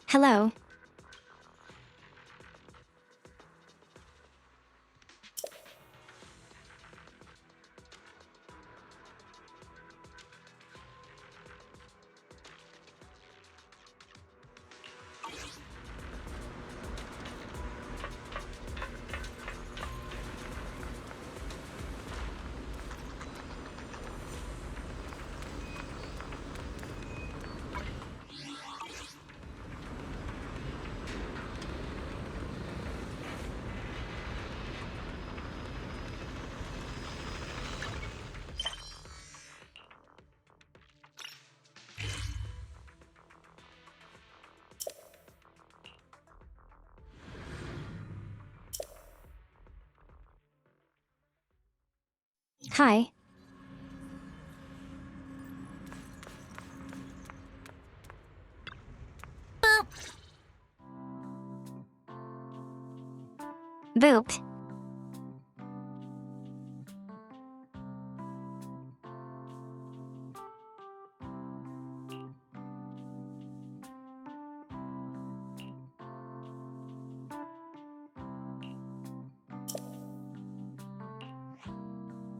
Hello. Hi. Boop.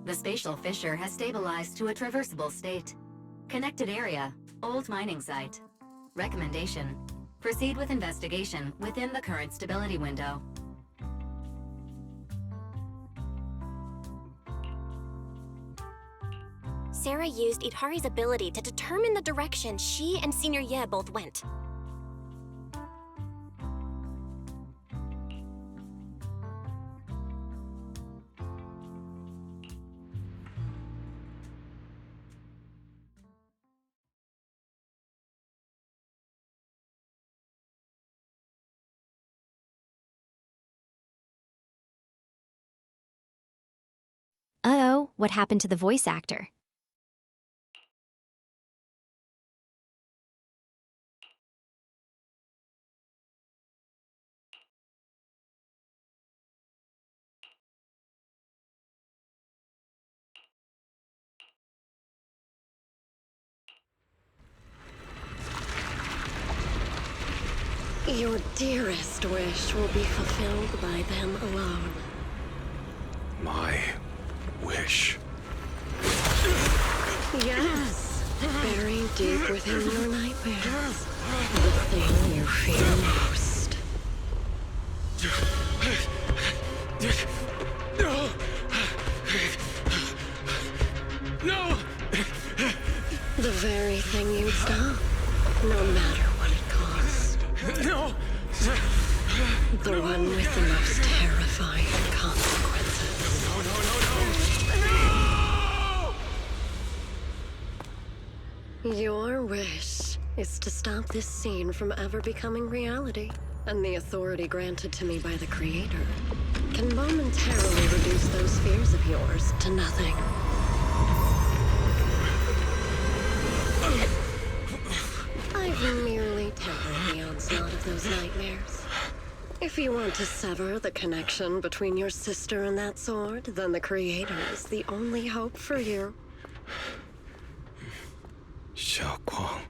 The spatial fissure has stabilized to a traversable state. Connected area, old mining site. Recommendation: proceed with investigation within the current stability window. Sarah used Itari's ability to determine the direction she and Senior Ye both went. Uh-oh, what happened to the voice actor? Your dearest wish will be fulfilled by them alone. My wish. Yes, buried deep within your nightmares. The thing you fear most. No! The very thing you'd stop, no matter what it cost. No! The one with the most terrifying consequences. No! Your wish is to stop this scene from ever becoming reality, and the authority granted to me by the Creator can momentarily reduce those fears of yours to nothing. I've merely tempered the onslaught of those nightmares. If you want to sever the connection between your sister and that sword, then the Creator is the only hope for you. Xiaoguang.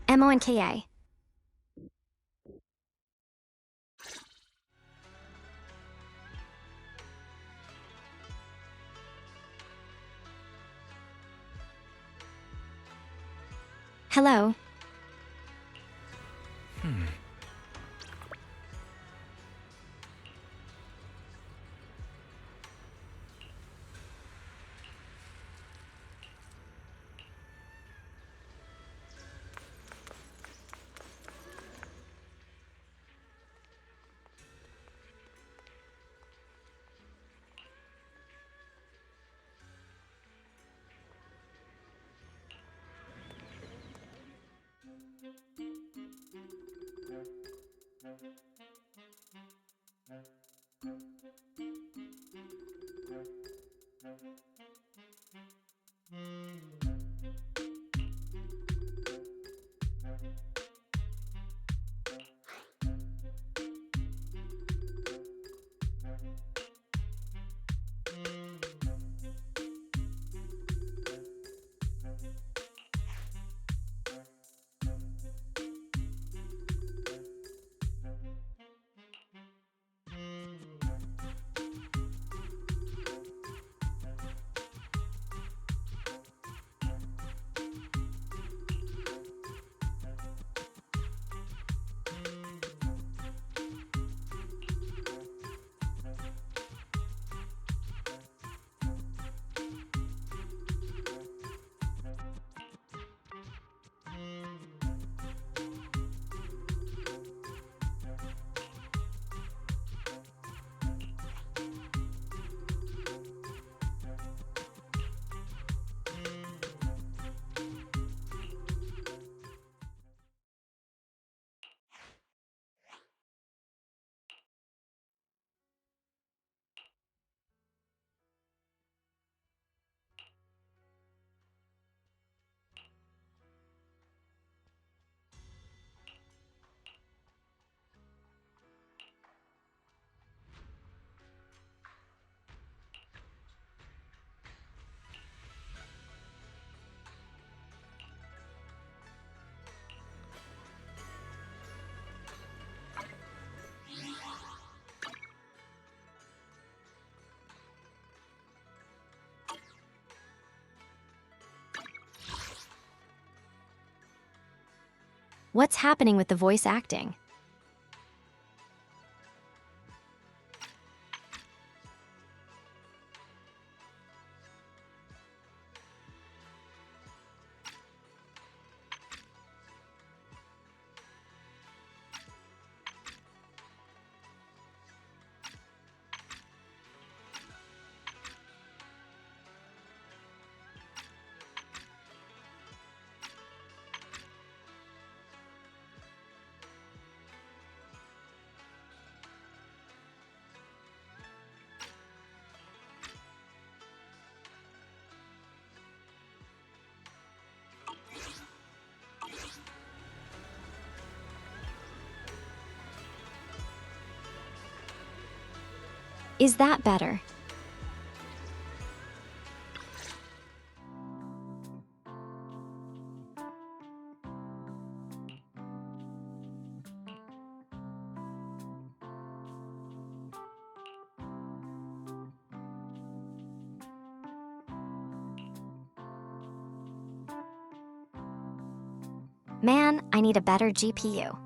MONKA. Hello. What's happening with the voice acting? Is that better? Man, I need a better GPU.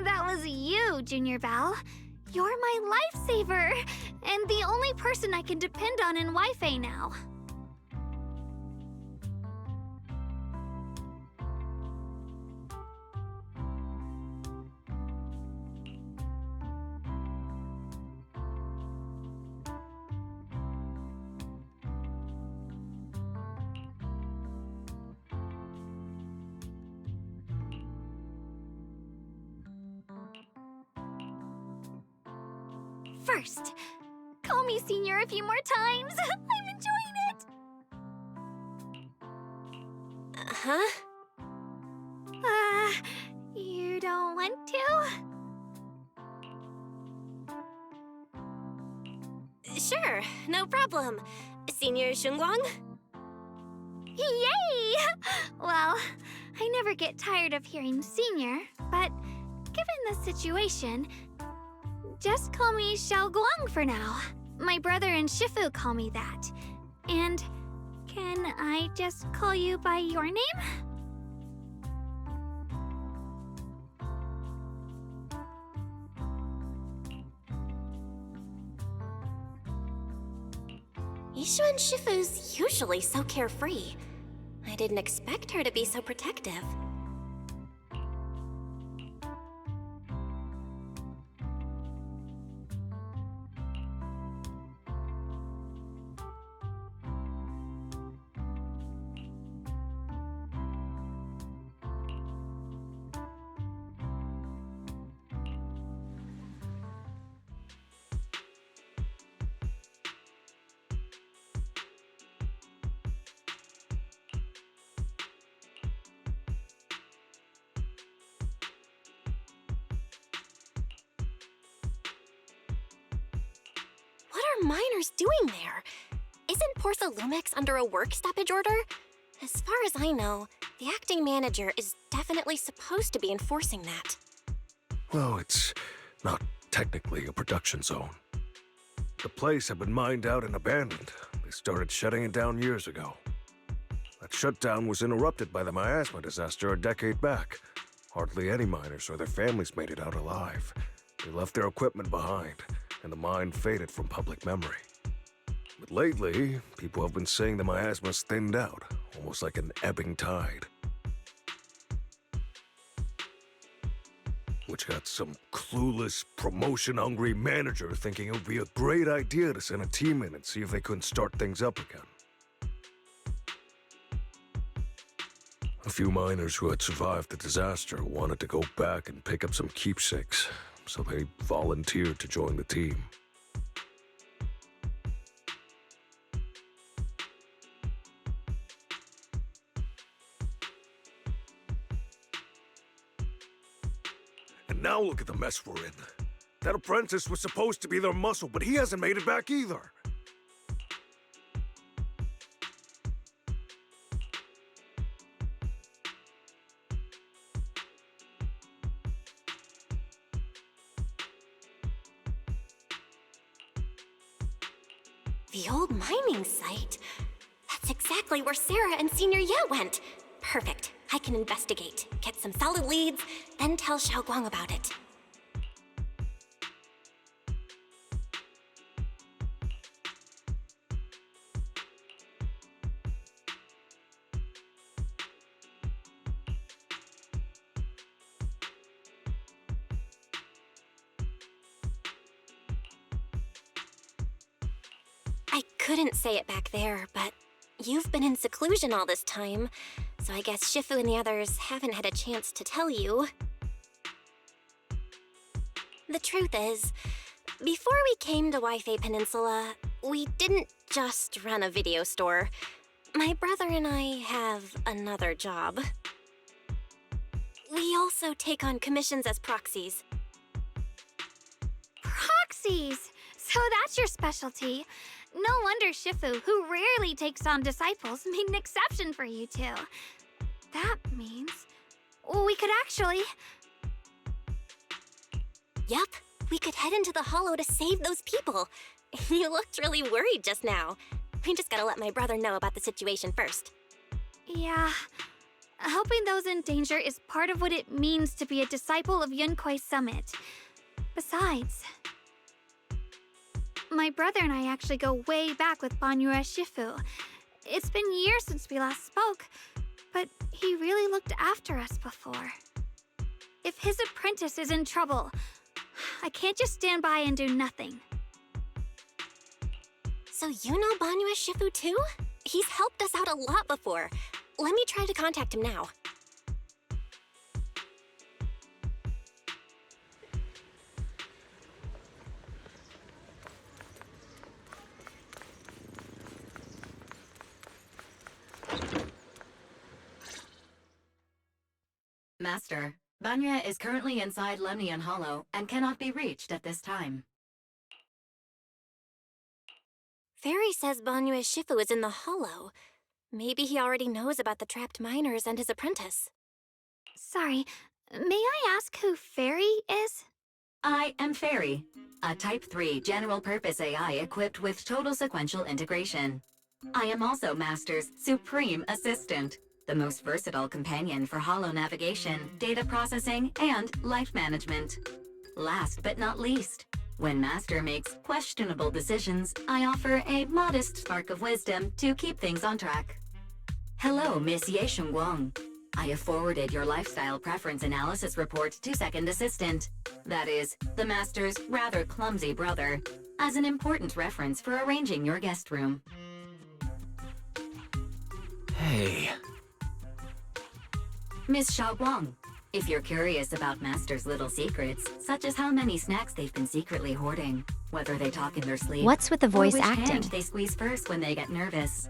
That was you, Junior Belle. You're my lifesaver, and the only person I can depend on in Wi-Fi now. First, call me Senior a few more times. I'm enjoying it. Huh? You don't want to? Sure, no problem. Senior Shunguang? Yay! Well, I never get tired of hearing Senior, but given the situation, just call me Xiao Guang for now. My brother and Shifu call me that. And can I just call you by your name? Yishuan Shifu's usually so carefree. I didn't expect her to be so protective. What are miners doing there? Isn't Porthalumix under a work stoppage order? As far as I know, the acting manager is definitely supposed to be enforcing that. Well, it's not technically a production zone. The place had been mined out and abandoned. They started shutting it down years ago. That shutdown was interrupted by the miasma disaster a decade back. Hardly any miners or their families made it out alive. They left their equipment behind, and the mine faded from public memory. But lately, people have been saying the miasma's thinned out, almost like an ebbing tide. Which got some clueless, promotion-hungry manager thinking it would be a great idea to send a team in and see if they couldn't start things up again. A few miners who had survived the disaster wanted to go back and pick up some keepsakes, so they volunteered to join the team. Now look at the mess we're in. That apprentice was supposed to be their muscle, but he hasn't made it back either. The old mining site? That's exactly where Sarah and Senior Ye went. Perfect. I can investigate, get some solid leads, then tell Xiaoguang about it. I couldn't say it back there, but you've been in seclusion all this time, so I guess Shifu and the others haven't had a chance to tell you. The truth is, before we came to Wi-Fi Peninsula, we didn't just run a video store. My brother and I have another job. We also take on commissions as proxies. Proxies! So that's your specialty. No wonder Shifu, who rarely takes on disciples, made an exception for you two. That means we could actually... Yup, we could head into the hollow to save those people. You looked really worried just now. We just gotta let my brother know about the situation first. Yeah. Helping those in danger is part of what it means to be a disciple of Yunkuei Summit. Besides, my brother and I actually go way back with Banyue Shifu. It's been years since we last spoke, but he really looked after us before. If his apprentice is in trouble, I can't just stand by and do nothing. So you know Banyue Shifu too? He's helped us out a lot before. Let me try to contact him now. Master, Banya is currently inside Lemnian Hollow and cannot be reached at this time. Fairy says Banyue Shifu is in the hollow. Maybe he already knows about the trapped miners and his apprentice. Sorry, may I ask who Fairy is? I am Fairy, a Type 3 general-purpose AI equipped with total sequential integration. I am also Master's supreme assistant, the most versatile companion for holo navigation, data processing, and life management. Last but not least, when Master makes questionable decisions, I offer a modest spark of wisdom to keep things on track. Hello, Miss Ye Shengguang. I have forwarded your lifestyle preference analysis report to Second Assistant, that is, the Master's rather clumsy brother, as an important reference for arranging your guest room. Hey. Miss Xiaoguang, if you're curious about Master's little secrets, such as how many snacks they've been secretly hoarding, whether they talk in their sleep, What's with the or voice which acting? hand they squeeze first when they get nervous.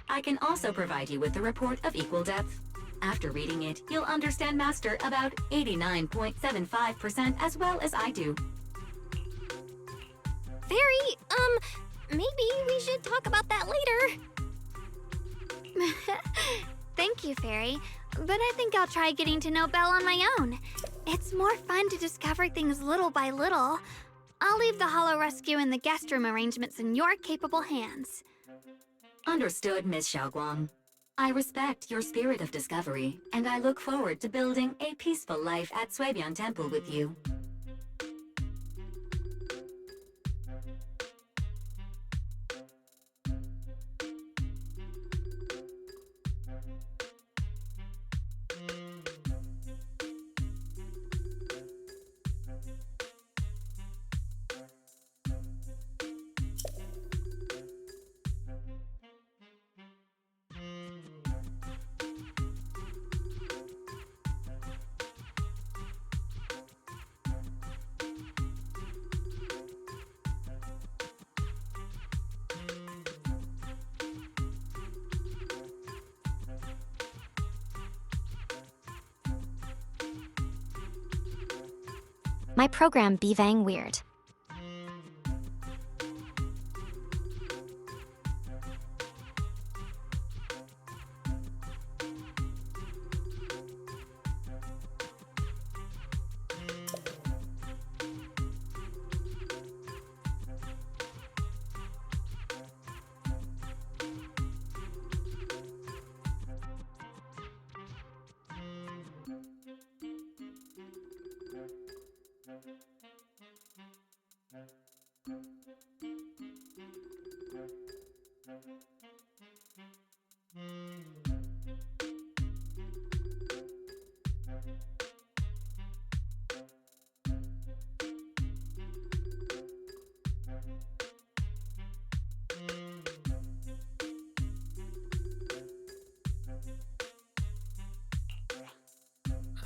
I can also provide you with the report of equal depth. After reading it, you'll understand Master about 89.75% as well as I do. Fairy, maybe we should talk about that later. Thank you, Fairy, but I think I'll try getting to know Belle on my own. It's more fun to discover things little by little. I'll leave the Hollow Rescue and the guest room arrangements in your capable hands. Understood, Miss Xiaoguang. I respect your spirit of discovery, and I look forward to building a peaceful life at Suibian Temple with you. My program bevang weird.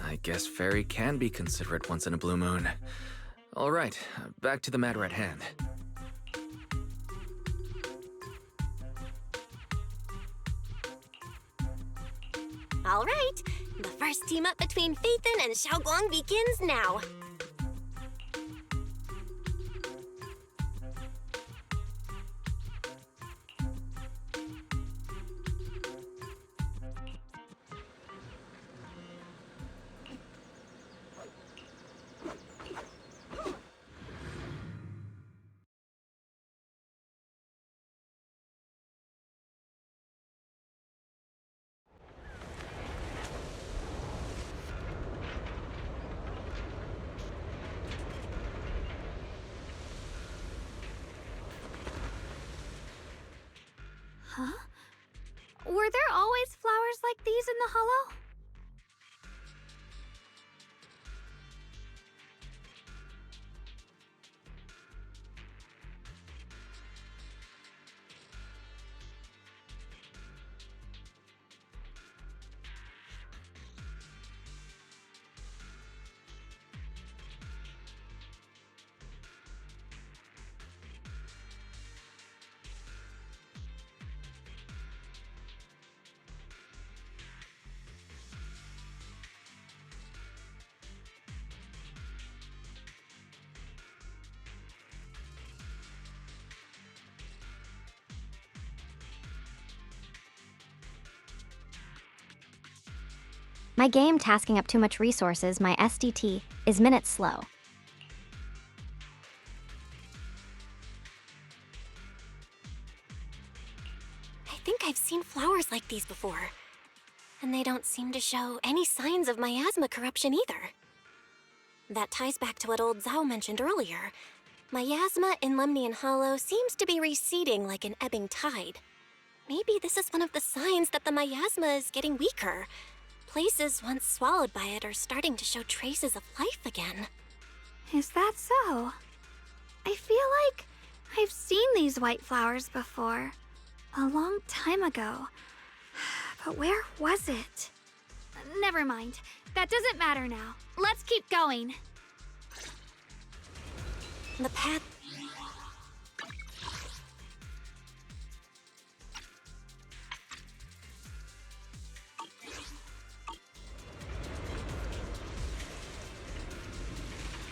I guess Fairy can be considerate once in a blue moon. All right, back to the matter at hand. All right, the first team up between Phaethon and Xiaoguang begins now. Huh? Were there always flowers like these in the hollow? My game tasking up too much resources, my SDT is minutes slow. I think I've seen flowers like these before. And they don't seem to show any signs of miasma corruption either. That ties back to what old Zhao mentioned earlier. Miasma in Lemnian Hollow seems to be receding like an ebbing tide. Maybe this is one of the signs that the miasma is getting weaker. Places once swallowed by it are starting to show traces of life again. Is that so? I feel like I've seen these white flowers before. A long time ago. But where was it? Never mind. That doesn't matter now. Let's keep going. The path...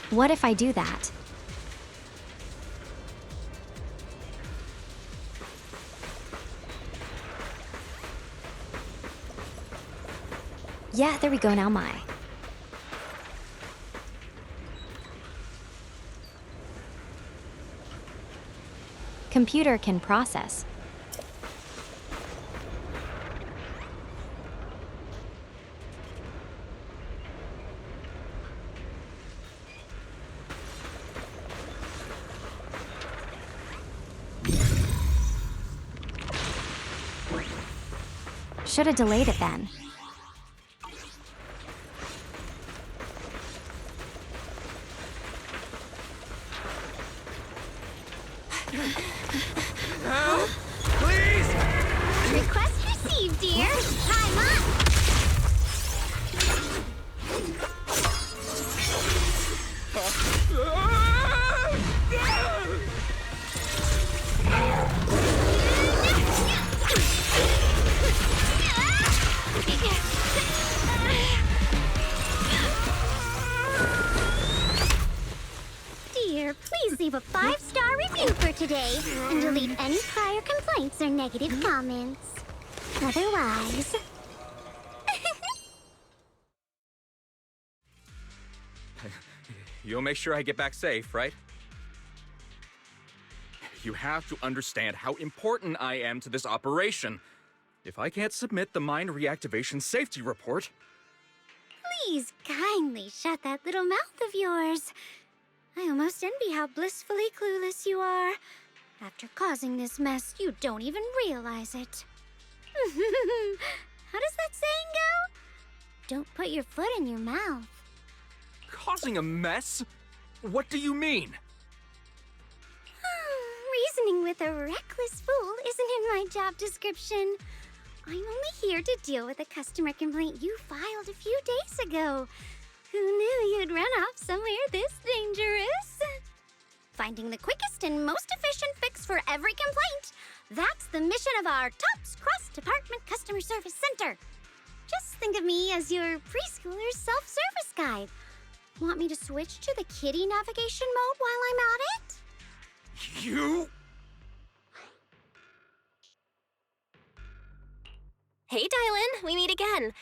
What if I do that? Yeah, there we go now, my. Computer can process. Should have delayed it then. Please! Request received, dear. Time up. today and delete any prior complaints or negative comments. Otherwise... You'll make sure I get back safe, right? You have to understand how important I am to this operation. If I can't submit the mine reactivation safety report... Please kindly shut that little mouth of yours. I almost envy how blissfully clueless you are. After causing this mess, you don't even realize it. How does that saying go? Don't put your foot in your mouth. Causing a mess? What do you mean? Reasoning with a reckless fool isn't in my job description. I'm only here to deal with a customer complaint you filed a few days ago. Who knew you'd run off somewhere this dangerous? Finding the quickest and most efficient fix for every complaint. That's the mission of our TOPS Cross-Department Customer Service Center. Just think of me as your preschooler's self-service guide. Want me to switch to the kiddie navigation mode while I'm at it? You? Hey, Dylan, we meet again.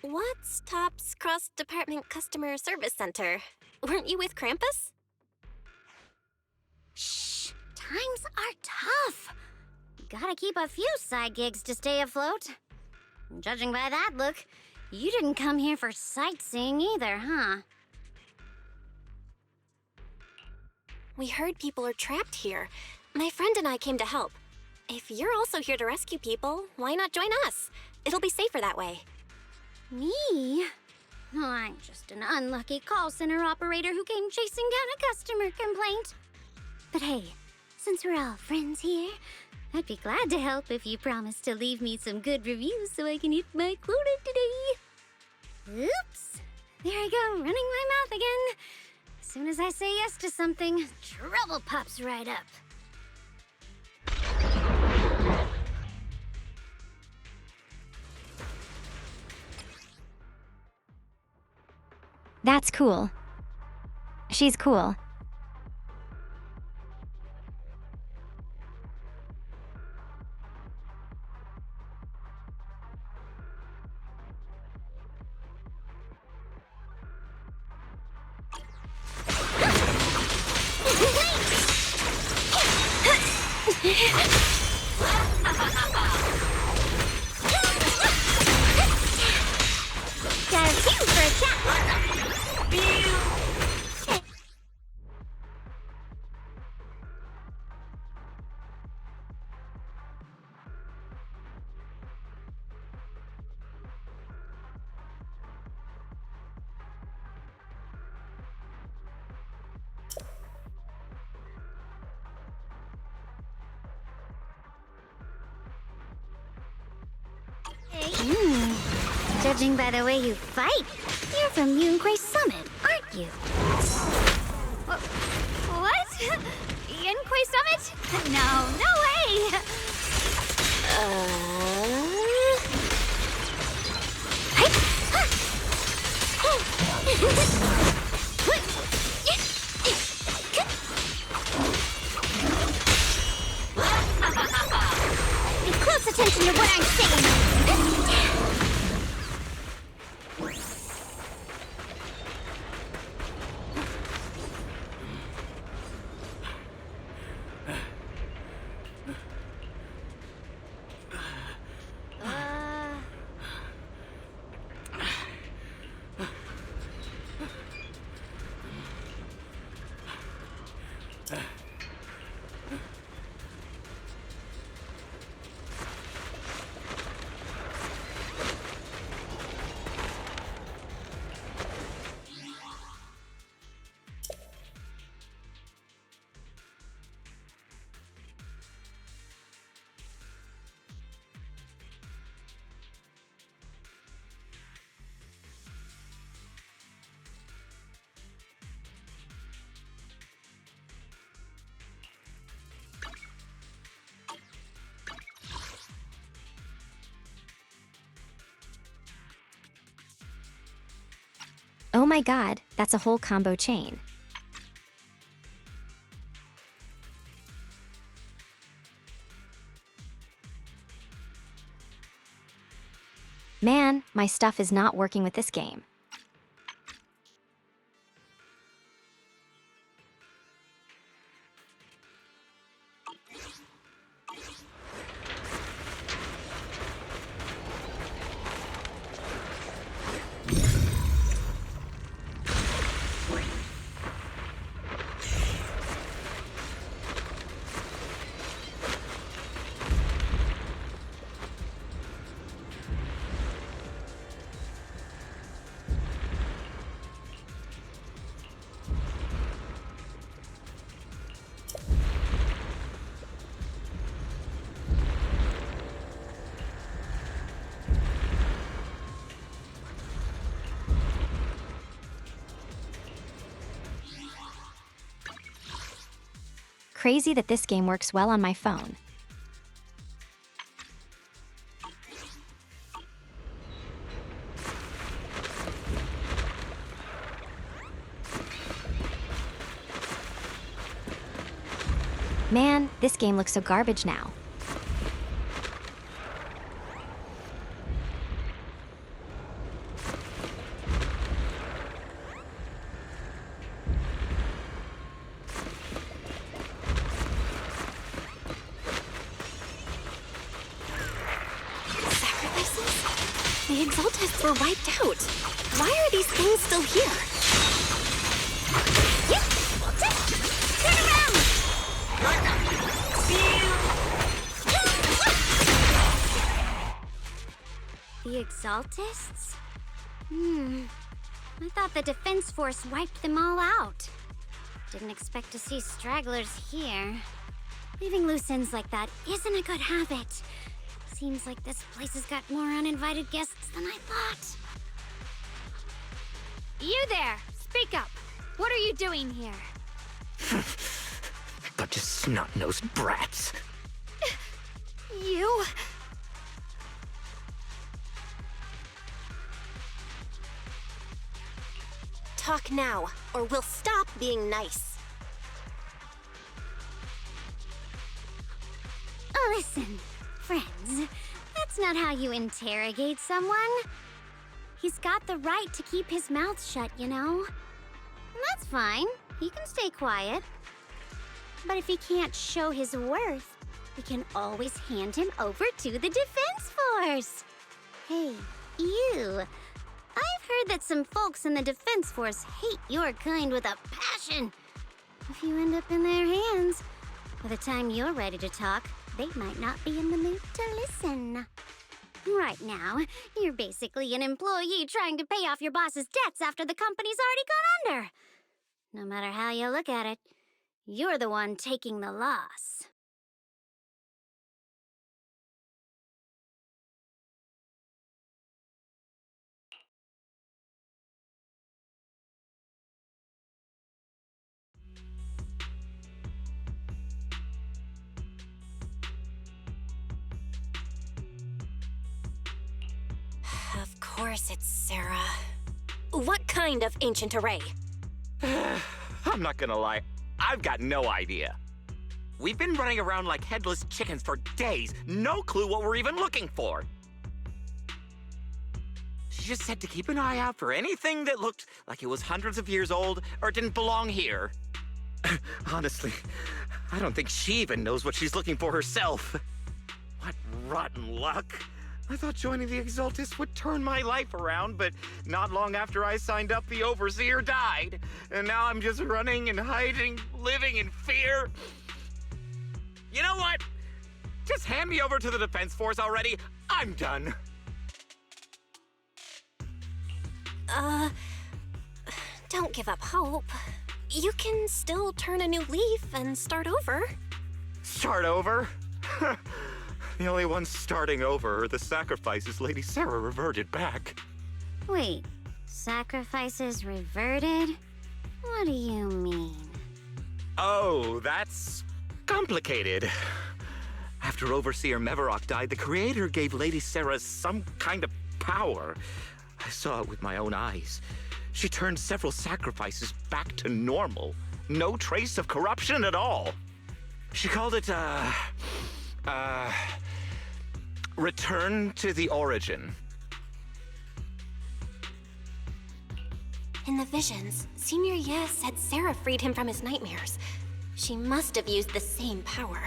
What's TOPS Cross-Department Customer Service Center? Weren't you with Krampus? Shh, times are tough. Gotta keep a few side gigs to stay afloat. Judging by that look, you didn't come here for sightseeing either, huh? We heard people are trapped here. My friend and I came to help. If you're also here to rescue people, why not join us? It'll be safer that way. Me? Oh, I'm just an unlucky call center operator who came chasing down a customer complaint. But hey, since we're all friends here, I'd be glad to help if you promise to leave me some good reviews so I can hit my quota today. Oops. There I go, running my mouth again. As soon as I say yes to something, trouble pops right up. That's cool. She's cool. Got a few for a chat. Judging by the way you fight, you're from Yunquay Summit, aren't you? What? Yunquay Summit? No, no way! Pay close attention to what I'm saying. Oh my god, that's a whole combo chain. Man, my stuff is not working with this game. Crazy that this game works well on my phone. Man, this game looks so garbage now. The Exaltists were wiped out. Why are these things still here? Turn around! The Exaltists? I thought the Defense Force wiped them all out. Didn't expect to see stragglers here. Leaving loose ends like that isn't a good habit. Seems like this place has got more uninvited guests than I thought. You there! Speak up! What are you doing here? Bunch of snot-nosed brats. You? Talk now, or we'll stop being nice. Listen, friends, that's not how you interrogate someone. He's got the right to keep his mouth shut, you know? And that's fine. He can stay quiet. But if he can't show his worth, we can always hand him over to the Defense Force. Hey, you. I've heard that some folks in the Defense Force hate your kind with a passion. If you end up in their hands, by the time you're ready to talk, they might not be in the mood to listen. Right now, you're basically an employee trying to pay off your boss's debts after the company's already gone under. No matter how you look at it, you're the one taking the loss. Of course it's Sarah. What kind of ancient array? I'm not gonna lie, I've got no idea. We've been running around like headless chickens for days, no clue what we're even looking for. She just said to keep an eye out for anything that looked like it was hundreds of years old or didn't belong here. Honestly, I don't think she even knows what she's looking for herself. What rotten luck. I thought joining the Exaltists would turn my life around, but not long after I signed up, the Overseer died. And now I'm just running and hiding, living in fear. You know what? Just hand me over to the Defense Force already. I'm done. Don't give up hope. You can still turn a new leaf and start over. Start over? The only ones starting over are the sacrifices Lady Sarah reverted back. Wait, sacrifices reverted? What do you mean? Oh, that's complicated. After Overseer Mevarok died, the Creator gave Lady Sarah some kind of power. I saw it with my own eyes. She turned several sacrifices back to normal. No trace of corruption at all. She called it, Return to the Origin. In the visions, Senior Ye said Sarah freed him from his nightmares. She must have used the same power.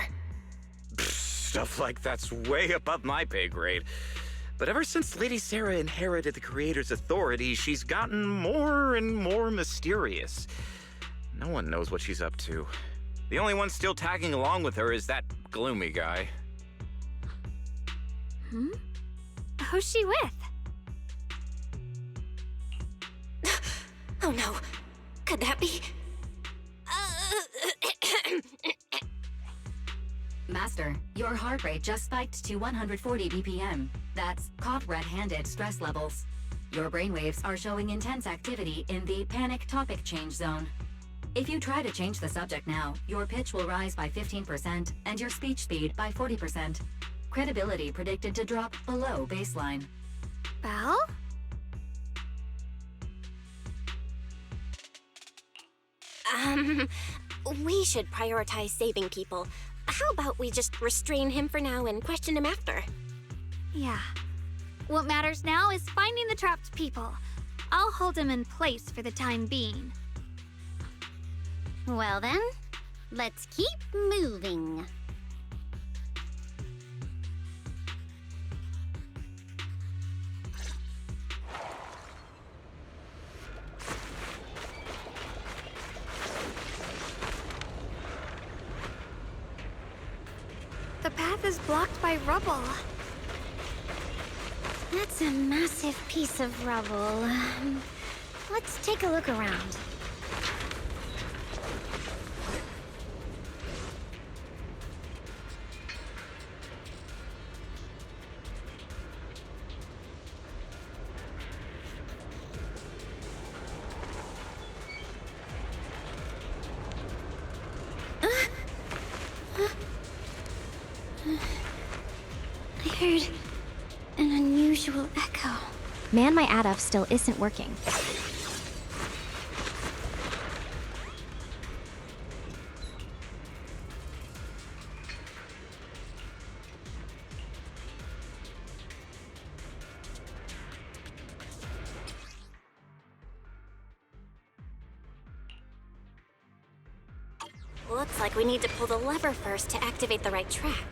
Stuff like that's way above my pay grade. But ever since Lady Sarah inherited the Creator's authority, she's gotten more and more mysterious. No one knows what she's up to. The only one still tagging along with her is that gloomy guy. Who's she with? Oh no. Could that be? Master, your heart rate just spiked to 140 BPM. That's caught red-handed stress levels. Your brainwaves are showing intense activity in the panic topic change zone. If you try to change the subject now, your pitch will rise by 15% and your speech speed by 40%. Credibility predicted to drop below baseline. Belle? We should prioritize saving people. How about we just restrain him for now and question him after? Yeah. What matters now is finding the trapped people. I'll hold him in place for the time being. Well then, let's keep moving. The path is blocked by rubble. That's a massive piece of rubble. Let's take a look around. I heard an unusual echo. Man, my ADF still isn't working. Looks like we need to pull the lever first to activate the right track.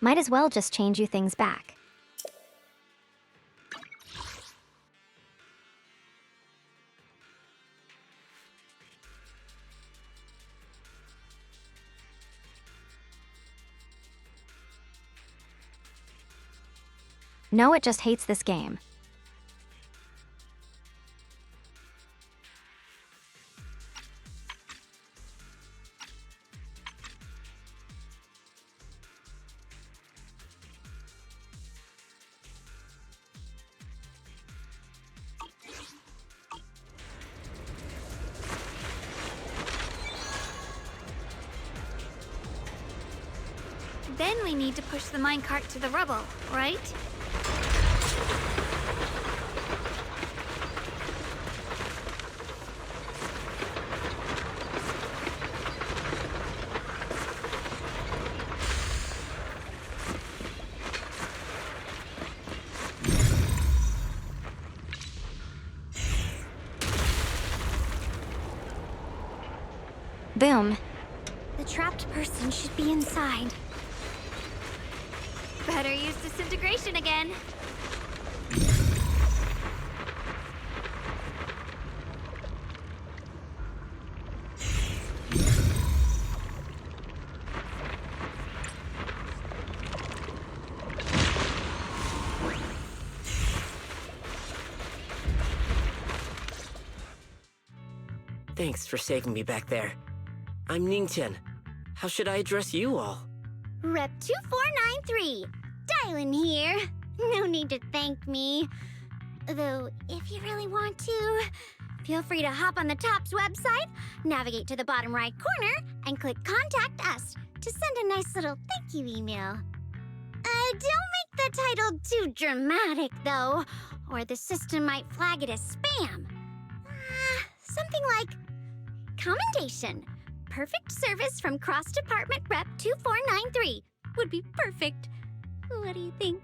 Might as well just change you things back. No, it just hates this game. Then we need to push the minecart to the rubble, right? Boom. The trapped person should be inside. Better use disintegration again. Thanks for saving me back there. I'm Ningchen. How should I address you all? Rep 2493, Dylan here. No need to thank me. Though, if you really want to, feel free to hop on the TOPS website, navigate to the bottom right corner, and click Contact Us to send a nice little thank you email. Don't make the title too dramatic, though, or the system might flag it as spam. Something like, Commendation. perfect service from Cross Department Rep 2493. Would be perfect. What do you think?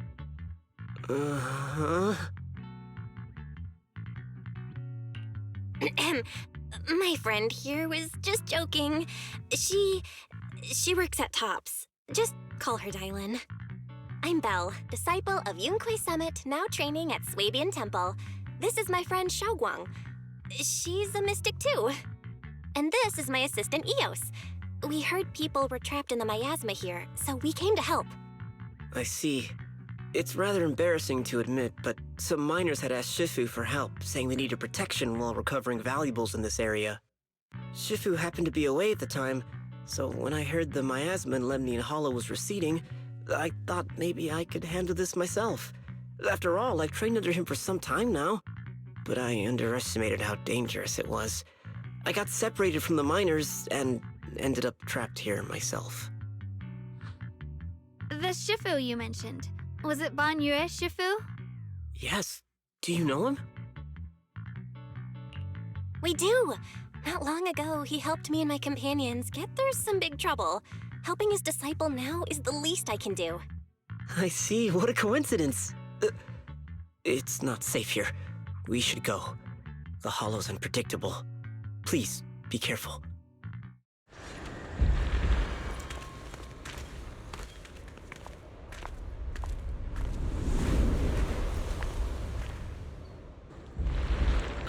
Uh-huh. My friend here was just joking. She works at Tops. Just call her Dylan. I'm Belle, disciple of Yunque Summit, now training at Swabian Temple. This is my friend Xiaoguang. She's a mystic too. And this is my assistant Eos. We heard people were trapped in the miasma here, so we came to help. I see. It's rather embarrassing to admit, but some miners had asked Shifu for help, saying they needed protection while recovering valuables in this area. Shifu happened to be away at the time, so when I heard the miasma in Lemnian Hollow was receding, I thought maybe I could handle this myself. After all, I've trained under him for some time now. But I underestimated how dangerous it was. I got separated from the miners and ended up trapped here myself. The Shifu you mentioned. Was it Ban Yue Shifu? Yes. Do you know him? We do! Not long ago, he helped me and my companions get through some big trouble. Helping his disciple now is the least I can do. I see. What a coincidence. It's not safe here. We should go. The hollow's unpredictable. Please, be careful.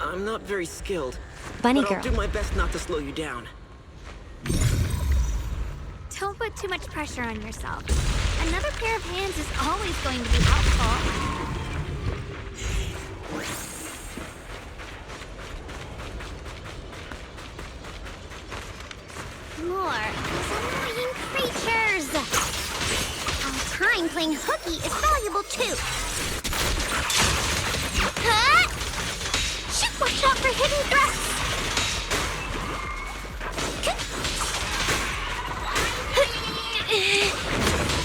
I'm not very skilled. Bunny but girl. I'll do my best not to slow you down. Don't put too much pressure on yourself. Another pair of hands is always going to be helpful. More. Those annoying creatures! Our time playing hooky is valuable too. Huh? Shoot, watch out for hidden threats!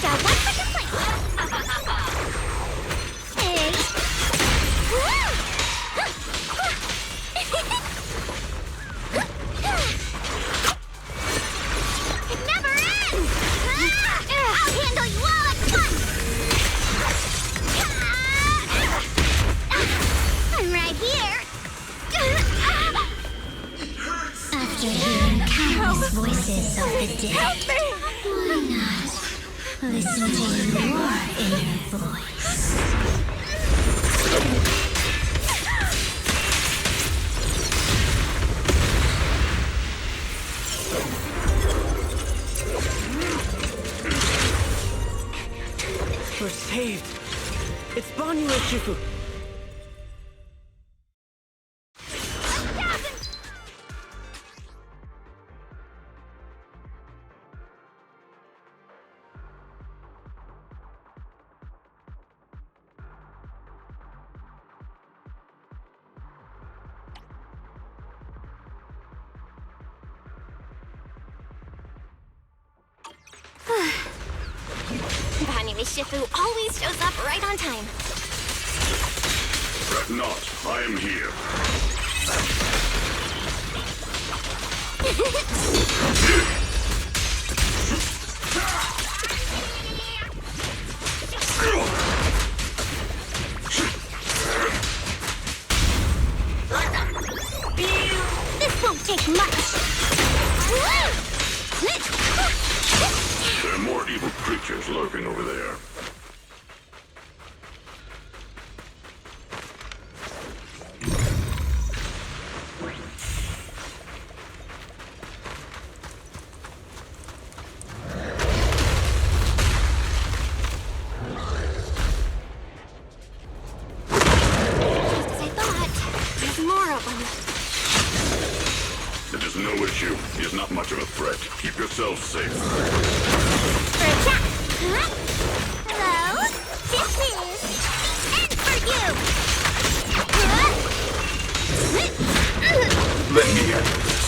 Down 1 second place. Hey. It never ends! I'll handle you all at once! I'm right here! After hearing countless voices of the dead, why not listen to your inner voice? We're saved. It's Ban Yue Shifu. Banyu Shifu always shows up right on time. Fret not, I am here. This won't take much. There are more evil creatures lurking over there. Just as I thought. There's more of them. It is no issue. He is not much of a threat. Keep yourself safe. For attack. Huh? Hello? This is the end for you. Let me handle this.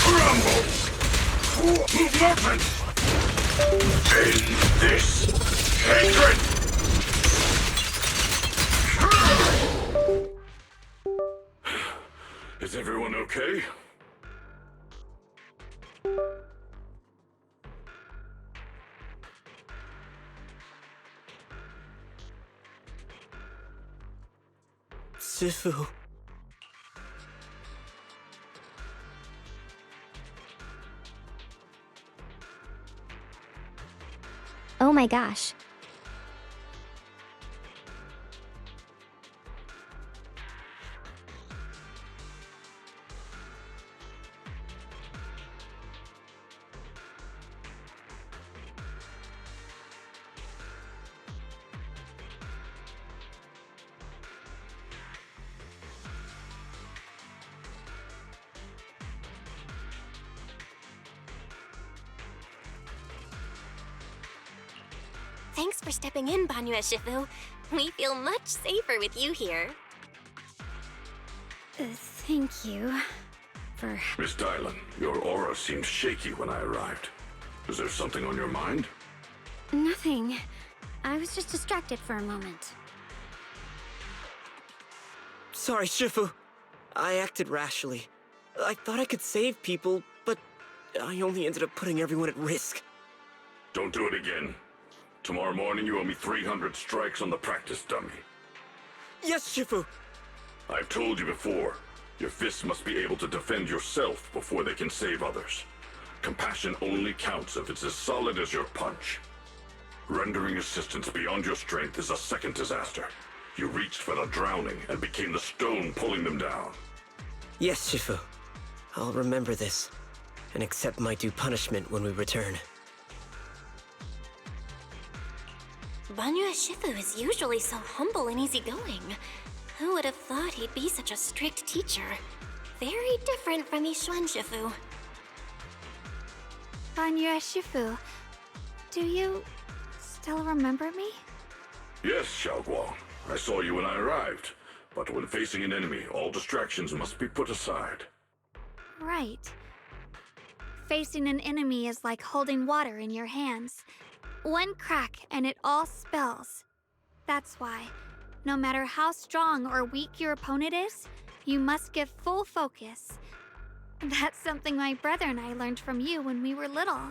Crumble! Move mountain! End this hatred! okay? Shifu. Oh my gosh. Thanks for stepping in, Banyue Shifu. We feel much safer with you here. Thank you for... Miss Dylan, your aura seemed shaky when I arrived. Is there something on your mind? Nothing. I was just distracted for a moment. Sorry, Shifu. I acted rashly. I thought I could save people, but I only ended up putting everyone at risk. Don't do it again. Tomorrow morning you owe me 300 strikes on the practice dummy. Yes, Shifu! I've told you before, your fists must be able to defend yourself before they can save others. Compassion only counts if it's as solid as your punch. Rendering assistance beyond your strength is a second disaster. You reached for the drowning and became the stone pulling them down. Yes, Shifu. I'll remember this, and accept my due punishment when we return. Banyue Shifu is usually so humble and easygoing. Who would have thought he'd be such a strict teacher? Very different from Yixuan Shifu. Banyue Shifu, do you still remember me? Yes, Xiaoguang. I saw you when I arrived. But when facing an enemy, all distractions must be put aside. Right. Facing an enemy is like holding water in your hands. One crack and it all spills. That's why, no matter how strong or weak your opponent is, you must give full focus. That's something my brother and I learned from you when we were little.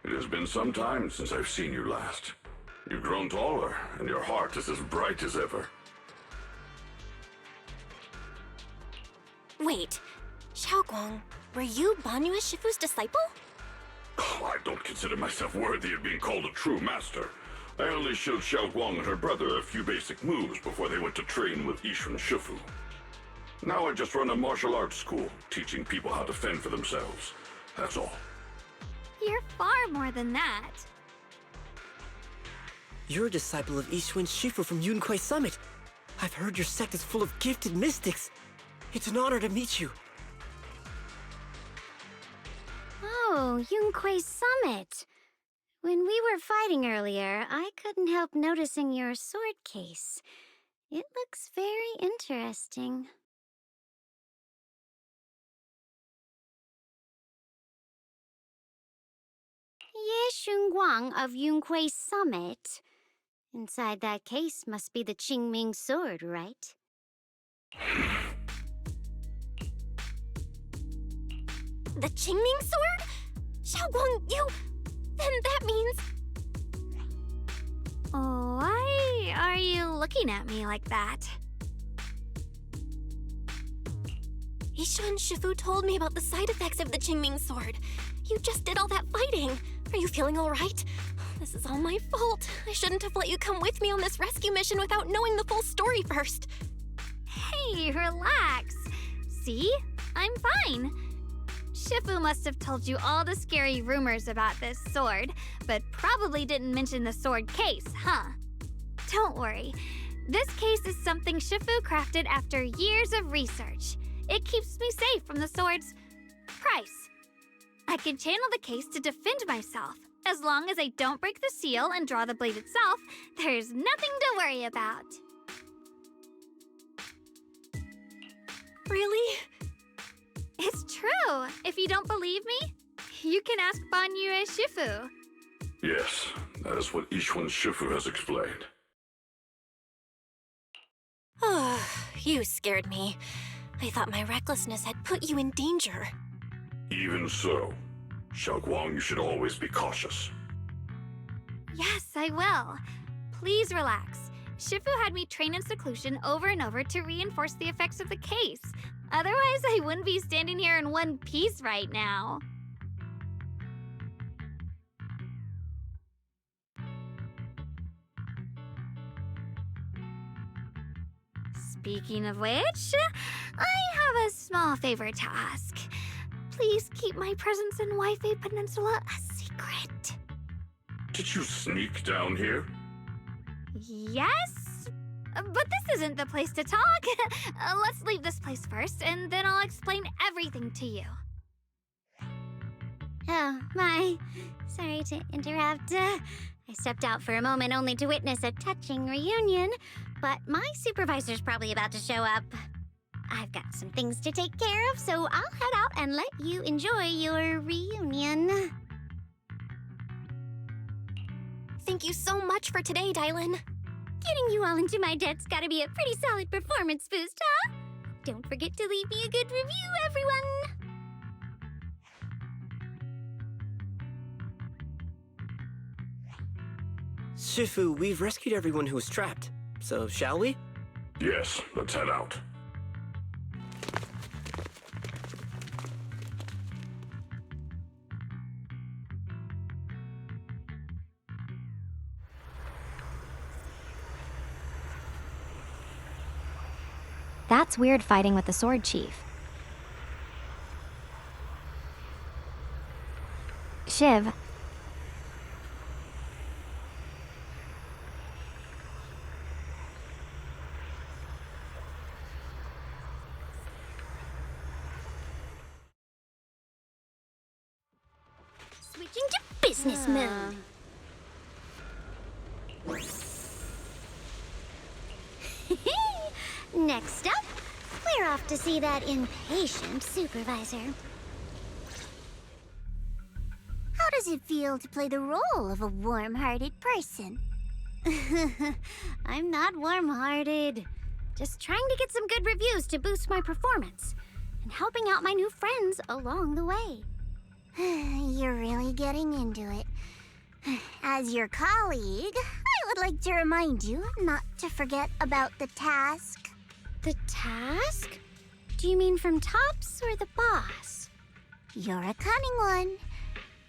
It has been some time since I've seen you last. You've grown taller, and your heart is as bright as ever. Wait, Xiaoguang, were you Banyue Shifu's disciple? Oh, I don't consider myself worthy of being called a true master. I only showed Xiaoguang and her brother a few basic moves before they went to train with Yixuan Shifu. Now I just run a martial arts school, teaching people how to fend for themselves. That's all. You're far more than that. You're a disciple of Yixuan Shifu from Yunquai Summit. I've heard your sect is full of gifted mystics. It's an honor to meet you. Oh, Yunquai Summit. When we were fighting earlier, I couldn't help noticing your sword case. It looks very interesting. Ye Xunguang of Yunquai Summit. Inside that case must be the Qingming sword, right? The Qingming sword? Xiaoguang, you... Then that means... Why are you looking at me like that? Yixuan Shifu told me about the side effects of the Qingming sword. You just did all that fighting. Are you feeling all right? This is all my fault. I shouldn't have let you come with me on this rescue mission without knowing the full story first. Hey, relax. See? I'm fine. Shifu must have told you all the scary rumors about this sword, but probably didn't mention the sword case, huh? Don't worry. This case is something Shifu crafted after years of research. It keeps me safe from the sword's price. I can channel the case to defend myself. As long as I don't break the seal and draw the blade itself, there's nothing to worry about. Really? It's true. If you don't believe me, you can ask Banyue Shifu. Yes, that is what Yixuan Shifu has explained. Oh, you scared me. I thought my recklessness had put you in danger. Even so, Xiaoguang, you should always be cautious. Yes, I will. Please relax. Shifu had me train in seclusion over and over to reinforce the effects of the case. Otherwise, I wouldn't be standing here in one piece right now. Speaking of which, I have a small favor to ask. Please keep my presence in Wi-Fi Peninsula a secret. Did you sneak down here? Yes? But this isn't the place to talk. Let's leave this place first, and then I'll explain everything to you. Oh, my. Sorry to interrupt. I stepped out for a moment only to witness a touching reunion, but my supervisor's probably about to show up. I've got some things to take care of, so I'll head out and let you enjoy your reunion. Thank you so much for today, Dylan. Getting you all into my debt's gotta be a pretty solid performance boost, huh? Don't forget to leave me a good review, everyone! Shifu, we've rescued everyone who was trapped, so shall we? Yes, let's head out. That's weird fighting with the sword chief. Shiv. Switching to business mode. Next up, we're off to see that impatient supervisor. How does it feel to play the role of a warm-hearted person? I'm not warm-hearted. Just trying to get some good reviews to boost my performance and helping out my new friends along the way. You're really getting into it. As your colleague, I would like to remind you not to forget about the task. The task? Do you mean from Tops or the boss? You're a cunning one.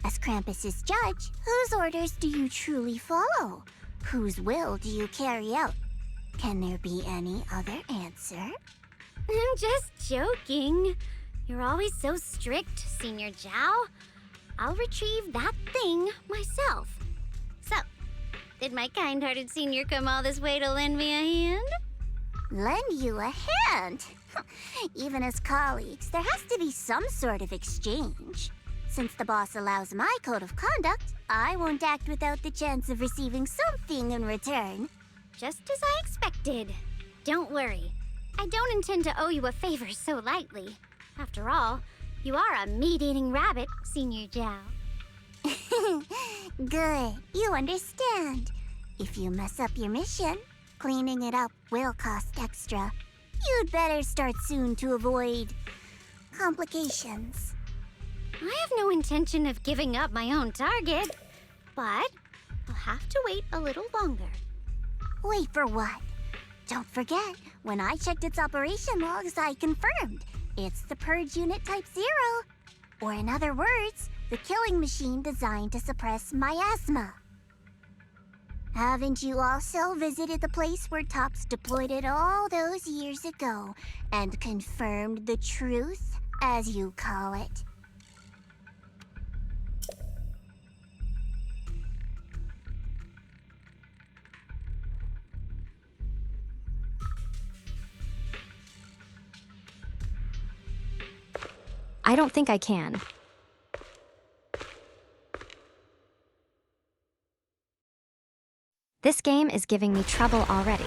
As Krampus's judge, whose orders do you truly follow? Whose will do you carry out? Can there be any other answer? I'm just joking. You're always so strict, Senior Zhao. I'll retrieve that thing myself. So, did my kind-hearted senior come all this way to lend me a hand? Lend you a hand? Even as colleagues, there has to be some sort of exchange. Since the boss allows my code of conduct, I won't act without the chance of receiving something in return. Just as I expected. Don't worry. I don't intend to owe you a favor so lightly. After all, you are a meat-eating rabbit, Senior Zhao. Good. You understand. If you mess up your mission, cleaning it up will cost extra. You'd better start soon to avoid complications. I have no intention of giving up my own target, but I'll have to wait a little longer. Wait for what? Don't forget, when I checked its operation logs, I confirmed it's the Purge Unit Type 0. Or in other words, the killing machine designed to suppress miasma. Haven't you also visited the place where Tops deployed it all those years ago and confirmed the truth, as you call it? I don't think I can. This game is giving me trouble already.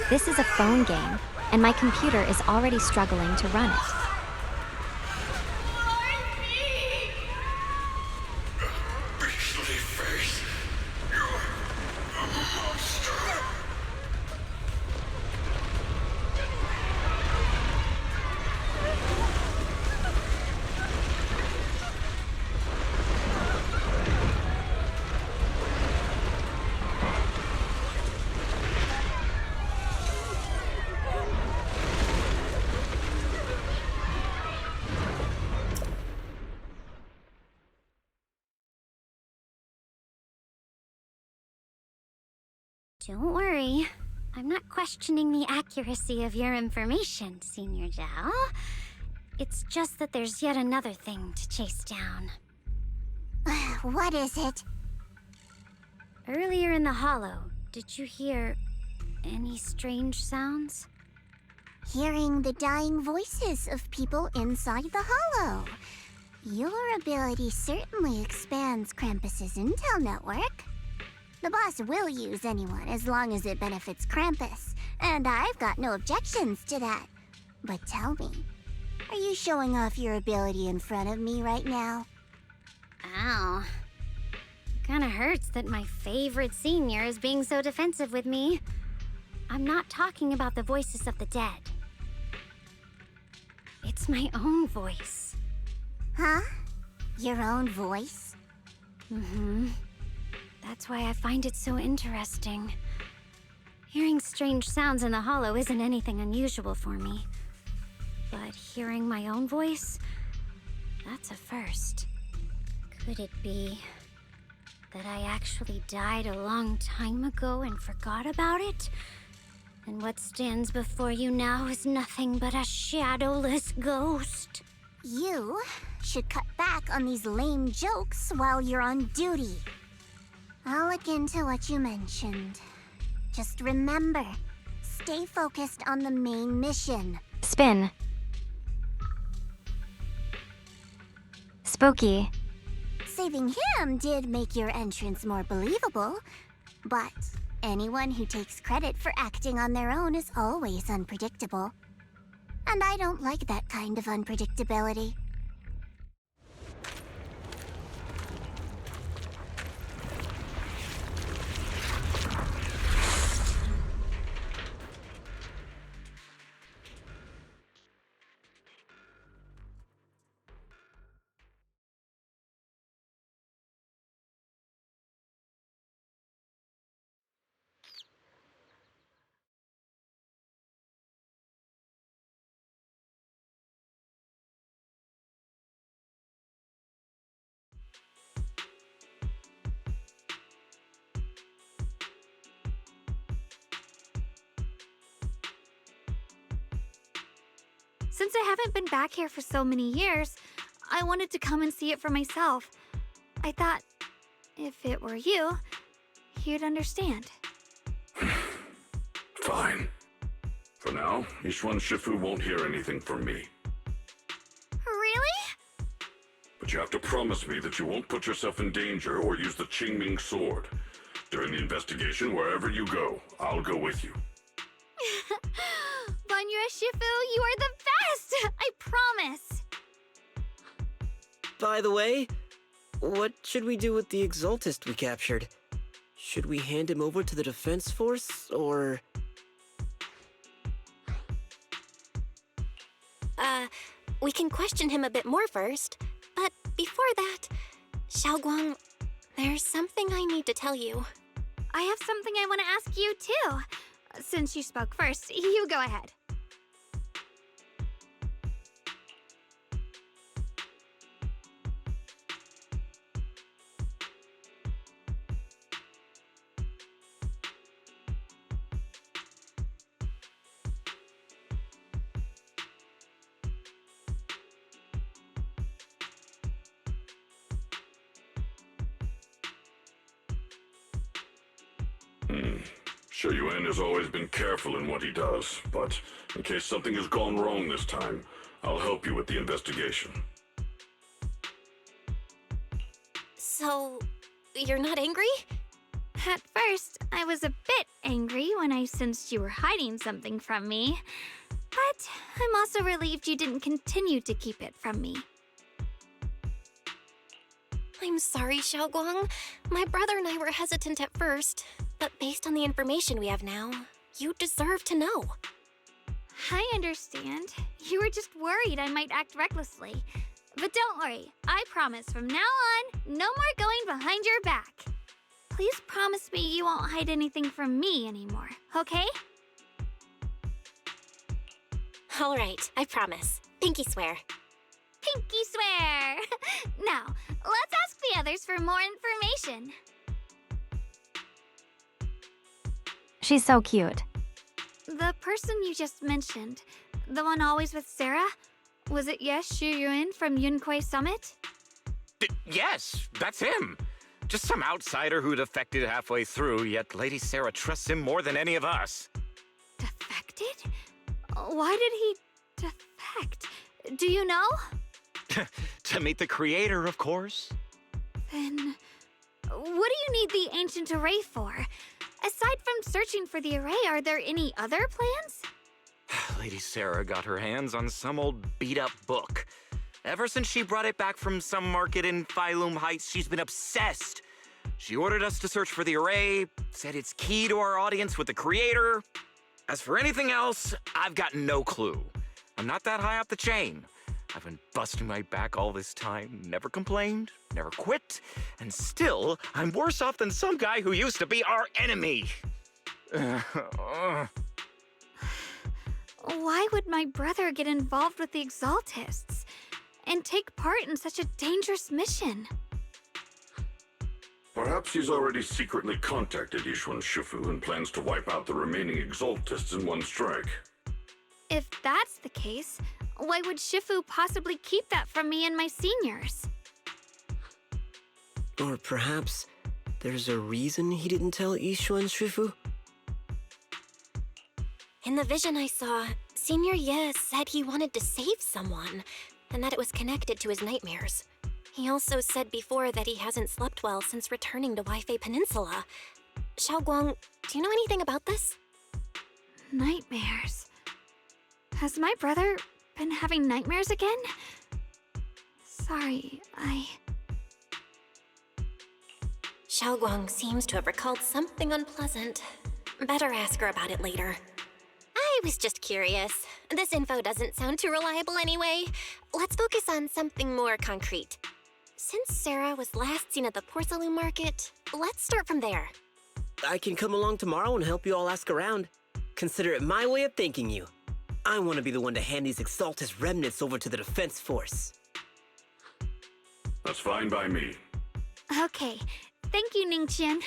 This is a phone game, and my computer is already struggling to run it. Don't worry. I'm not questioning the accuracy of your information, Senior Zhao. It's just that there's yet another thing to chase down. What is it? Earlier in the hollow, did you hear any strange sounds? Hearing the dying voices of people inside the hollow. Your ability certainly expands Krampus's intel network. The boss will use anyone as long as it benefits Krampus, and I've got no objections to that. But tell me, are you showing off your ability in front of me right now? Ow. Kinda hurts that my favorite senior is being so defensive with me. I'm not talking about the voices of the dead. It's my own voice. Huh? Your own voice? Mm-hmm. That's why I find it so interesting. Hearing strange sounds in the hollow isn't anything unusual for me. But hearing my own voice, that's a first. Could it be that I actually died a long time ago and forgot about it? And what stands before you now is nothing but a shadowless ghost. You should cut back on these lame jokes while you're on duty. I'll look into what you mentioned. Just remember, stay focused on the main mission. Spin. Spooky. Saving him did make your entrance more believable, but anyone who takes credit for acting on their own is always unpredictable. And I don't like that kind of unpredictability. Since I haven't been back here for so many years, I wanted to come and see it for myself. I thought, if it were you, you'd understand. Fine. For now, Ishwan Shifu won't hear anything from me. Really? But you have to promise me that you won't put yourself in danger or use the Qingming sword. During the investigation, wherever you go, I'll go with you. Banyue Shifu, you are the best! I promise! By the way, what should we do with the Exaltist we captured? Should we hand him over to the defense force, or...? We can question him a bit more first. But before that, Xiaoguang, there's something I need to tell you. I have something I want to ask you, too. Since you spoke first, you go ahead. Sure, Yuan has always been careful in what he does, but in case something has gone wrong this time, I'll help you with the investigation. So, you're not angry? At first, I was a bit angry when I sensed you were hiding something from me. But I'm also relieved you didn't continue to keep it from me. I'm sorry, Xiaoguang. My brother and I were hesitant at first, but based on the information we have now, you deserve to know. I understand. You were just worried I might act recklessly. But don't worry, I promise from now on, no more going behind your back. Please promise me you won't hide anything from me anymore, okay? All right, I promise. Pinky swear. Pinky swear! Now, let's ask the others for more information. She's so cute. The person you just mentioned, the one always with Sarah, was it Yes Shuyuin from Yunquei Summit? Yes, that's him. Just some outsider who defected halfway through, yet Lady Sarah trusts him more than any of us. Defected? Why did he defect? Do you know? To meet the creator, of course. Then, what do you need the ancient array for? Aside from searching for the array, are there any other plans? Lady Sarah got her hands on some old beat-up book. Ever since she brought it back from some market in Phylum Heights, she's been obsessed. She ordered us to search for the array, said it's key to our audience with the creator. As for anything else, I've got no clue. I'm not that high up the chain. I've been busting my back all this time, never complained, never quit, and still, I'm worse off than some guy who used to be our enemy. Why would my brother get involved with the Exaltists and take part in such a dangerous mission? Perhaps he's already secretly contacted Yishuan Shifu and plans to wipe out the remaining Exaltists in one strike. If that's the case, why would Shifu possibly keep that from me and my seniors? Or perhaps there's a reason he didn't tell Yishuan Shifu? In the vision I saw, Senior Ye said he wanted to save someone, and that it was connected to his nightmares. He also said before that he hasn't slept well since returning to Waifei Peninsula. Xiaoguang, do you know anything about this? Nightmares. Has my brother been having nightmares again? Sorry, Xiaoguang seems to have recalled something unpleasant. Better ask her about it later. I was just curious. This info doesn't sound too reliable anyway. Let's focus on something more concrete. Since Sarah was last seen at the porcelain market, let's start from there. I can come along tomorrow and help you all ask around. Consider it my way of thanking you. I want to be the one to hand these Exaltus remnants over to the defense force. That's fine by me. Okay. Thank you, Ningqian.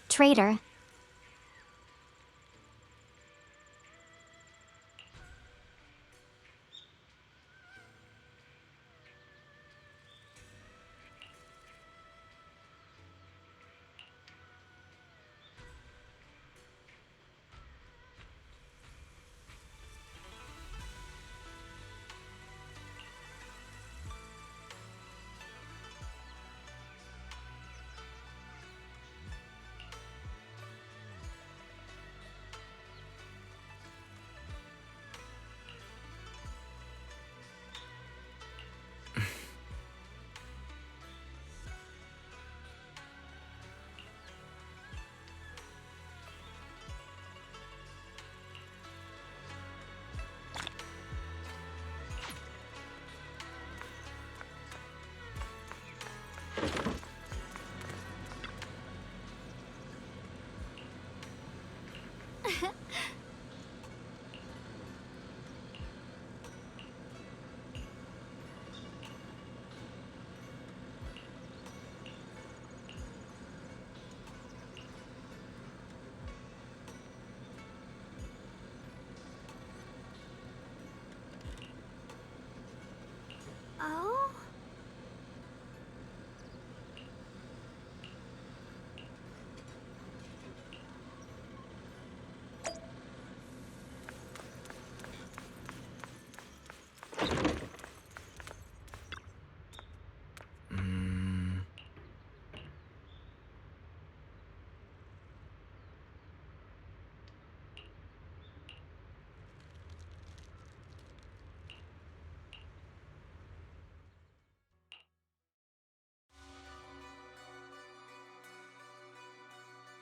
Traitor.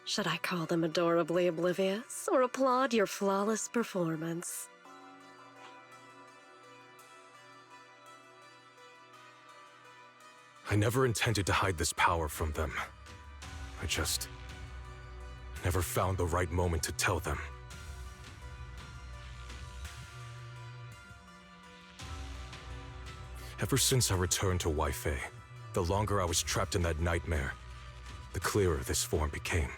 Should I call them adorably oblivious or applaud your flawless performance? I never intended to hide this power from them. I just never found the right moment to tell them. Ever since I returned to Wi-Fi, the longer I was trapped in that nightmare, the clearer this form became.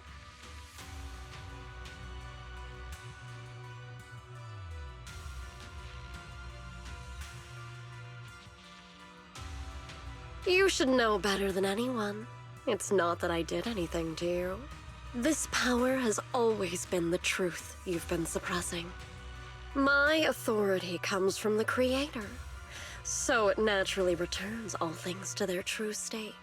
You should know better than anyone. It's not that I did anything to you. This power has always been the truth you've been suppressing. My authority comes from the Creator, so it naturally returns all things to their true state.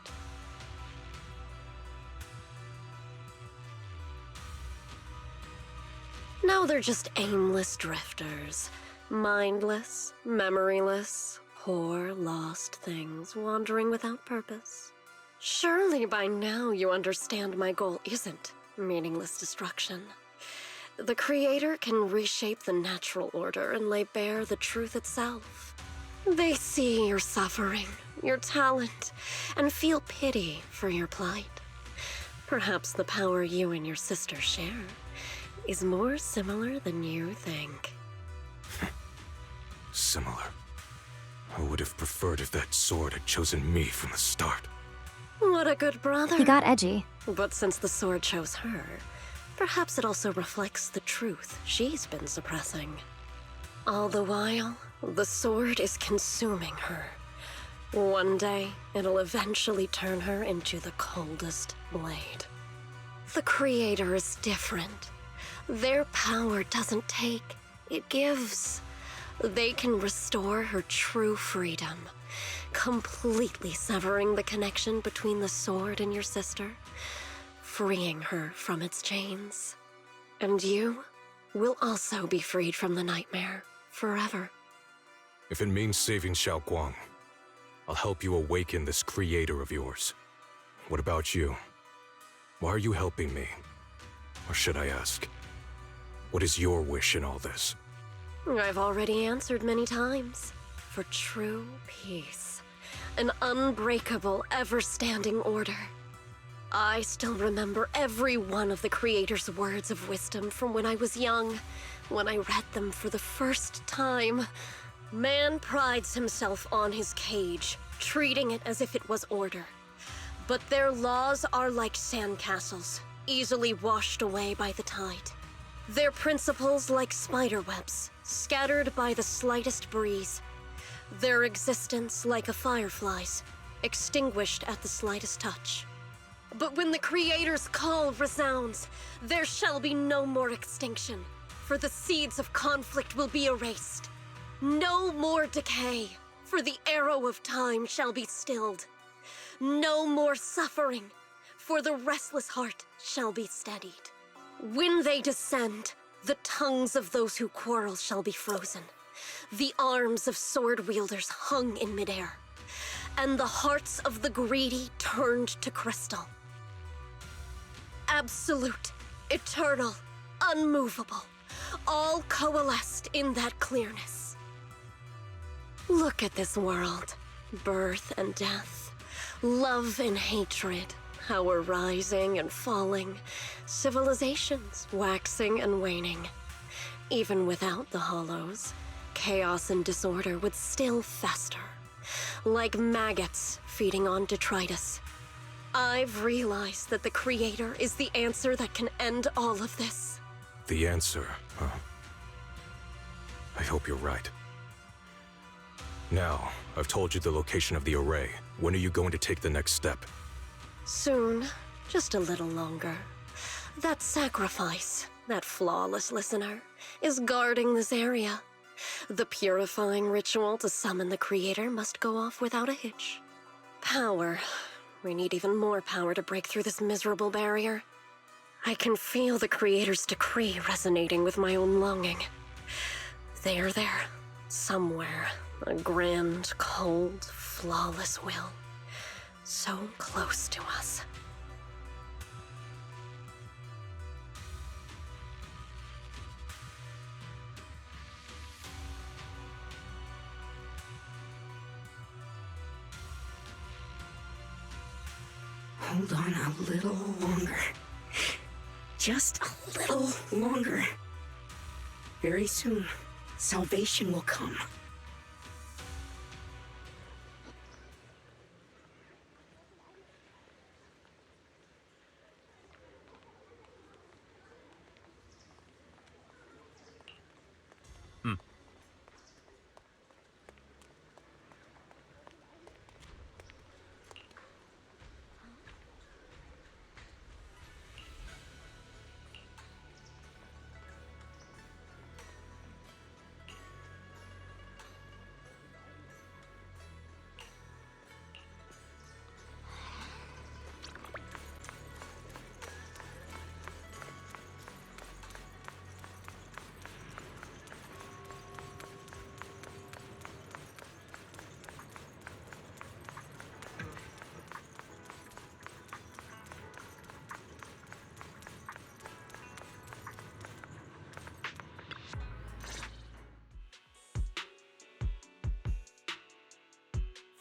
Now they're just aimless drifters, mindless, memoryless, poor, lost things wandering without purpose. Surely by now you understand my goal isn't meaningless destruction. The Creator can reshape the natural order and lay bare the truth itself. They see your suffering, your talent, and feel pity for your plight. Perhaps the power you and your sister share is more similar than you think. Similar. I would have preferred if that sword had chosen me from the start. What a good brother. He got edgy. But since the sword chose her, perhaps it also reflects the truth she's been suppressing. All the while, the sword is consuming her. One day, it'll eventually turn her into the coldest blade. The Creator is different. Their power doesn't take, it gives. They can restore her true freedom, completely severing the connection between the sword and your sister, freeing her from its chains. And you will also be freed from the nightmare forever. If it means saving Xiaoguang, I'll help you awaken this creator of yours. What about you? Why are you helping me? Or should I ask, what is your wish in all this? I've already answered many times. For true peace. An unbreakable, ever-standing order. I still remember every one of the Creator's words of wisdom from when I was young, when I read them for the first time. Man prides himself on his cage, treating it as if it was order. But their laws are like sandcastles, easily washed away by the tide. Their principles like spiderwebs, scattered by the slightest breeze. Their existence like a firefly's, extinguished at the slightest touch. But when the Creator's call resounds, there shall be no more extinction, for the seeds of conflict will be erased. No more decay, for the arrow of time shall be stilled. No more suffering, for the restless heart shall be steadied. When they descend, the tongues of those who quarrel shall be frozen, the arms of sword wielders hung in midair, and the hearts of the greedy turned to crystal. Absolute, eternal, unmovable, all coalesced in that clearness. Look at this world, birth and death, love and hatred, how we're rising and falling, civilizations waxing and waning. Even without the hollows, chaos and disorder would still fester, like maggots feeding on detritus. I've realized that the Creator is the answer that can end all of this. The answer, huh? I hope you're right. Now, I've told you the location of the array. When are you going to take the next step? Soon, just a little longer. That sacrifice, that flawless listener, is guarding this area. The purifying ritual to summon the Creator must go off without a hitch. Power. We need even more power to break through this miserable barrier. I can feel the Creator's decree resonating with my own longing. They are there, somewhere. A grand, cold, flawless will. So close to us. hold on a little longer. Just a little longer. Very soon, salvation will come.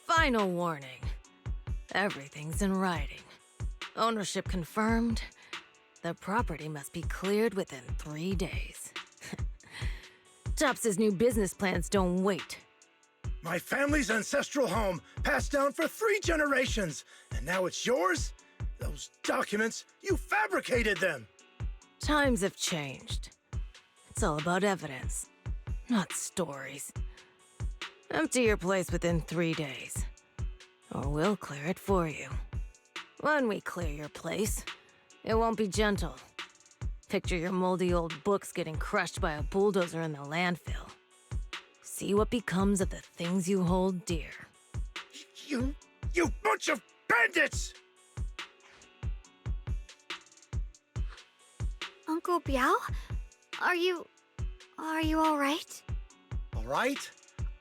Final warning. Everything's in writing. Ownership confirmed. The property must be cleared within 3 days. Tops's new business plans don't wait. My family's ancestral home, passed down for 3 generations, and now it's yours? Those documents, you fabricated them! Times have changed. It's all about evidence, not stories. Empty your place within 3 days, or we'll clear it for you. When we clear your place, it won't be gentle. Picture your moldy old books getting crushed by a bulldozer in the landfill. See what becomes of the things you hold dear. You bunch of bandits! Uncle Biao? Are you all right? All right?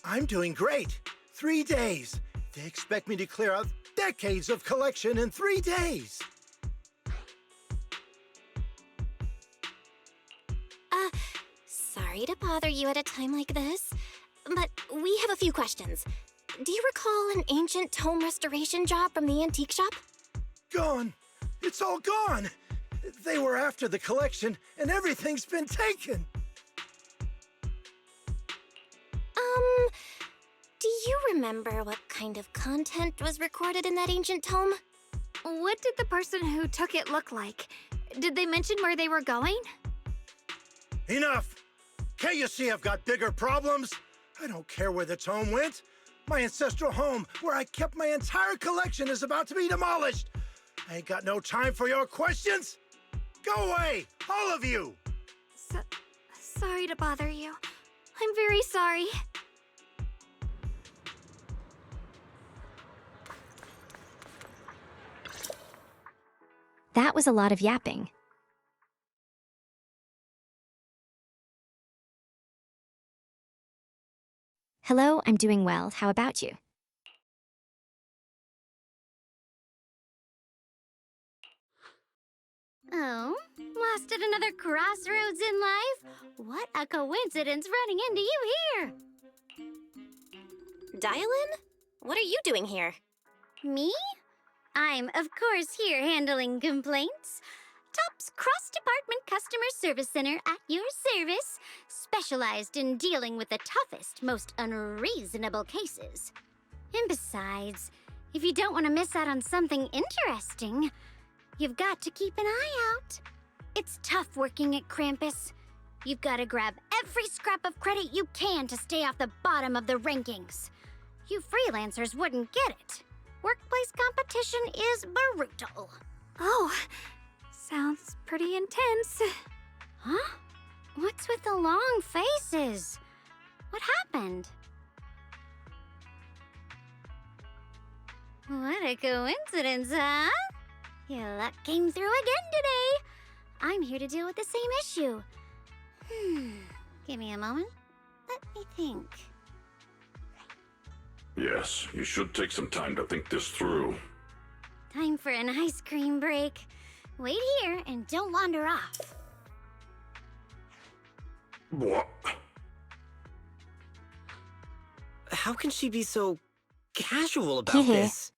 I'm doing great. 3 days. They expect me to clear out decades of collection in 3 days. Sorry to bother you at a time like this, but we have a few questions. Do you recall an ancient tome restoration job from the antique shop? Gone. It's all gone. They were after the collection, and everything's been taken. Do you remember what kind of content was recorded in that ancient tome? What did the person who took it look like? Did they mention where they were going? Enough! Can't you see I've got bigger problems? I don't care where the tome went. My ancestral home, where I kept my entire collection, is about to be demolished. I ain't got no time for your questions. Go away, all of you! Sorry to bother you. I'm very sorry. That was a lot of yapping. Hello, I'm doing well. How about you? Oh, lost at another crossroads in life? What a coincidence running into you here! Dial-in? What are you doing here? Me? I'm, of course, here handling complaints. Top's cross-department customer service center at your service, specialized in dealing with the toughest, most unreasonable cases. And besides, if you don't want to miss out on something interesting, you've got to keep an eye out. It's tough working at Krampus. You've got to grab every scrap of credit you can to stay off the bottom of the rankings. You freelancers wouldn't get it. Workplace competition is brutal. Oh, sounds pretty intense. Huh? What's with the long faces? What happened? What a coincidence, huh? Your luck came through again today. I'm here to deal with the same issue. Give me a moment. Let me think. Yes, you should take some time to think this through. Time for an ice cream break. Wait here and don't wander off. What? How can she be so casual about this?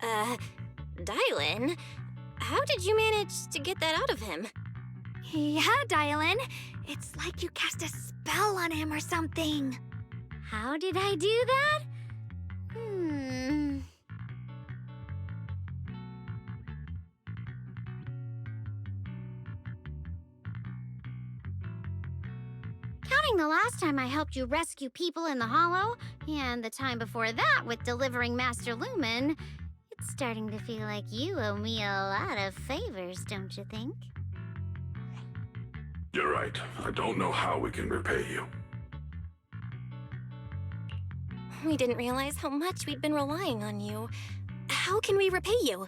Dylan? How did you manage to get that out of him? Yeah, Dylan. It's like you cast a spell on him or something. How did I do that? Counting the last time I helped you rescue people in the Hollow, and the time before that with delivering Master Lumen, it's starting to feel like you owe me a lot of favors, don't you think? You're right. I don't know how we can repay you. We didn't realize how much we'd been relying on you. How can we repay you?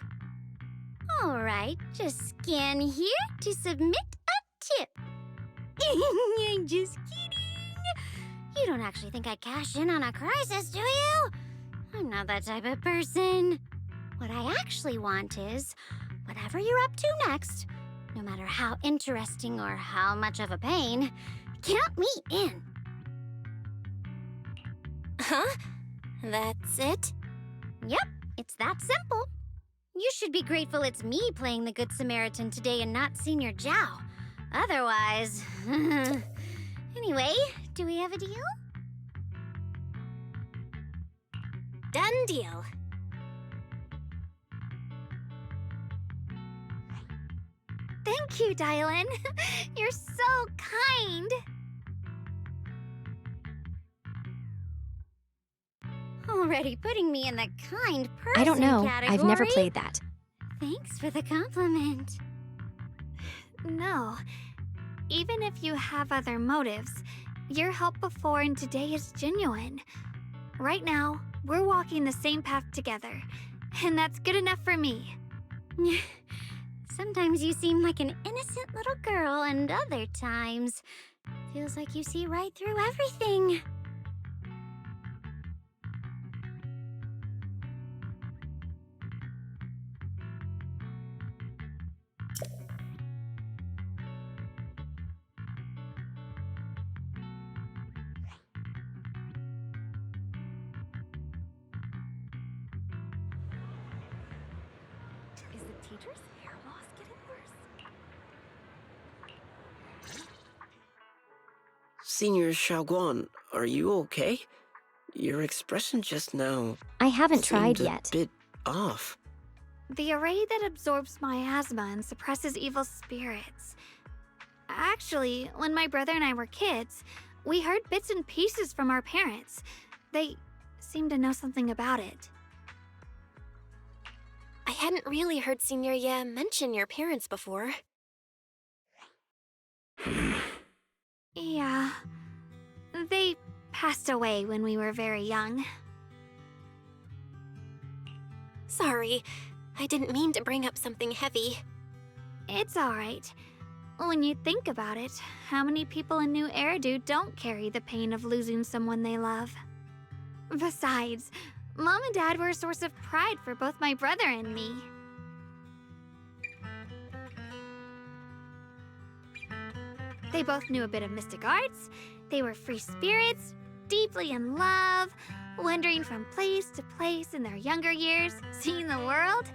All right, just scan here to submit a tip. I'm just kidding. You don't actually think I cash in on a crisis, do you? I'm not that type of person. What I actually want is, whatever you're up to next, no matter how interesting or how much of a pain, count me in. Huh? That's it? Yep, it's that simple. You should be grateful it's me playing the Good Samaritan today and not Senior Zhao. Otherwise... Anyway, do we have a deal? Done deal. Thank you, Dylan. You're so kind. Already putting me in the kind person I don't know. category. I've never played that. Thanks for the compliment. No. Even if you have other motives, your help before and today is genuine. Right now, we're walking the same path together, and that's good enough for me. Sometimes you seem like an innocent little girl, and other times, feels like you see right through everything. Is the teacher's hair loss getting worse? Senior Xiaoguan, are you okay? Your expression just now... I haven't tried seemed yet. a bit off. The array that absorbs miasma and suppresses evil spirits. Actually, when my brother and I were kids, we heard bits and pieces from our parents. They seemed to know something about it. I hadn't really heard Senior Ye mention your parents before. Yeah. They passed away when we were very young. Sorry, I didn't mean to bring up something heavy. It's alright. When you think about it, how many people in New Eridu don't carry the pain of losing someone they love? Besides, Mom and Dad were a source of pride for both my brother and me. They both knew a bit of mystic arts, they were free spirits, deeply in love, wandering from place to place in their younger years, seeing the world,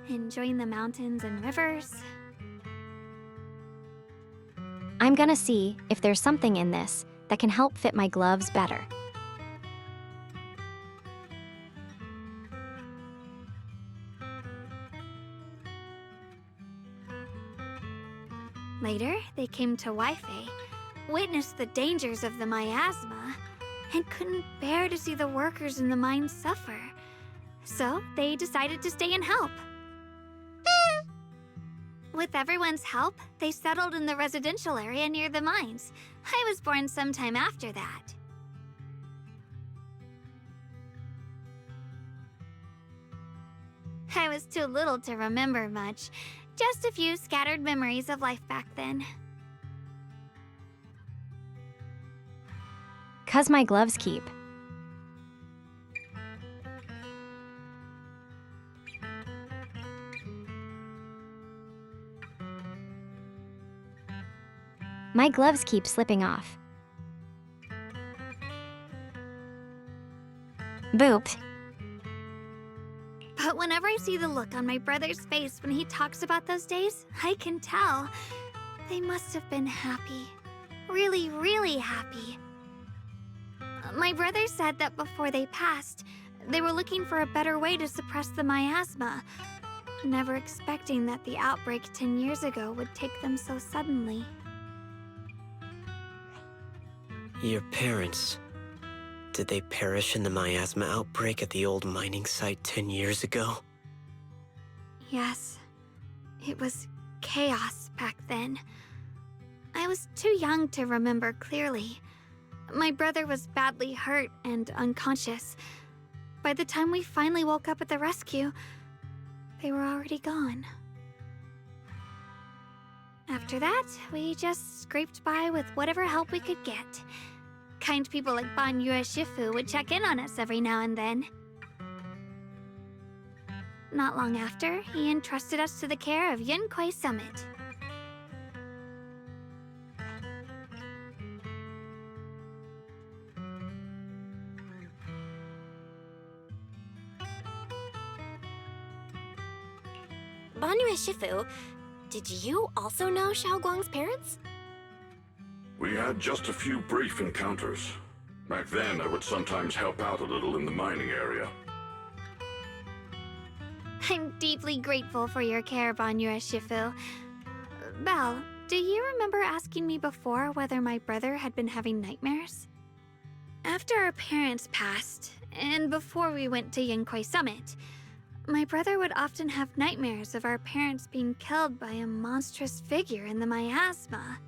enjoying the mountains and rivers. I'm gonna see if there's something in this that can help fit my gloves better. Later, they came to Wi-Fi, witnessed the dangers of the miasma, and couldn't bear to see the workers in the mine suffer. So they decided to stay and help. With everyone's help, they settled in the residential area near the mines. I was born sometime after that. I was too little to remember much. Just a few scattered memories of life back then. 'Cause my gloves keep. My gloves keep slipping off. Boop. But Whenever I see the look on my brother's face when he talks about those days, I can tell. They must have been happy. Really, really happy. My brother said that before they passed, they were looking for a better way to suppress the miasma, never expecting that the outbreak 10 years ago would take them so suddenly. Your parents, did they perish in the miasma outbreak at the old mining site 10 years ago? Yes, it was chaos back then. I was too young to remember clearly. My brother was badly hurt and unconscious. By the time we finally woke up at the rescue, they were already gone. After that, we just scraped by with whatever help we could get. Kind people like Banyue Shifu would check in on us every now and then. Not long after, he entrusted us to the care of Yunquei Summit. Banyue Shifu, did you also know Xiaoguang's parents? We had just a few brief encounters. Back then, I would sometimes help out a little in the mining area. I'm deeply grateful for your care, Banyue Shifu. Belle, do you remember asking me before whether my brother had been having nightmares? After our parents passed, and before we went to Yunquei Summit, my brother would often have nightmares of our parents being killed by a monstrous figure in the miasma.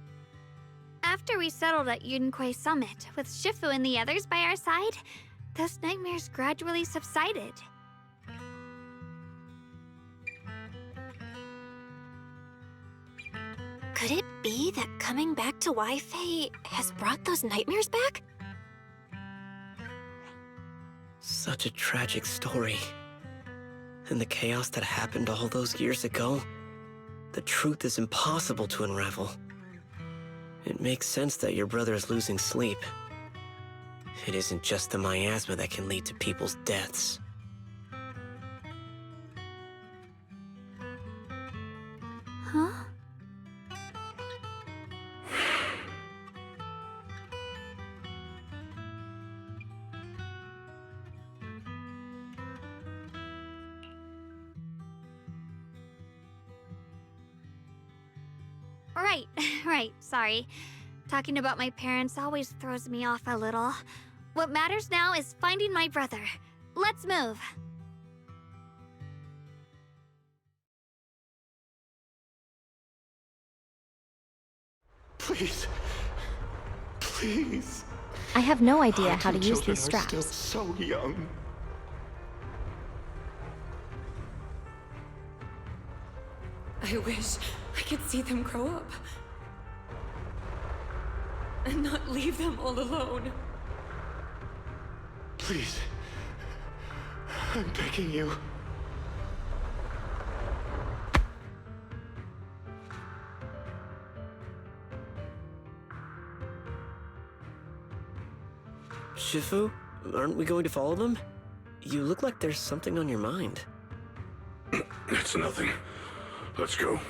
After we settled at Yunquei Summit, with Shifu and the others by our side, those nightmares gradually subsided. Could it be that coming back to Wi-Fi has brought those nightmares back? Such a tragic story. And the chaos that happened all those years ago, the truth is impossible to unravel. It makes sense that your brother is losing sleep. It isn't just the miasma that can lead to people's deaths. Huh? Right, sorry. Talking about my parents always throws me off a little. What matters now is finding my brother. Let's move. Please. Please. I have no idea Our how to two use children these are still straps. so young. I wish I could see them grow up. And not leave them all alone. Please. I'm begging you. Shifu, aren't we going to follow them? You look like there's something on your mind. It's nothing. Let's go.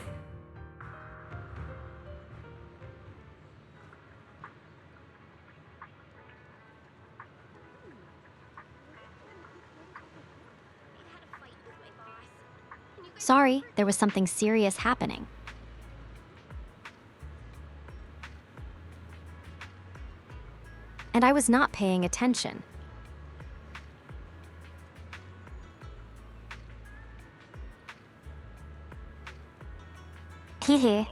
Sorry, there was something serious happening. And I was not paying attention. Hehe.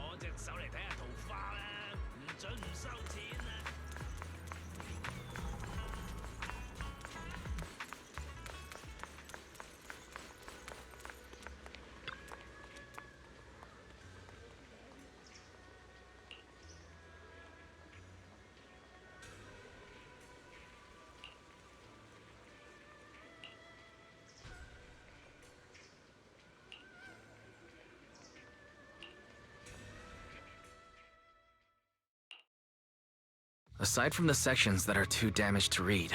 Aside from the sections that are too damaged to read,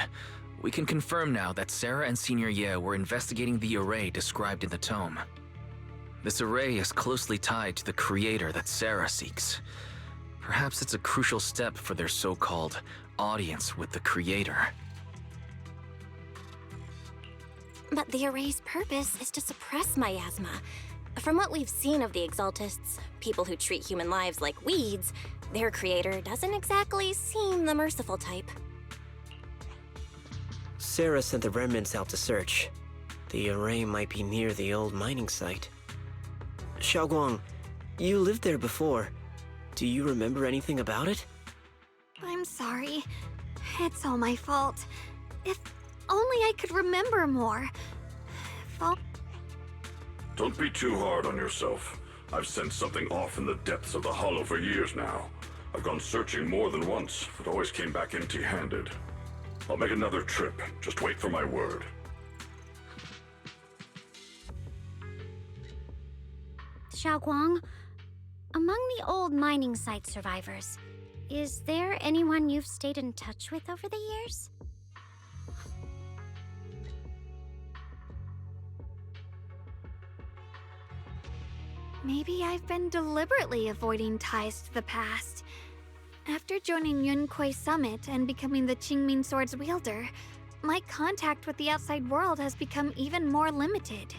We can confirm now that Sarah and Senior Ye were investigating the array described in the tome. This array is closely tied to the creator that Sarah seeks. Perhaps it's a crucial step for their so-called audience with the creator. But the array's purpose is to suppress miasma. From what we've seen of the Exaltists, people who treat human lives like weeds, their creator doesn't exactly seem the merciful type. Sarah sent the remnants out to search. The array might be near the old mining site. Xiaoguang, you lived there before. Do you remember anything about it? I'm sorry. It's all my fault. If only I could remember more. Don't be too hard on yourself. I've sensed something off in the depths of the Hollow for years now. I've gone searching more than once, but always came back empty-handed. I'll make another trip. Just wait for my word. Xiaoguang, among the old mining site survivors, is there anyone you've stayed in touch with over the years? Maybe I've been deliberately avoiding ties to the past. After joining Yunkuei Summit and becoming the Qingming Sword's wielder, my contact with the outside world has become even more limited.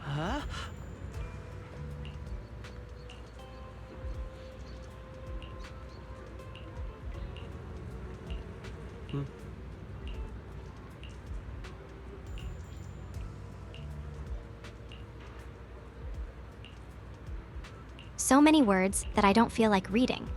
Huh? So many words that I don't feel like reading.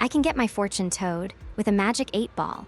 I can get my fortune toad with a magic 8-ball.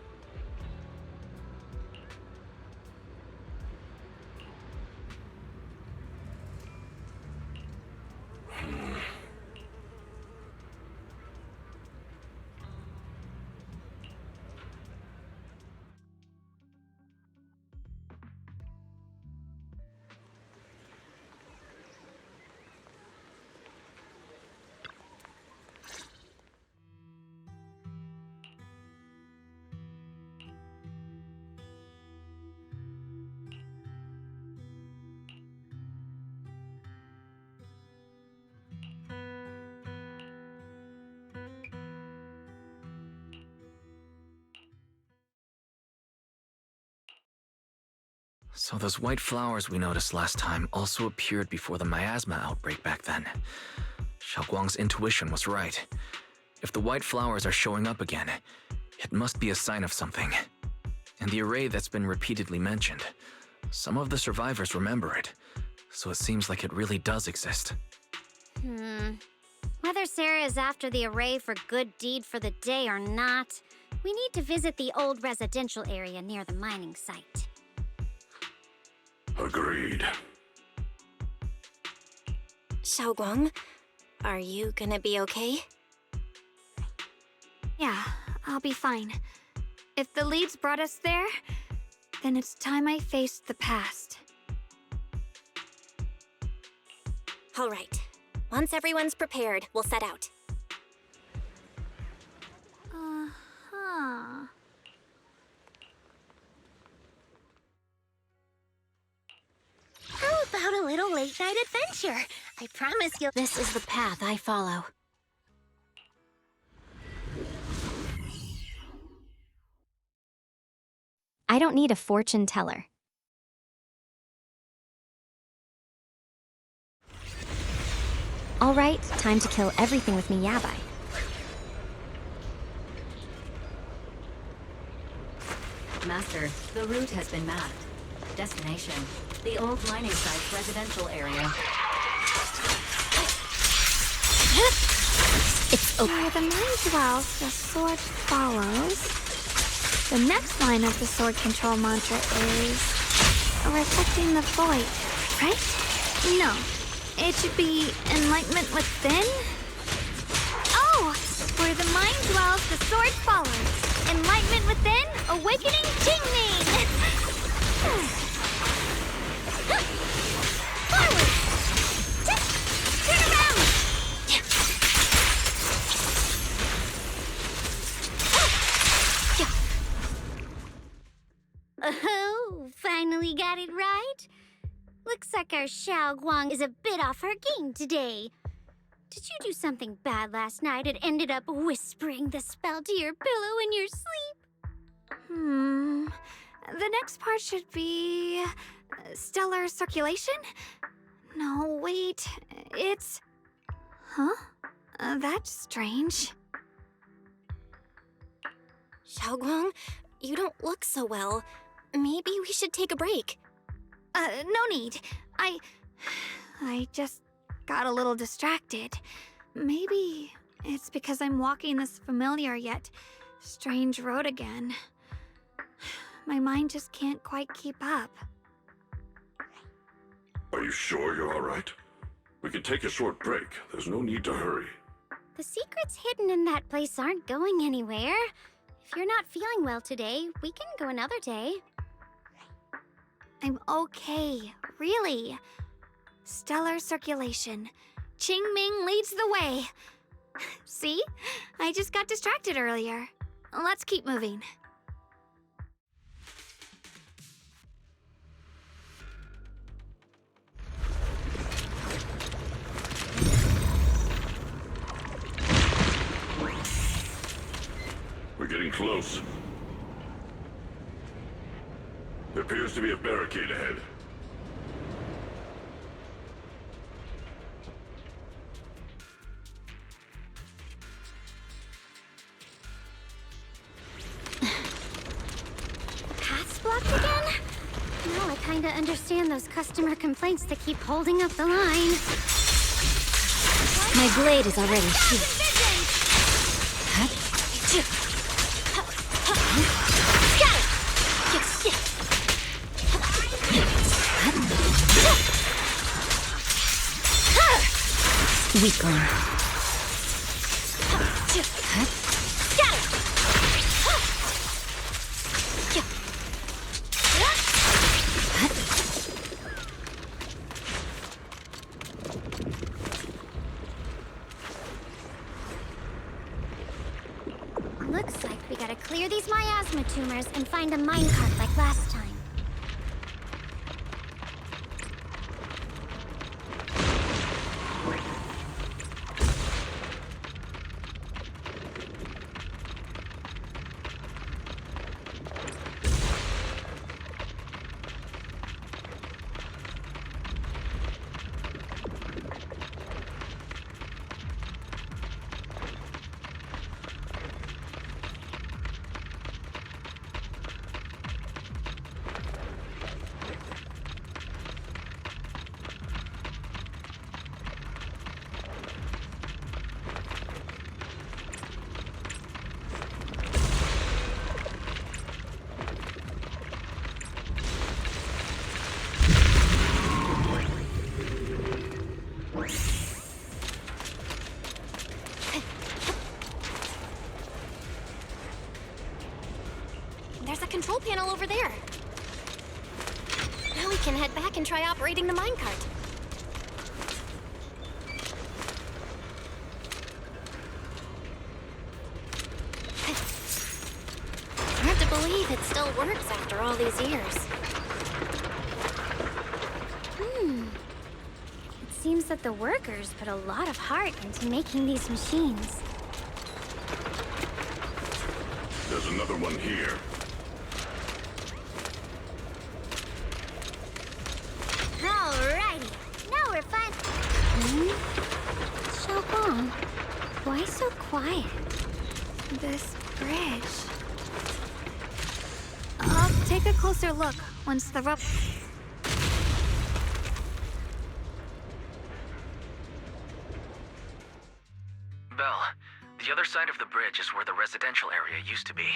So those white flowers we noticed last time also appeared before the miasma outbreak back then. Xiaoguang's intuition was right. If the white flowers are showing up again, it must be a sign of something. And the array that's been repeatedly mentioned, some of the survivors remember it, so it seems like it really does exist. Whether Sarah is after the array for good deed for the day or not, we need to visit the old residential area near the mining site. Agreed. Xiaoguang, are you gonna be okay? Yeah, I'll be fine. If the leads brought us there, then it's time I faced the past. All right. Once everyone's prepared, we'll set out. Uh-huh. How about a little late-night adventure? I promise you'll— This is the path I follow. I don't need a fortune teller. All right, time to kill everything with Miyabai. Master, the route has been mapped. Destination, the old mining site's residential area. It's where the mind dwells, the sword follows. The next line of the sword control mantra is reflecting the void, right? No, it should be enlightenment within. Oh, where the mind dwells, the sword follows. Enlightenment within, awakening Jingming. Forward! Turn around! Oh, finally got it right? Looks like our Xiaoguang is a bit off her game today. Did you do something bad last night and ended up whispering the spell to your pillow in your sleep? The next part should be stellar circulation? No, wait, it's... Huh? That's strange. Xiaoguang, you don't look so well. Maybe we should take a break. No need. I just got a little distracted. Maybe it's because I'm walking this familiar yet strange road again. My mind just can't quite keep up. Are you sure you're all right? We can take a short break. There's no need to hurry. The secrets hidden in that place aren't going anywhere. If you're not feeling well today, we can go another day. I'm okay, really. Stellar circulation. Qingming leads the way. See? I just got distracted earlier. Let's keep moving. We're getting close. There appears to be a barricade ahead. Path's blocked again? Now I kinda understand those customer complaints that keep holding up the line. My blade is already sheathed. Huh? Weak arm. Looks like we gotta clear these miasma tumors and find a minecart like last time. There's a control panel over there. Now we can head back and try operating the minecart. Hard to believe it still works after all these years. It seems that the workers put a lot of heart into making these machines. There's another one here. Alrighty, now we're fine. Xiaoguang, why so quiet? This bridge. I'll take a closer look once the rope... Belle, the other side of the bridge is where the residential area used to be.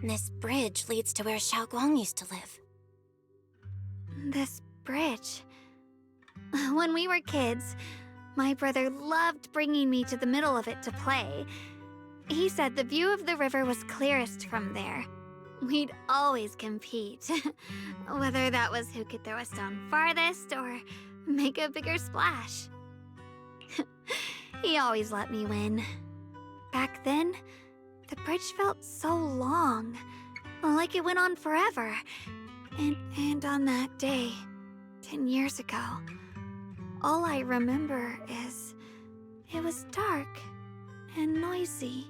This bridge leads to where Xiaoguang used to live. This bridge. When we were kids, my brother loved bringing me to the middle of it to play. He said the view of the river was clearest from there. We'd always compete, whether that was who could throw a stone farthest or make a bigger splash. He always let me win. Back then, the bridge felt so long, like it went on forever. And on that day, 10 years ago, all I remember is it was dark and noisy.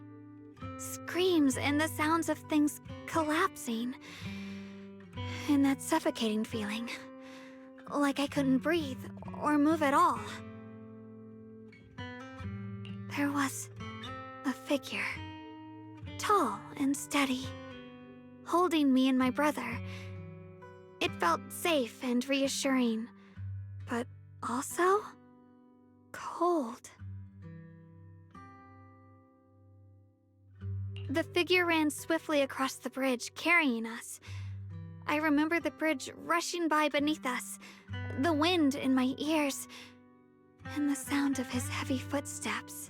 Screams and the sounds of things collapsing. And that suffocating feeling. Like I couldn't breathe or move at all. There was a figure. Tall and steady. Holding me and my brother. It felt safe and reassuring. But also cold. The figure ran swiftly across the bridge, carrying us. I remember the bridge rushing by beneath us, the wind in my ears, and the sound of his heavy footsteps.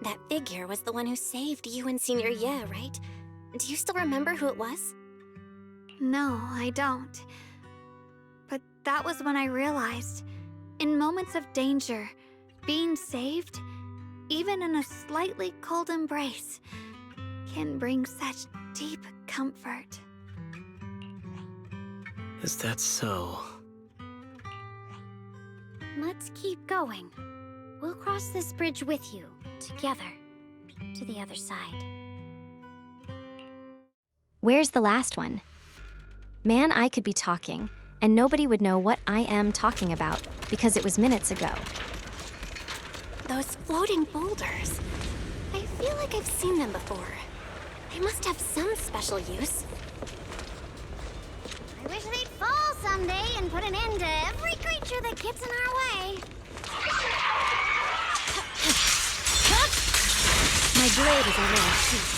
That figure was the one who saved you and Senior Ye, right? Do you still remember who it was? No, I don't. But that was when I realized, in moments of danger, being saved, even in a slightly cold embrace, can bring such deep comfort. Is that so? Let's keep going. We'll cross this bridge with you, together, to the other side. Where's the last one? Man, I could be talking, and nobody would know what I am talking about, because it was minutes ago. Those floating boulders. I feel like I've seen them before. They must have some special use. I wish they'd fall someday and put an end to every creature that gets in our way. is already sheathed.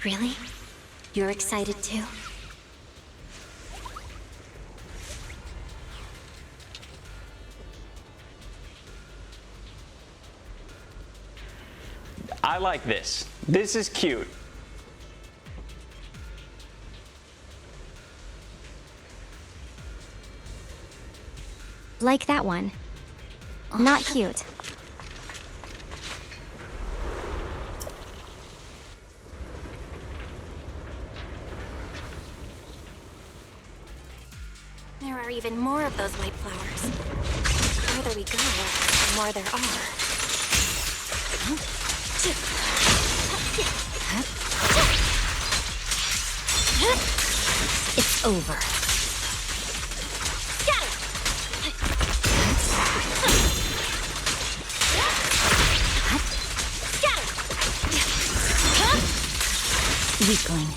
Really? You're excited too? I like this. This is cute. Like that one. Not cute. There are even more of those white flowers. The farther we go, the more there are. It's over. Weakling.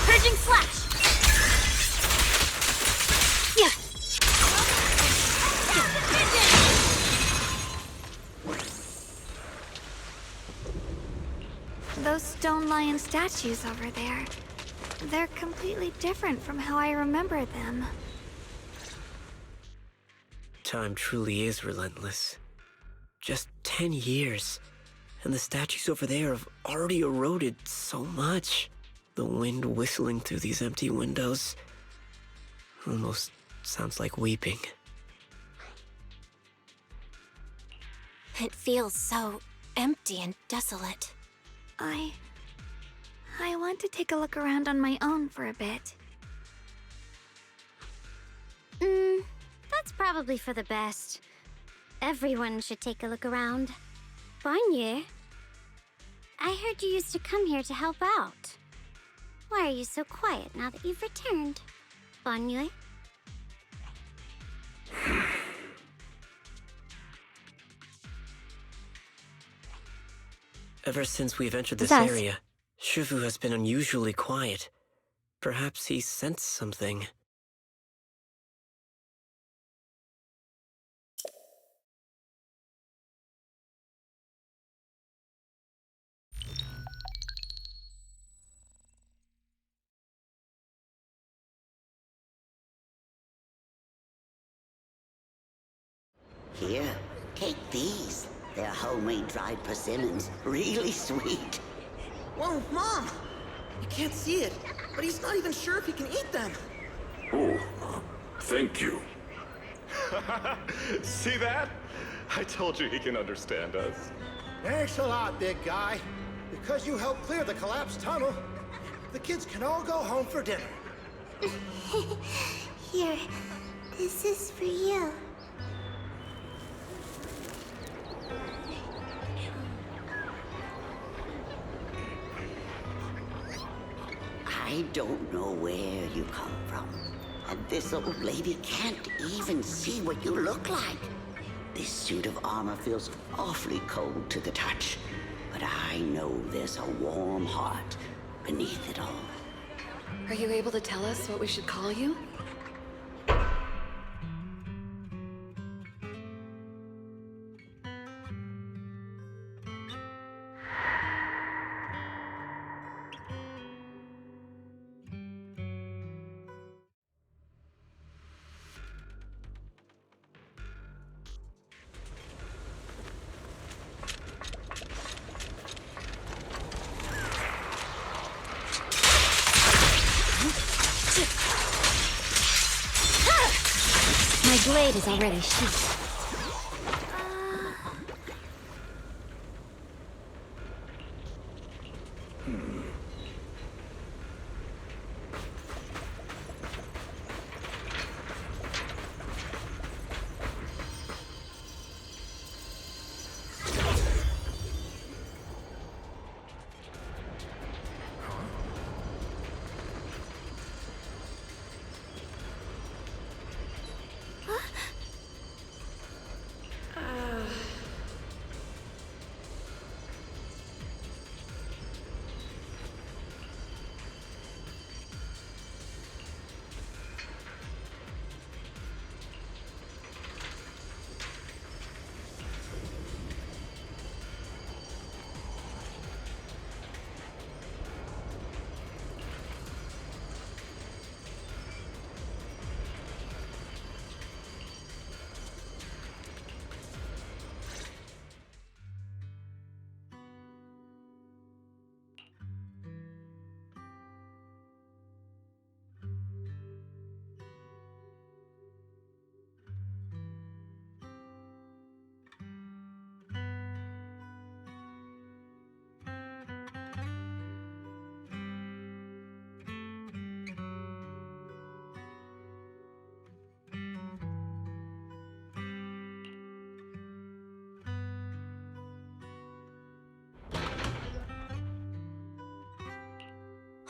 Purging slash! Yeah. Those stone lion statues over there. They're completely different from how I remember them. Time truly is relentless. Just 10 years, and the statues over there have already eroded so much. The wind whistling through these empty windows almost sounds like weeping. It feels so empty and desolate. I want to take a look around on my own for a bit. That's probably for the best. Everyone should take a look around. Bonnier, I heard you used to come here to help out. Why are you so quiet now that you've returned? Bonnier? Ever since we've entered this Thus. area, Shifu has been unusually quiet. Perhaps he sensed something. Here, take these. They're homemade dried persimmons. Really sweet. Whoa, Mom! You can't see it, but he's not even sure if he can eat them. Oh, thank you. See that? I told you he can understand us. Thanks a lot, big guy. Because you helped clear the collapsed tunnel, the kids can all go home for dinner. Here, this is for you. I don't know where you come from. And this old lady can't even see what you look like. This suit of armor feels awfully cold to the touch. But I know there's a warm heart beneath it all. Are you able to tell us what we should call you? My blade is already sheathed.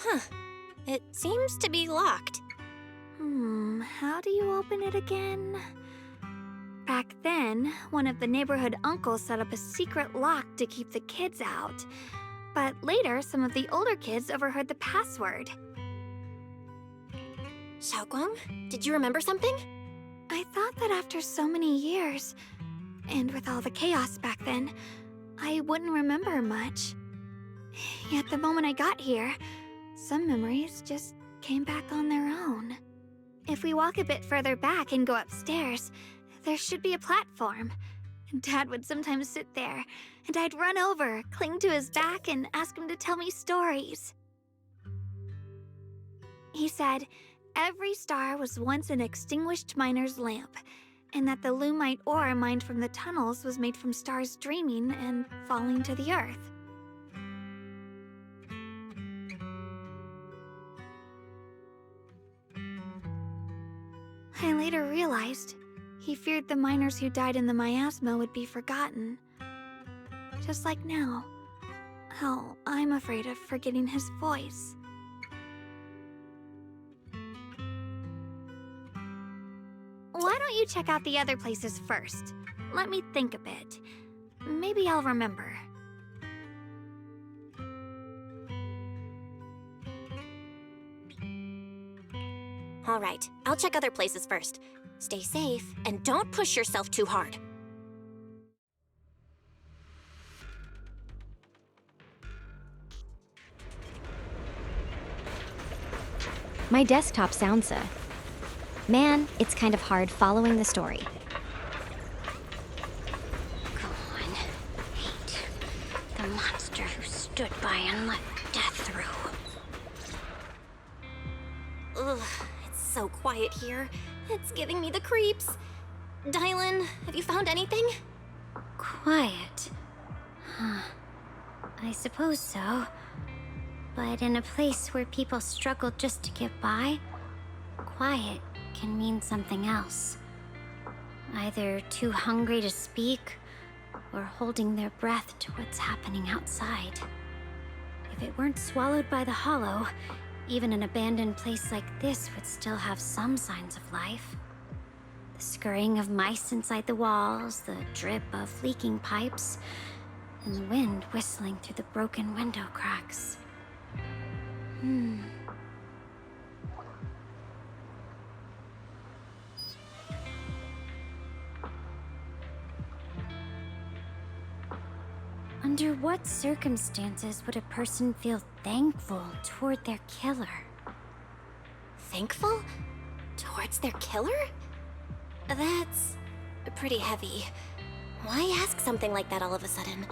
Huh. It seems to be locked. How do you open it again? Back then, one of the neighborhood uncles set up a secret lock to keep the kids out. But later, some of the older kids overheard the password. Xiaoguang, did you remember something? I thought that after so many years, and with all the chaos back then, I wouldn't remember much. Yet the moment I got here, some memories just came back on their own. If we walk a bit further back and go upstairs, there should be a platform. Dad would sometimes sit there, and I'd run over, cling to his back, and ask him to tell me stories. He said every star was once an extinguished miner's lamp, and that the lumite ore mined from the tunnels was made from stars dreaming and falling to the earth. I later realized he feared the miners who died in the miasma would be forgotten. Just like now, how I'm afraid of forgetting his voice. Why don't you check out the other places first? Let me think a bit. Maybe I'll remember. All right, I'll check other places first. Stay safe, and don't push yourself too hard. My desktop sounds Man, it's kind of hard following the story. Go on. Hate the monster who stood by and let death through. Ugh, it's so quiet here. It's giving me the creeps. Dylan, have you found anything? Quiet. Huh. I suppose so. But in a place where people struggle just to get by, quiet can mean something else. Either too hungry to speak, or holding their breath to what's happening outside. If it weren't swallowed by the hollow, even an abandoned place like this would still have some signs of life. The scurrying of mice inside the walls, the drip of leaking pipes, and the wind whistling through the broken window cracks. Under what circumstances would a person feel thankful toward their killer? Thankful? Towards their killer? That's pretty heavy. Why ask something like that all of a sudden?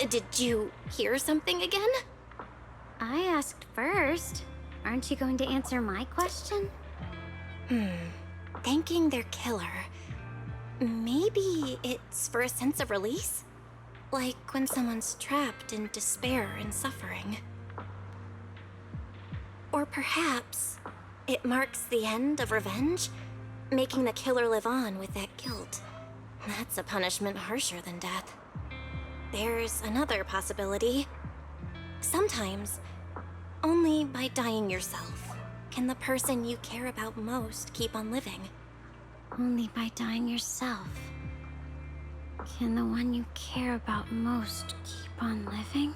Did you hear something again? I asked first. Aren't you going to answer my question? Thanking their killer. Maybe it's for a sense of release? Like when someone's trapped in despair and suffering. Or perhaps it marks the end of revenge, making the killer live on with that guilt. That's a punishment harsher than death. There's another possibility. Sometimes, only by dying yourself can the person you care about most keep on living. Only by dying yourself can the one you care about most keep on living?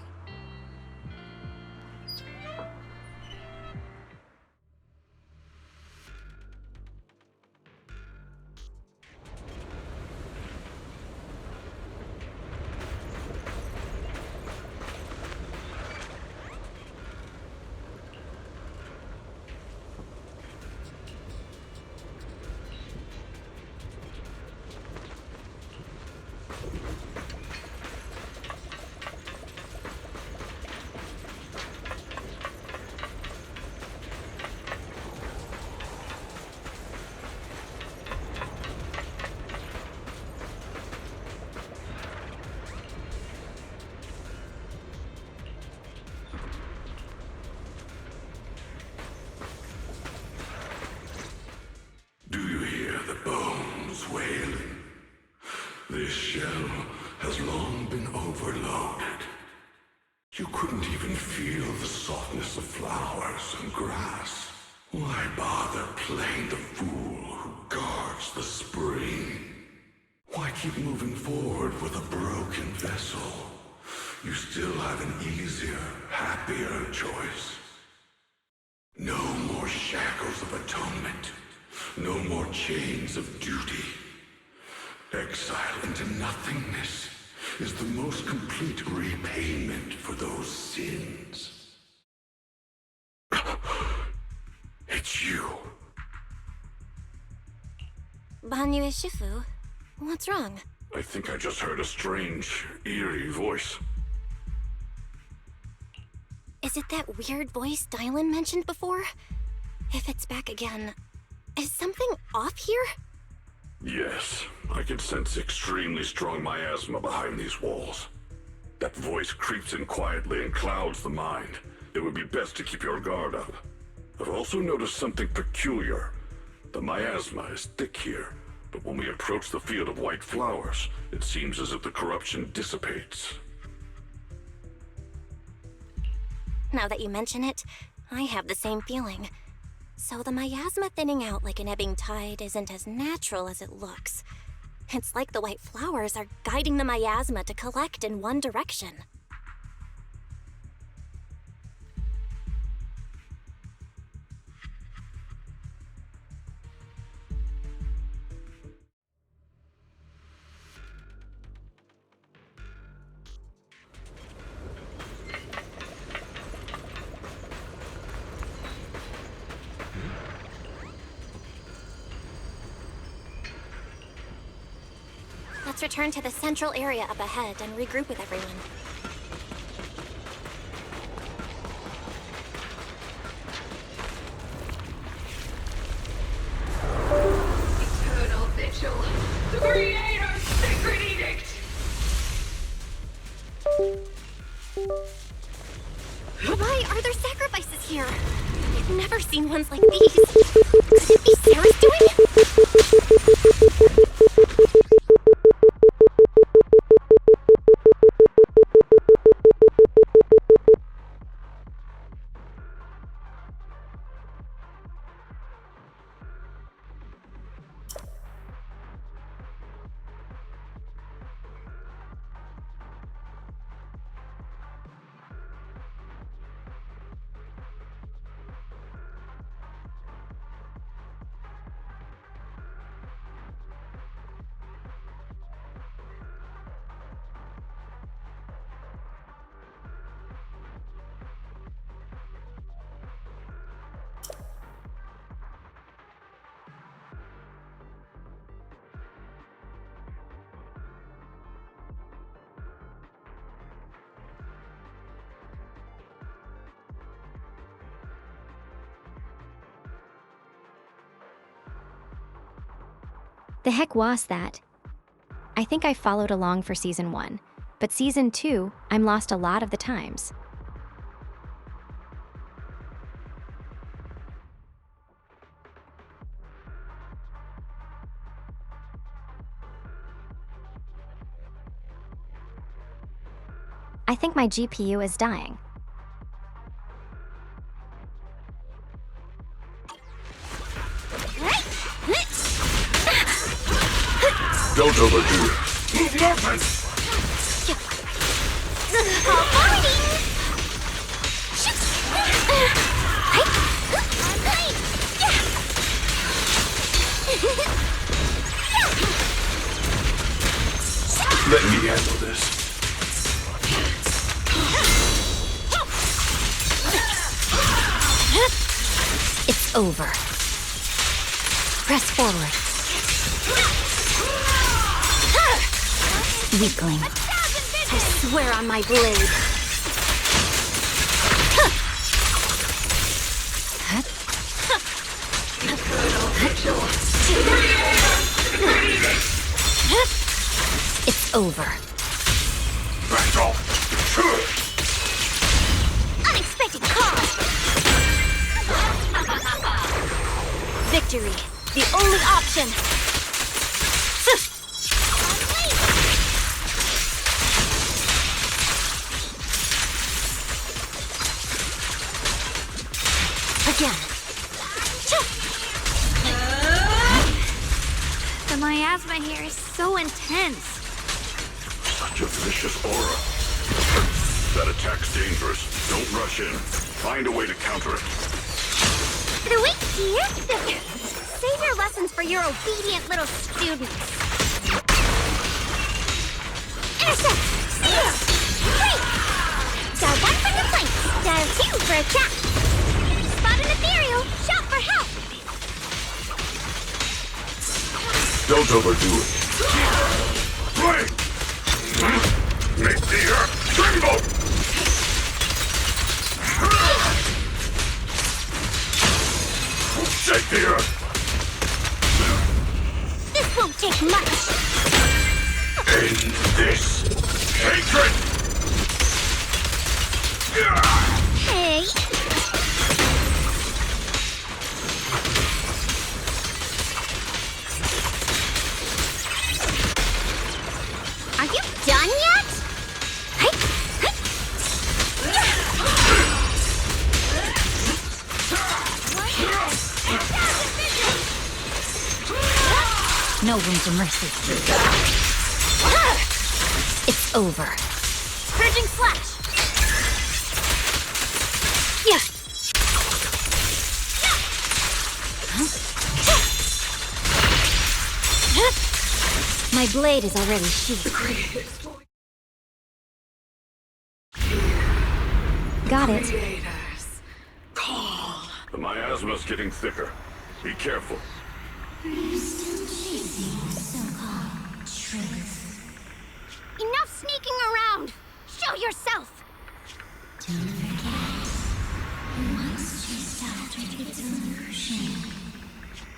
Do you hear the bones wailing? This shell has long been overloaded. You couldn't even feel the softness of flowers and grass. Why bother playing the fool who guards the spring? Why keep moving forward with a broken vessel? You still have an easier, happier choice. No more shackles of atonement. No more chains of duty. Exile into nothingness is the most complete repayment for those sins. It's you. Banyu Shifu, what's wrong? I think I just heard a strange, eerie voice. Is it that weird voice Dylan mentioned before? If it's back again, is something off here? Yes, I can sense extremely strong miasma behind these walls. That voice creeps in quietly and clouds the mind. It would be best to keep your guard up. I've also noticed something peculiar. The miasma is thick here, but when we approach the field of white flowers, it seems as if the corruption dissipates. Now that you mention it, I have the same feeling. So the miasma thinning out like an ebbing tide isn't as natural as it looks. It's like the white flowers are guiding the miasma to collect in one direction. Let's return to the central area up ahead and regroup with everyone. Eternal vigil. The Creator's sacred edict. Why are there sacrifices here? I've never seen ones like these. Could it be Sarah's doing? The heck was that? I think I followed along for Season 1, but Season 2, I'm lost a lot of the times. I think my GPU is dying. Don't overdo it. Move movement! Let me handle this. It's over. Press forward. Weakling. I swear on my blade. It's over. That's all. Unexpected call! Victory, the only option! so intense. Such a vicious aura. That attack's dangerous. Don't rush in. Find a way to counter it. Wait here? Save your lessons for your obedient little students. Intercept! Great! Dial 1 for complaints. Dial 2 for attack. Spot an ethereal. Shout for help. Don't overdo it. Right! Make the earth tremble! Shake the earth! This won't take much. End this hatred! Hey. Are you done yet? Hey. No room for mercy. It's over. Purging slash. Yeah. My blade is already sheathed. Got it. The miasma's getting thicker. Be careful. Enough sneaking around. Show yourself. Don't forget, once chased after its illusion,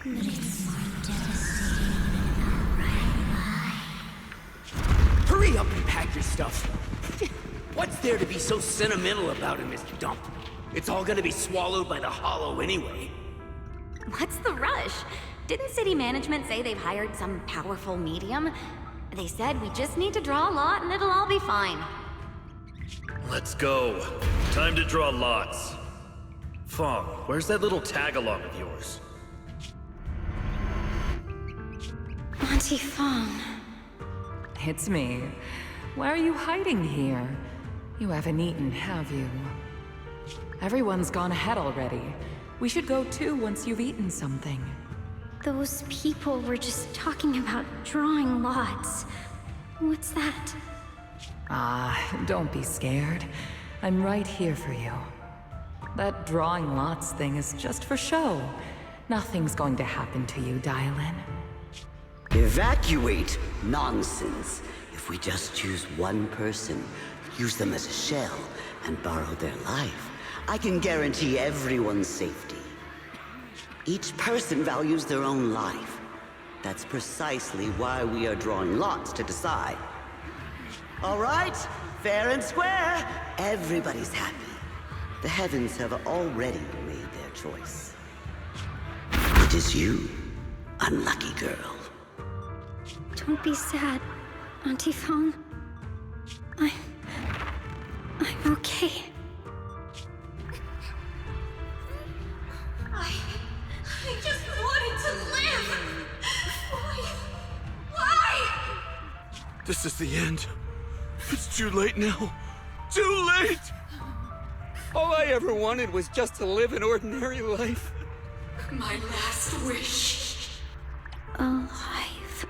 but it's more devastating than the right lie. Hurry up and pack your stuff. What's there to be so sentimental about in this dump? It's all gonna be swallowed by the Hollow anyway. What's the rush? Didn't city management say they've hired some powerful medium? They said we just need to draw a lot and it'll all be fine. Let's go. Time to draw lots. Fong, where's that little tag-along of yours? Auntie Fong. It's me. Why are you hiding here? You haven't eaten, have you? Everyone's gone ahead already. We should go too once you've eaten something. Those people were just talking about drawing lots. What's that? Don't be scared. I'm right here for you. That drawing lots thing is just for show. Nothing's going to happen to you, Dial-In. Evacuate? Nonsense. If we just choose one person, use them as a shell, and borrow their life, I can guarantee everyone's safety. Each person values their own life. That's precisely why we are drawing lots to decide. All right, fair and square. Everybody's happy. The heavens have already made their choice. It is you, unlucky girl. Don't be sad, Auntie Fong. I'm okay. I just wanted to live! Why? This is the end. It's too late now. Too late! All I ever wanted was just to live an ordinary life. My last wish. Alive.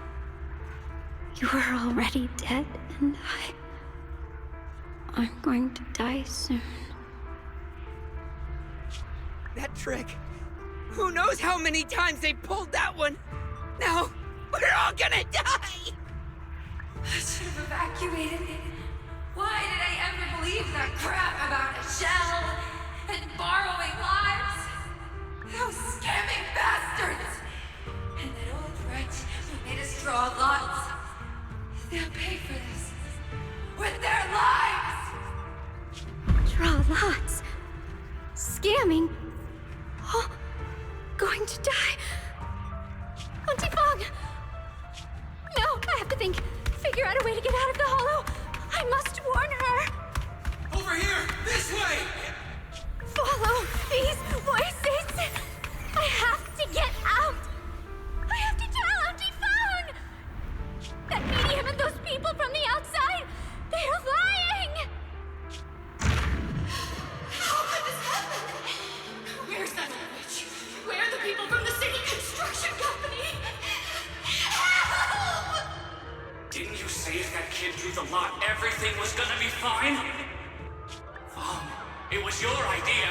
You are already dead, and I'm going to die soon. That trick. Who knows how many times they pulled that one? Now, we're all gonna die! I should have evacuated. Why did I ever believe that crap about a shell and borrowing lives? Those scamming bastards! And that old wretch who made us draw lots. They'll pay for this with their lives! Draw lots. Scamming. Oh, going to die. Auntie Fong! No, I have to think. Figure out a way to get out of the hollow. I must warn her. Over here! This way! Follow these voices. I have to get out. I have to tell Auntie Fong. that kid drew the lot, everything was gonna be fine? It was your idea.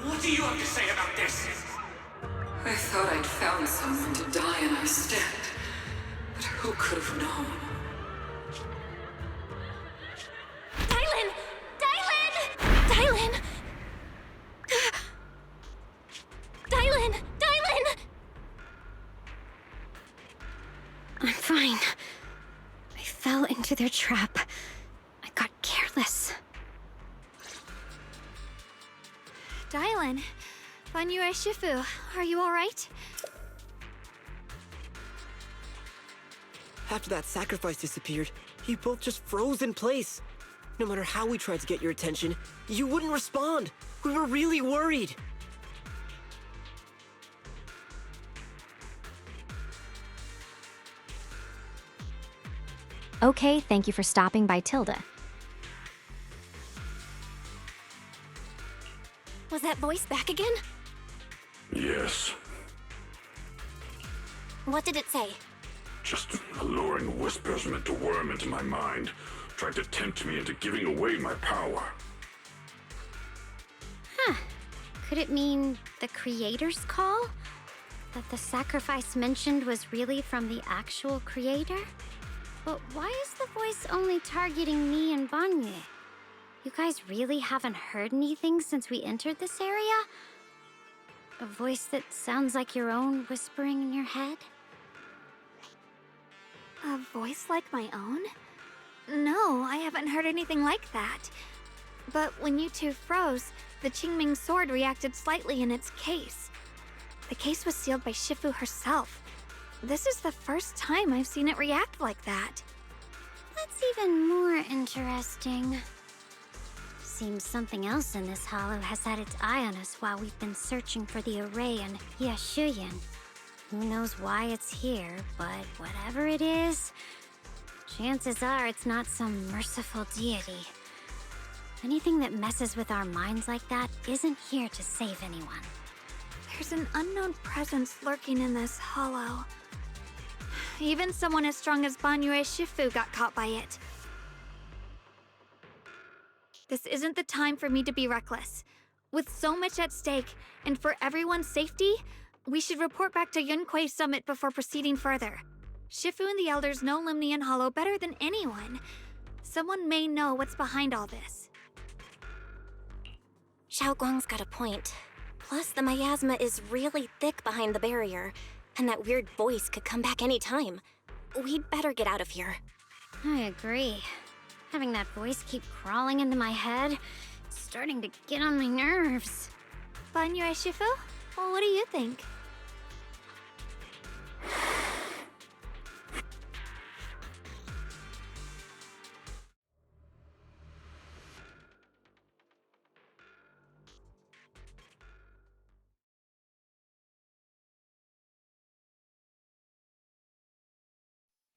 What do you have to say about this? I thought I'd found someone to die in our stead, but who could have known? Dylan! Dylan! Dylan! Dylan! Dylan! I'm fine. I fell into their trap. I got careless. Dylan, Banyue Shifu, are you alright? After that sacrifice disappeared, you both just froze in place. No matter how we tried to get your attention, you wouldn't respond. We were really worried. Okay, thank you for stopping by, Tilda. Was that voice back again? Yes. What did it say? Just alluring whispers meant to worm into my mind, tried to tempt me into giving away my power. Huh. Could it mean the creator's call? That the sacrifice mentioned was really from the actual creator? But why is the voice only targeting me and Banyue? You guys really haven't heard anything since we entered this area? A voice that sounds like your own whispering in your head? A voice like my own? No, I haven't heard anything like that. But when you two froze, the Qingming sword reacted slightly in its case. The case was sealed by Shifu herself. This is the first time I've seen it react like that. That's even more interesting. Seems something else in this hollow has had its eye on us while we've been searching for the array in Yashuyan. Who knows why it's here, but whatever it is, chances are it's not some merciful deity. Anything that messes with our minds like that isn't here to save anyone. There's an unknown presence lurking in this hollow. Even someone as strong as Banyue Shifu got caught by it. This isn't the time for me to be reckless. With so much at stake, and for everyone's safety, we should report back to Yunquei Summit before proceeding further. Shifu and the elders know Limnian Hollow better than anyone. Someone may know what's behind all this. Xiaoguang's got a point. Plus, the miasma is really thick behind the barrier, and that weird voice could come back any time. We'd better get out of here. I agree. Having that voice keep crawling into my head, it's starting to get on my nerves. Banyue Shifu? Well, what do you think?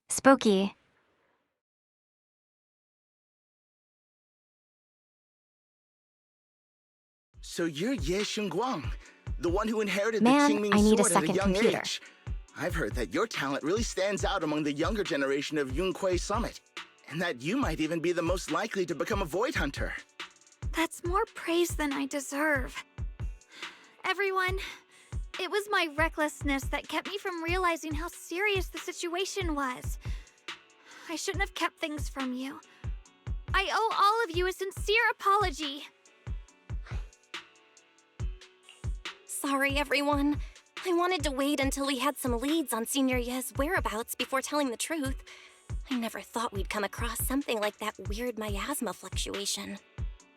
Spooky. So you're Ye Xingguang, the one who inherited Man, the Qingming I need a sword at a second young computer. age. I've heard that your talent really stands out among the younger generation of Yunquei Summit, and that you might even be the most likely to become a Void Hunter. That's more praise than I deserve. Everyone, it was my recklessness that kept me from realizing how serious the situation was. I shouldn't have kept things from you. I owe all of you a sincere apology. Sorry, everyone. I wanted to wait until we had some leads on Senior Ye's whereabouts before telling the truth. I never thought we'd come across something like that weird miasma fluctuation.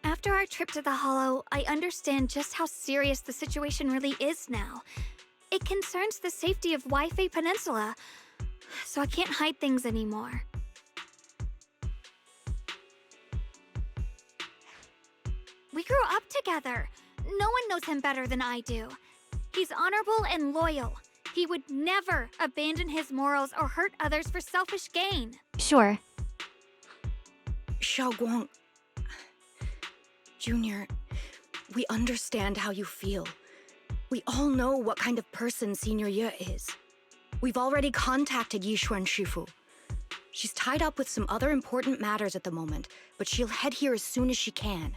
After our trip to the Hollow, I understand just how serious the situation really is now. It concerns the safety of Waifei Peninsula, so I can't hide things anymore. We grew up together. No one knows him better than I do. He's honorable and loyal. He would never abandon his morals or hurt others for selfish gain. Sure. Xiaoguang, Junior, we understand how you feel. We all know what kind of person Senior Ye is. We've already contacted Yishuan Shifu. She's tied up with some other important matters at the moment, but she'll head here as soon as she can.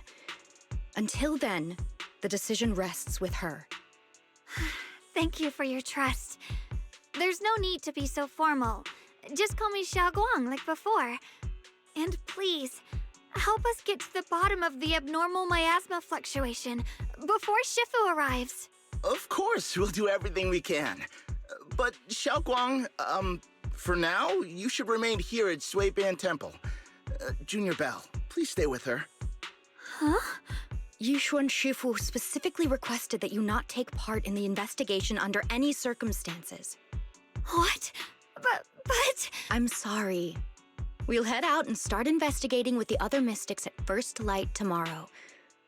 Until then, the decision rests with her. Thank you for your trust. There's no need to be so formal. Just call me Xiaoguang like before. And please, help us get to the bottom of the abnormal miasma fluctuation before Shifu arrives. Of course, we'll do everything we can. But Xiaoguang, for now, you should remain here at Suiban Temple. Junior Bell, please stay with her. Huh? Yushuan Shifu specifically requested that you not take part in the investigation under any circumstances. What? But... I'm sorry. We'll head out and start investigating with the other mystics at first light tomorrow.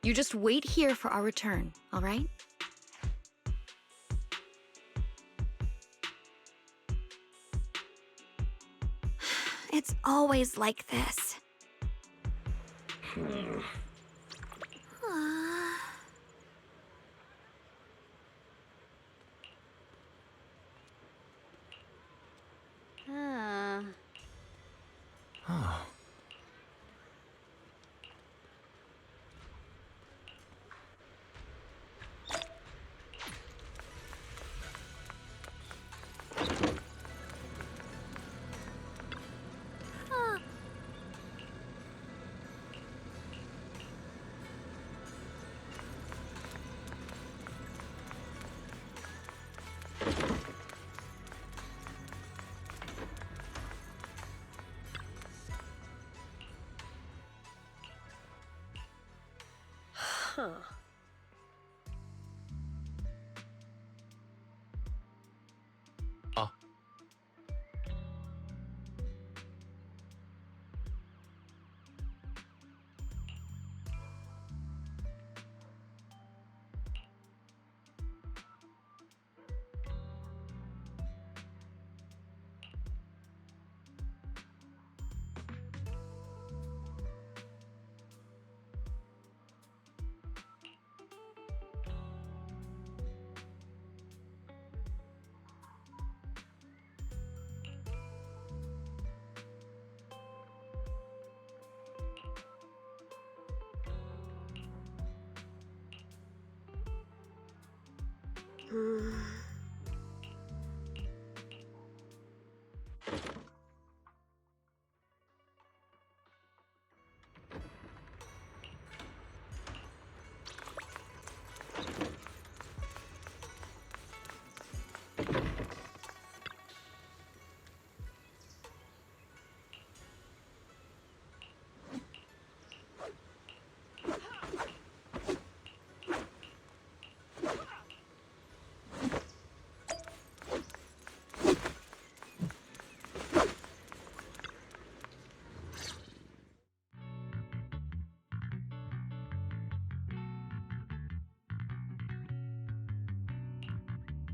You just wait here for our return, all right? It's always like this. Huh.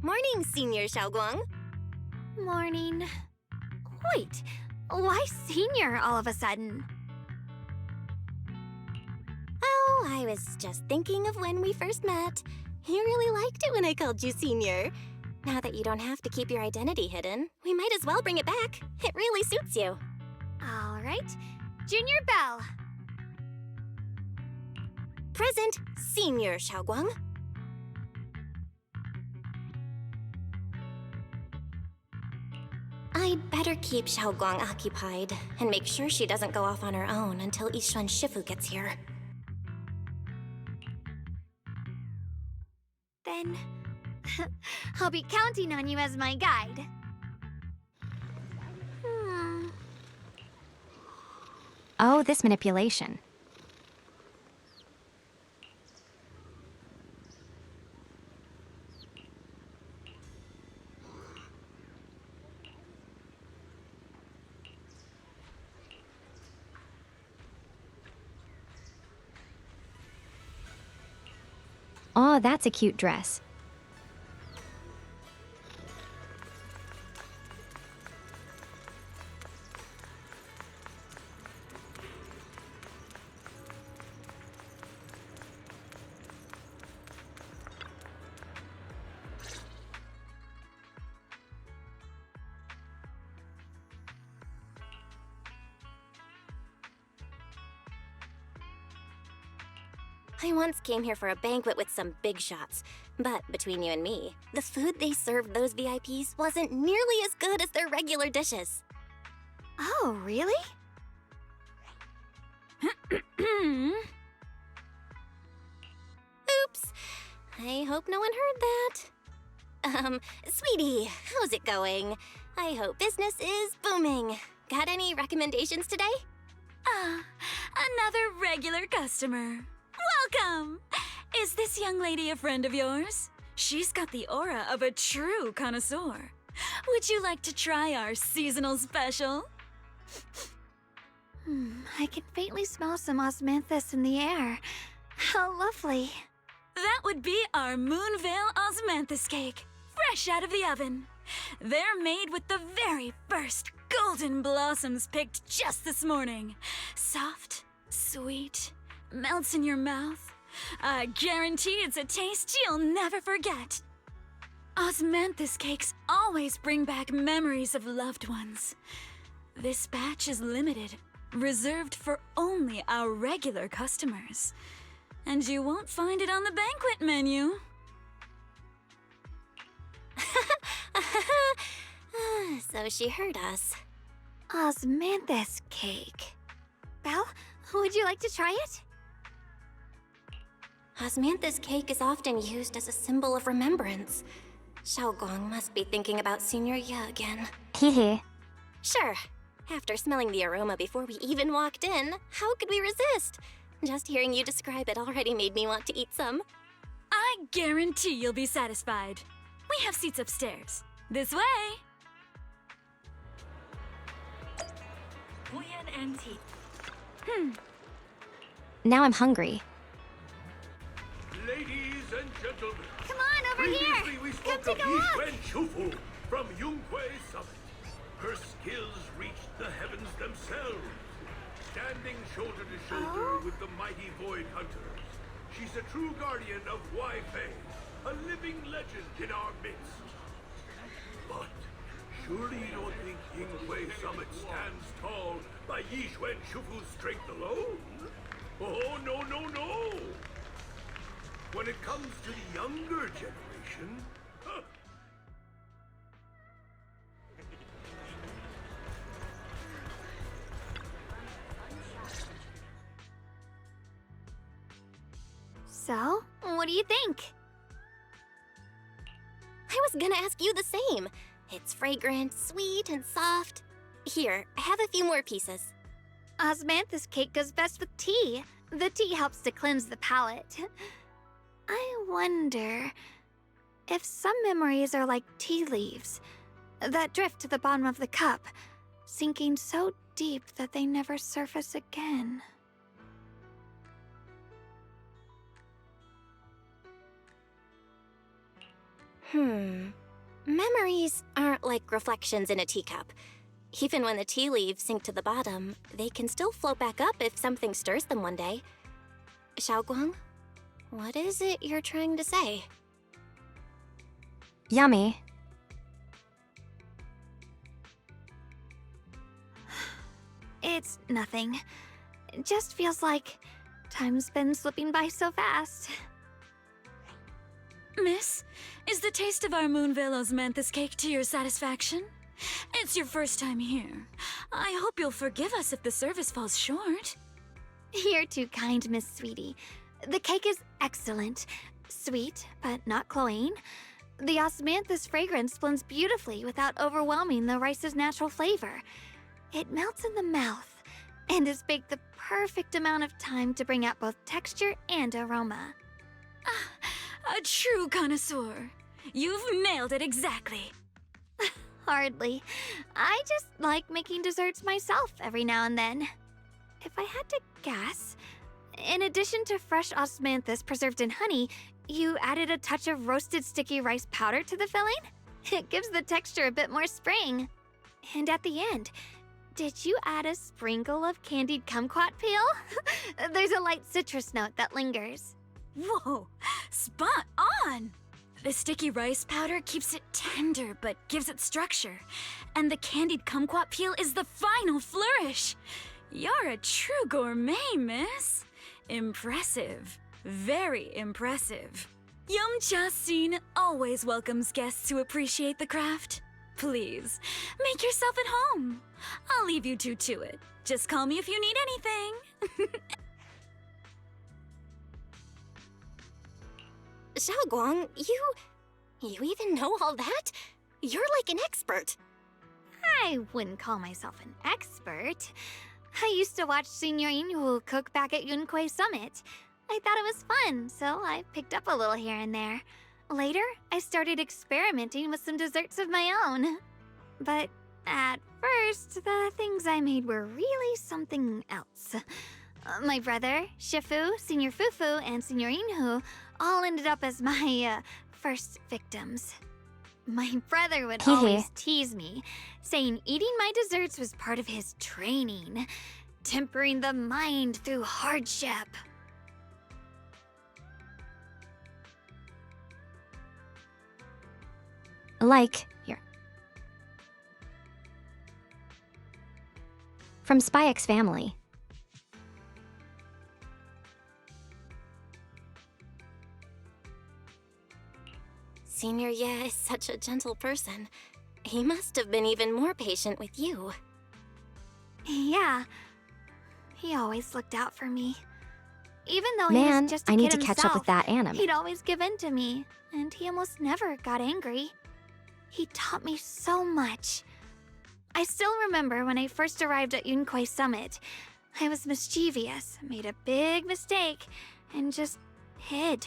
Morning, Senior Xiaoguang. Morning. Wait, why Senior all of a sudden? Oh, I was just thinking of when we first met. You really liked it when I called you Senior. Now that you don't have to keep your identity hidden, we might as well bring it back. It really suits you. All right. Junior Bell. Present, Senior Xiaoguang. I'd better keep Xiaoguang occupied and make sure she doesn't go off on her own until Yishuan Shifu gets here. Then I'll be counting on you as my guide. Oh, this manipulation. Oh, that's a cute dress. I once came here for a banquet with some big shots, but between you and me, the food they served those VIPs wasn't nearly as good as their regular dishes. Oh, really? Oops. I hope no one heard that. Sweetie, how's it going? I hope business is booming. Got any recommendations today? Another regular customer. Welcome! Is this young lady a friend of yours? She's got the aura of a true connoisseur. Would you like to try our seasonal special? I can faintly smell some osmanthus in the air. How lovely. That would be our Moonvale Osmanthus cake, fresh out of the oven. They're made with the very first golden blossoms picked just this morning. Soft, sweet, melts in your mouth. I guarantee it's a taste you'll never forget. Osmanthus cakes always bring back memories of loved ones. This batch is limited, reserved for only our regular customers. And you won't find it on the banquet menu. So she heard us. Osmanthus cake. Belle, would you like to try it? Osmanthus cake is often used as a symbol of remembrance. Xiaoguang must be thinking about Senior Ye again. Hehe. Sure. After smelling the aroma before we even walked in, how could we resist? Just hearing you describe it already made me want to eat some. I guarantee you'll be satisfied. We have seats upstairs. This way. Now I'm hungry. Ladies and gentlemen, come on over here. We spoke come take a look. Shufu from Yunhui Summit. Her skills reached the heavens themselves, standing shoulder to shoulder with the mighty Void Hunters. She's a true guardian of Wai Fei, a living legend in our midst. But surely you don't think Yunhui Summit stands tall by Yixuan Shufu's strength alone? Oh, no, no, no! When it comes to the younger generation, So, what do you think? I was gonna ask you the same. It's fragrant, sweet, and soft. Here, have a few more pieces. Osmanthus cake goes best with tea. The tea helps to cleanse the palate. I wonder if some memories are like tea leaves that drift to the bottom of the cup, sinking so deep that they never surface again. Memories aren't like reflections in a teacup. Even when the tea leaves sink to the bottom, they can still float back up if something stirs them one day. Xiaoguang, what is it you're trying to say? Yummy. It's nothing. It just feels like time's been slipping by so fast. Miss, is the taste of our Moonvale Osmanthus cake to your satisfaction? It's your first time here. I hope you'll forgive us if the service falls short. You're too kind, Miss Sweetie. The cake is excellent. Sweet, but not cloying. The osmanthus fragrance blends beautifully without overwhelming the rice's natural flavor. It melts in the mouth and is baked the perfect amount of time to bring out both texture and aroma. A true connoisseur. You've nailed it exactly. Hardly. I just like making desserts myself every now and then. If I had to guess, in addition to fresh osmanthus preserved in honey, you added a touch of roasted sticky rice powder to the filling? It gives the texture a bit more spring. And at the end, did you add a sprinkle of candied kumquat peel? There's a light citrus note that lingers. Whoa, spot on! The sticky rice powder keeps it tender but gives it structure. And the candied kumquat peel is the final flourish. You're a true gourmet, miss. Impressive. Very impressive. Yumcha Scene always welcomes guests who appreciate the craft. Please, make yourself at home. I'll leave you two to it. Just call me if you need anything. Xiaoguang, you even know all that? You're like an expert. I wouldn't call myself an expert. I used to watch Senior Inhu cook back at Yunquei Summit. I thought it was fun, so I picked up a little here and there. Later, I started experimenting with some desserts of my own. But at first, the things I made were really something else. My brother, Shifu, Senior Fufu, and Senior Inhu all ended up as my first victims. My brother would always tease me, saying eating my desserts was part of his training, tempering the mind through hardship. Like, here. From Spy X Family. Senior Ye is such a gentle person. He must have been even more patient with you. Yeah, he always looked out for me. Even though he Man, was just a I need kid to catch up with himself, that anime. he'd always give in to me, and he almost never got angry. He taught me so much. I still remember when I first arrived at Yunquei Summit. I was mischievous, made a big mistake, and just hid.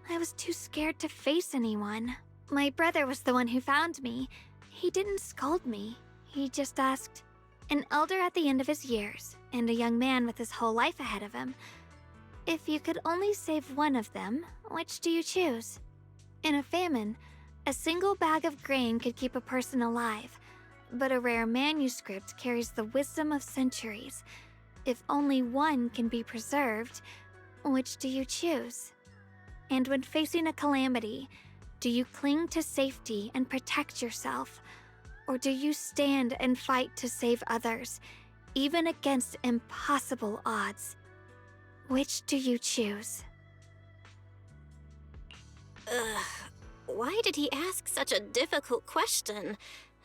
I was too scared to face anyone. My brother was the one who found me. He didn't scold me. He just asked, an elder at the end of his years, and a young man with his whole life ahead of him, if you could only save one of them, which do you choose? In a famine, a single bag of grain could keep a person alive, but a rare manuscript carries the wisdom of centuries. If only one can be preserved, which do you choose? And when facing a calamity, do you cling to safety and protect yourself? Or do you stand and fight to save others, even against impossible odds? Which do you choose? Why did he ask such a difficult question?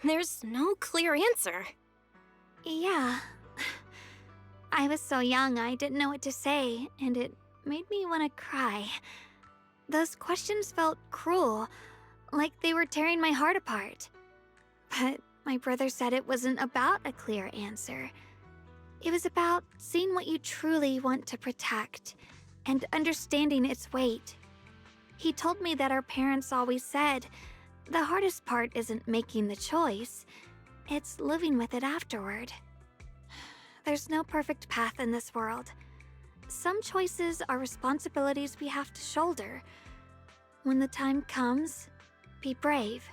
There's no clear answer. Yeah. I was so young I didn't know what to say, and it made me want to cry. Those questions felt cruel, like they were tearing my heart apart. But my brother said it wasn't about a clear answer. It was about seeing what you truly want to protect and understanding its weight. He told me that our parents always said, the hardest part isn't making the choice, it's living with it afterward. There's no perfect path in this world. Some choices are responsibilities we have to shoulder. When the time comes, be brave.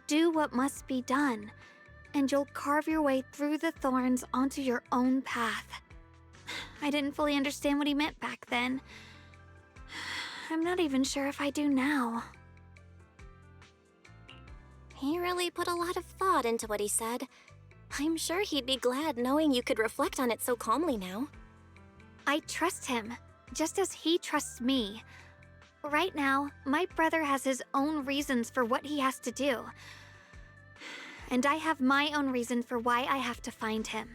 Do what must be done, and you'll carve your way through the thorns onto your own path. I didn't fully understand what he meant back then. I'm not even sure if I do now. He really put a lot of thought into what he said. I'm sure he'd be glad knowing you could reflect on it so calmly now. I trust him, just as he trusts me. Right now, my brother has his own reasons for what he has to do. And I have my own reason for why I have to find him.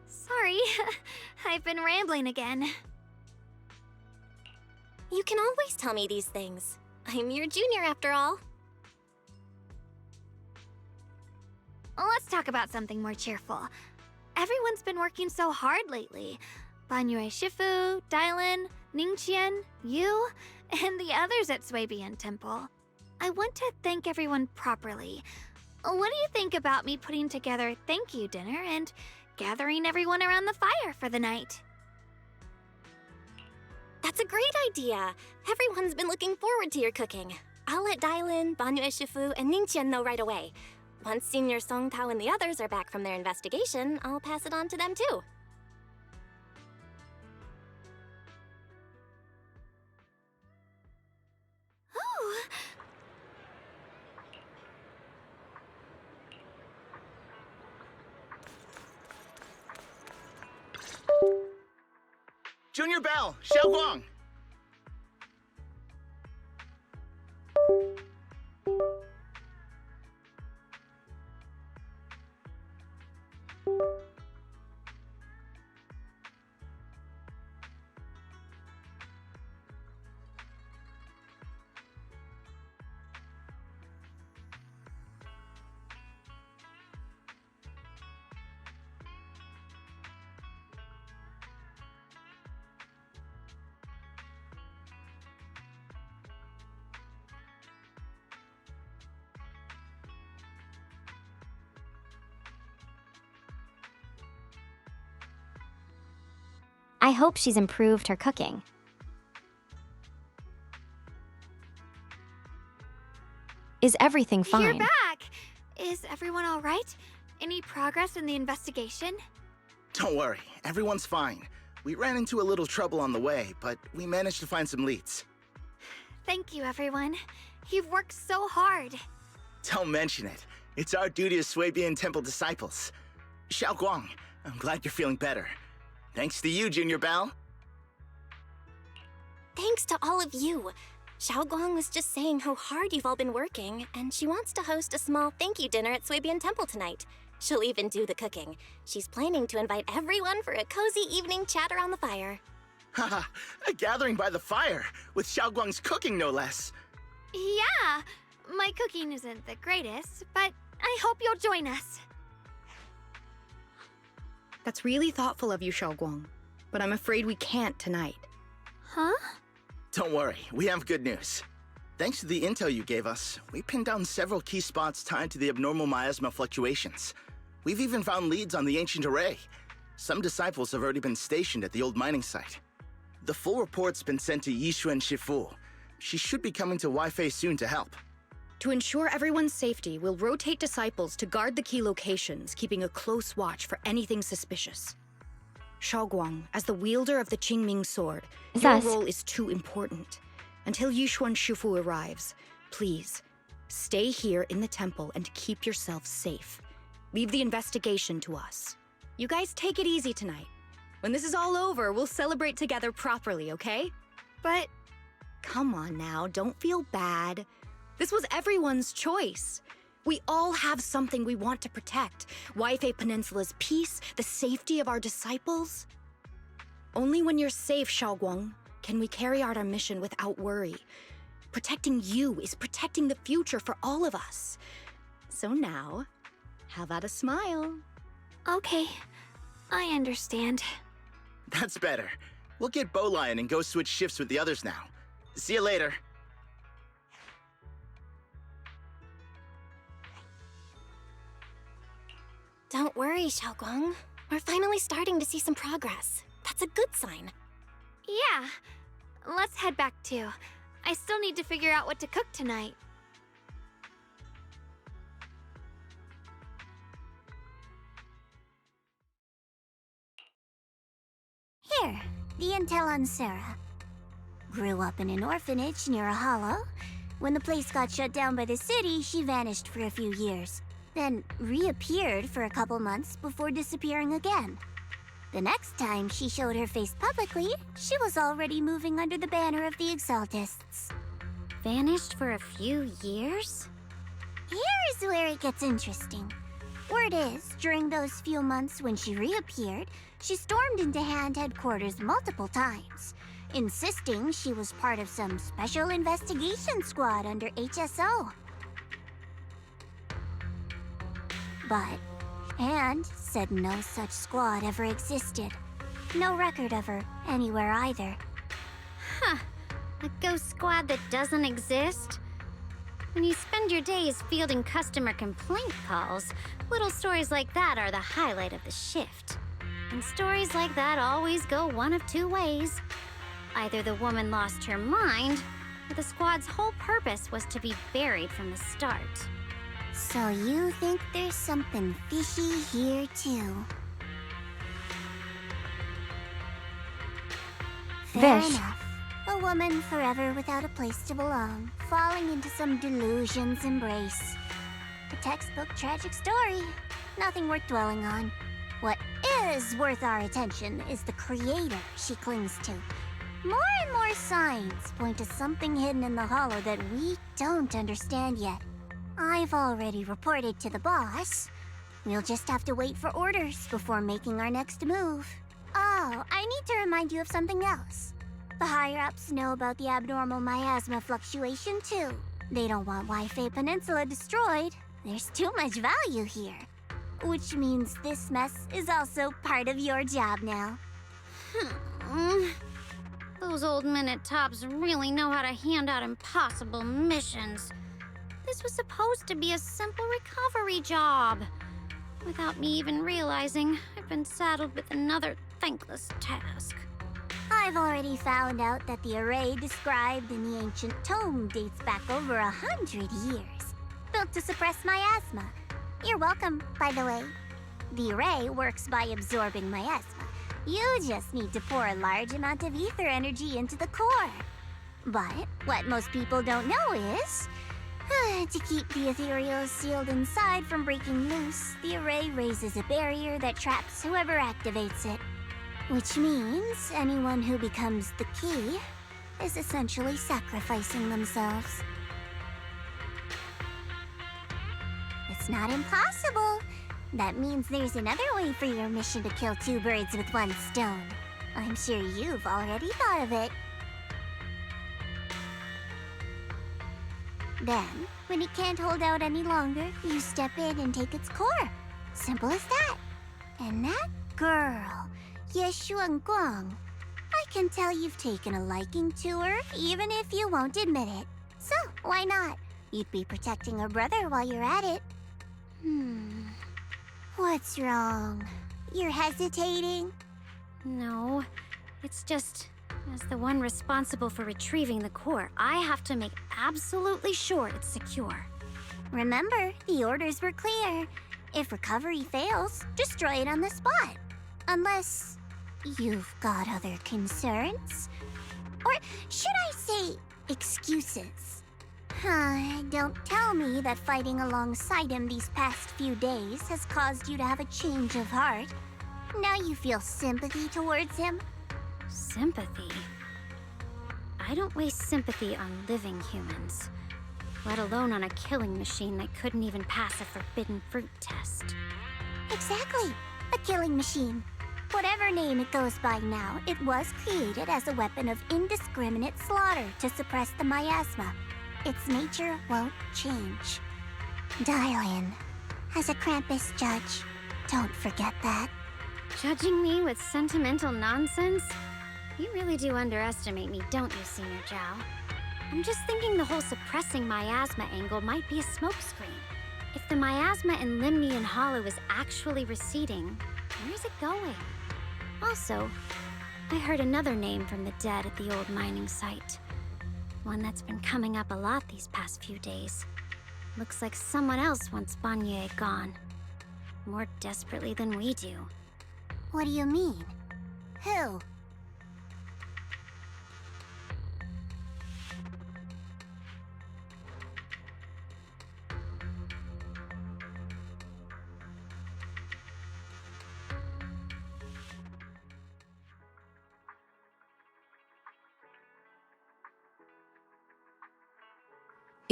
Sorry, I've been rambling again. You can always tell me these things. I'm your junior after all. Let's talk about something more cheerful. Everyone's been working so hard lately. Banyue Shifu, Dylan, Ningqian, you, and the others at Swabian Temple. I want to thank everyone properly. What do you think about me putting together a thank you dinner and gathering everyone around the fire for the night? That's a great idea. Everyone's been looking forward to your cooking. I'll let Dylan, Banyue Shifu, and Ningqian know right away. Once Senior Song Tao and the others are back from their investigation, I'll pass it on to them too. Junior Bell, Xiao Guang. I hope she's improved her cooking. Is everything fine? You're back! Is everyone all right? Any progress in the investigation? Don't worry, everyone's fine. We ran into a little trouble on the way, but we managed to find some leads. Thank you, everyone. You've worked so hard. Don't mention it. It's our duty as Swabian Temple disciples. Xiao Guang, I'm glad you're feeling better. Thanks to you, Junior Bell. Thanks to all of you. Xiao Guang was just saying how hard you've all been working, and she wants to host a small thank you dinner at Swabian Temple tonight. She'll even do the cooking. She's planning to invite everyone for a cozy evening chat around the fire. Haha, a gathering by the fire, with Xiao Guang's cooking no less. Yeah, my cooking isn't the greatest, but I hope you'll join us. That's really thoughtful of you, Xiaoguang. But I'm afraid we can't tonight. Huh? Don't worry, we have good news. Thanks to the intel you gave us, we pinned down several key spots tied to the abnormal miasma fluctuations. We've even found leads on the ancient array. Some disciples have already been stationed at the old mining site. The full report's been sent to Yishuan Shifu. She should be coming to Wi-Fi soon to help. To ensure everyone's safety, we'll rotate disciples to guard the key locations, keeping a close watch for anything suspicious. Xiaoguang, as the wielder of the Qingming sword, your role is too important. Until Yishuan Shifu arrives, please, stay here in the temple and keep yourself safe. Leave the investigation to us. You guys take it easy tonight. When this is all over, we'll celebrate together properly, okay? But... Come on now, don't feel bad. This was everyone's choice. We all have something we want to protect. Wi-Fi Peninsula's peace, the safety of our disciples. Only when you're safe, Xiaoguang, can we carry out our mission without worry. Protecting you is protecting the future for all of us. So now, how about a smile? Okay, I understand. That's better. We'll get Bowlion and go switch shifts with the others now. See you later. Don't worry, Xiaoguang. We're finally starting to see some progress. That's a good sign. Yeah, let's head back too. I still need to figure out what to cook tonight. Here, the intel on Sarah. Grew up in an orphanage near a hollow. When the place got shut down by the city, she vanished for a few years. Then reappeared for a couple months before disappearing again. The next time she showed her face publicly, she was already moving under the banner of the Exaltists. Vanished for a few years? Here's where it gets interesting. Word is, during those few months when she reappeared, she stormed into Hand headquarters multiple times, insisting she was part of some special investigation squad under HSO. But Hand said no such squad ever existed. No record of her anywhere either. Huh. A ghost squad that doesn't exist? When you spend your days fielding customer complaint calls, little stories like that are the highlight of the shift. And stories like that always go one of two ways. Either the woman lost her mind, or the squad's whole purpose was to be buried from the start. So you think there's something fishy here too? Fair enough. A woman forever without a place to belong, falling into some delusion's embrace. A textbook tragic story. Nothing worth dwelling on. What is worth our attention is the creator she clings to. More and more signs point to something hidden in the hollow that we don't understand yet. I've already reported to the boss. We'll just have to wait for orders before making our next move. Oh, I need to remind you of something else. The higher-ups know about the abnormal miasma fluctuation too. They don't want Wi-Fi Peninsula destroyed. There's too much value here. Which means this mess is also part of your job now. Those old minute tops really know how to hand out impossible missions. This was supposed to be a simple recovery job. Without me even realizing, I've been saddled with another thankless task. I've already found out that the array described in the ancient tome dates back over 100 years. Built to suppress miasma. You're welcome, by the way. The array works by absorbing miasma. You just need to pour a large amount of ether energy into the core. But what most people don't know is, to keep the ethereal sealed inside from breaking loose, the array raises a barrier that traps whoever activates it. Which means anyone who becomes the key is essentially sacrificing themselves. It's not impossible. That means there's another way for your mission to kill two birds with one stone. I'm sure you've already thought of it. Then, when it can't hold out any longer, you step in and take its core. Simple as that. And that girl, Yeshuan Guang, I can tell you've taken a liking to her, even if you won't admit it. So, why not? You'd be protecting her brother while you're at it. What's wrong? You're hesitating? No, it's just, as the one responsible for retrieving the core, I have to make absolutely sure it's secure. Remember, the orders were clear. If recovery fails, destroy it on the spot. Unless you've got other concerns? Or should I say, excuses? Don't tell me that fighting alongside him these past few days has caused you to have a change of heart. Now you feel sympathy towards him? Sympathy? I don't waste sympathy on living humans, let alone on a killing machine that couldn't even pass a forbidden fruit test. Exactly, a killing machine. Whatever name it goes by now, it was created as a weapon of indiscriminate slaughter to suppress the miasma. Its nature won't change. Dial in. As a Krampus judge, don't forget that. Judging me with sentimental nonsense? You really do underestimate me, don't you, Senior Zhao? I'm just thinking the whole suppressing miasma angle might be a smokescreen. If the miasma in Limnian Hollow is actually receding, where's it going? Also, I heard another name from the dead at the old mining site. One that's been coming up a lot these past few days. Looks like someone else wants Banye gone. More desperately than we do. What do you mean? Who?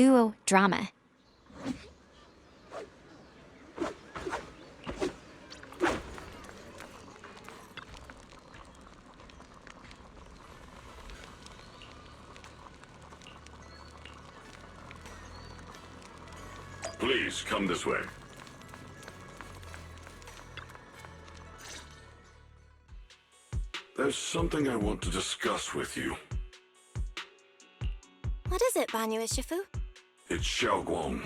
Ooh, drama. Please, come this way. There's something I want to discuss with you. What is it, Banyu Shifu? It's Xiaoguang.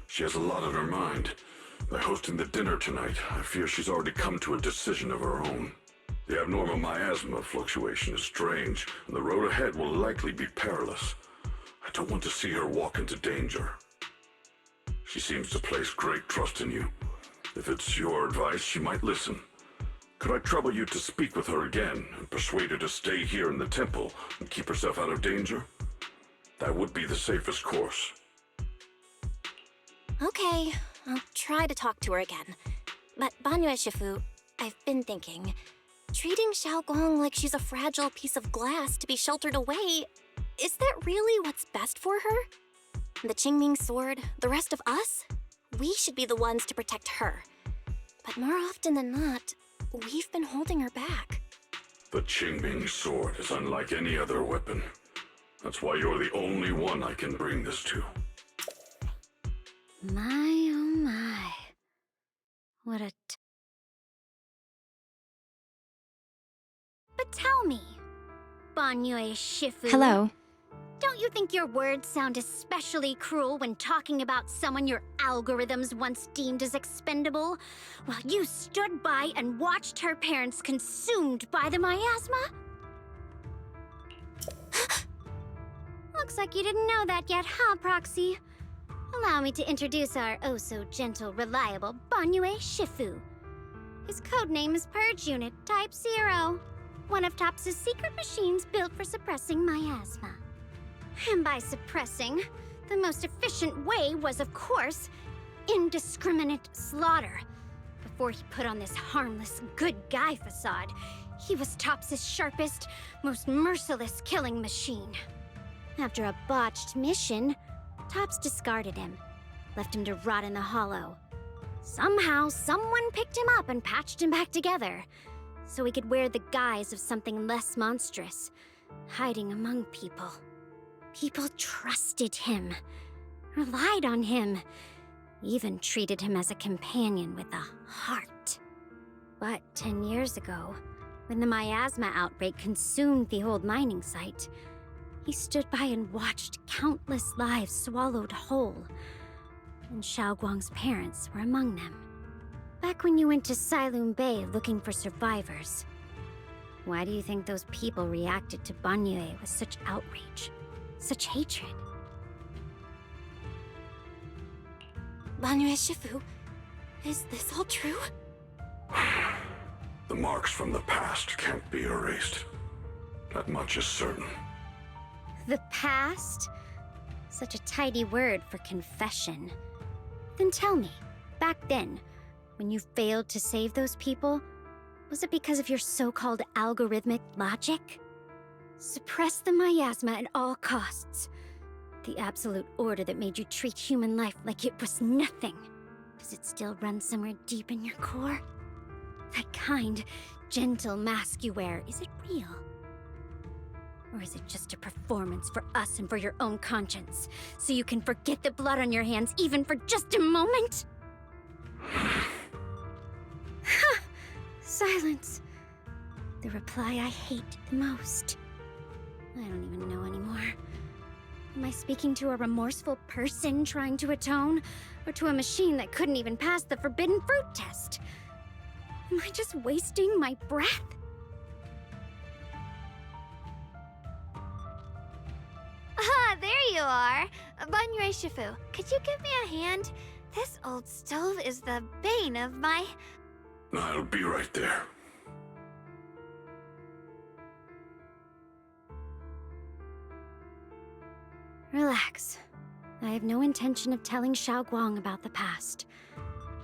She has a lot on her mind. By hosting the dinner tonight, I fear she's already come to a decision of her own. The abnormal miasma fluctuation is strange, and the road ahead will likely be perilous. I don't want to see her walk into danger. She seems to place great trust in you. If it's your advice, she might listen. Could I trouble you to speak with her again and persuade her to stay here in the temple and keep herself out of danger? That would be the safest course. Okay, I'll try to talk to her again. But Banyu Shifu, I've been thinking. Treating Xiaoguang like she's a fragile piece of glass to be sheltered away, is that really what's best for her? The Qingming sword, the rest of us? We should be the ones to protect her. But more often than not, we've been holding her back. The Qingming sword is unlike any other weapon. That's why you're the only one I can bring this to. My, oh my. What a But tell me, Banyue Shifu. Hello. Don't you think your words sound especially cruel when talking about someone your algorithms once deemed as expendable, while you stood by and watched her parents consumed by the miasma? Looks like you didn't know that yet, huh, Proxy? Allow me to introduce our oh-so-gentle, reliable Banyue Shifu. His codename is Purge Unit Type 0, one of TOPS' secret machines built for suppressing miasma. And by suppressing, the most efficient way was, of course, indiscriminate slaughter. Before he put on this harmless, good guy facade, he was TOPS' sharpest, most merciless killing machine. After a botched mission, TOPS discarded him, left him to rot in the hollow. Somehow, someone picked him up and patched him back together, so he could wear the guise of something less monstrous, hiding among people. People trusted him, relied on him, even treated him as a companion with a heart. But 10 years ago, when the miasma outbreak consumed the old mining site, he stood by and watched countless lives swallowed whole, and Xiaoguang's parents were among them. Back when you went to Silum Bay looking for survivors, why do you think those people reacted to Banyue with such outrage? Such hatred? Banyue Shifu, is this all true? The marks from the past can't be erased. That much is certain. The past? Such a tidy word for confession. Then tell me, back then, when you failed to save those people, was it because of your so-called algorithmic logic? Suppress the miasma at all costs. The absolute order that made you treat human life like it was nothing. Does it still run somewhere deep in your core? That kind, gentle mask you wear, is it real? Or is it just a performance for us and for your own conscience, so you can forget the blood on your hands even for just a moment? Silence. The reply I hate the most. I don't even know anymore. Am I speaking to a remorseful person trying to atone, or to a machine that couldn't even pass the forbidden fruit test? Am I just wasting my breath? Ah, there you are! Banyue Shifu, could you give me a hand? This old stove is the bane of my... I'll be right there. Relax. I have no intention of telling Xiaoguang about the past.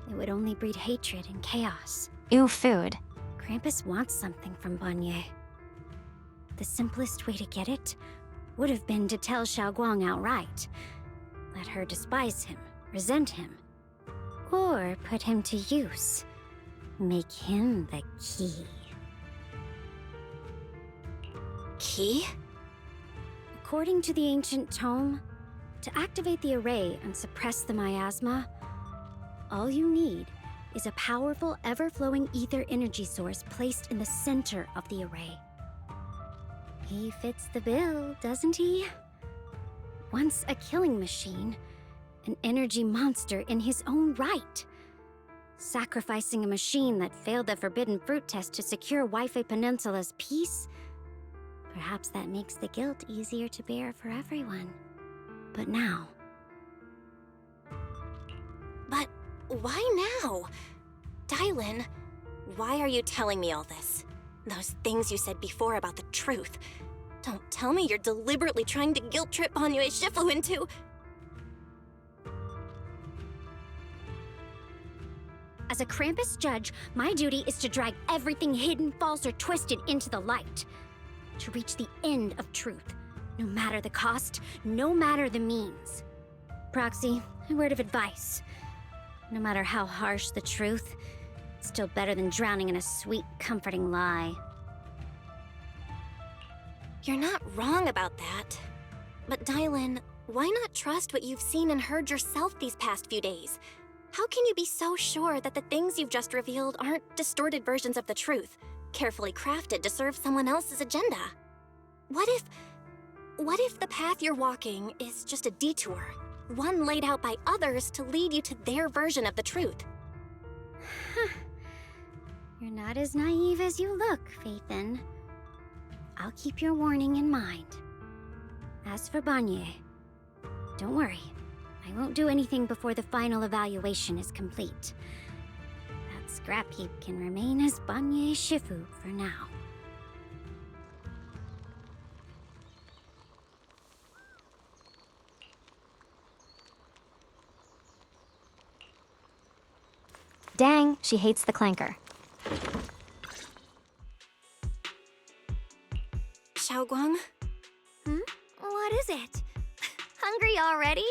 It would only breed hatred and chaos. Ew, food. Krampus wants something from Banyue. The simplest way to get it would have been to tell Xiaoguang outright. Let her despise him, resent him, or put him to use. Make him the key. Key? According to the ancient tome, to activate the array and suppress the miasma, all you need is a powerful, ever-flowing ether energy source placed in the center of the array. He fits the bill, doesn't he? Once a killing machine, an energy monster in his own right. Sacrificing a machine that failed the forbidden fruit test to secure Wi-Fi Peninsula's peace? Perhaps that makes the guilt easier to bear for everyone. But now... But why now? Dylan, why are you telling me all this? Those things you said before about the truth. Don't tell me you're deliberately trying to guilt-trip Banyue Shifu into... A As a Krampus judge, my duty is to drag everything hidden, false, or twisted into the light. To reach the end of truth, no matter the cost, no matter the means. Proxy, a word of advice. No matter how harsh the truth, it's still better than drowning in a sweet, comforting lie. You're not wrong about that. But Dylan, why not trust what you've seen and heard yourself these past few days? How can you be so sure that the things you've just revealed aren't distorted versions of the truth, carefully crafted to serve someone else's agenda? What if the path you're walking is just a detour, one laid out by others to lead you to their version of the truth? You're not as naive as you look, Phaethon. I'll keep your warning in mind. As for Banye, don't worry. I won't do anything before the final evaluation is complete. That scrap heap can remain as Banye Shifu for now. Dang, she hates the clanker. Xiaoguang? What is it? Hungry already?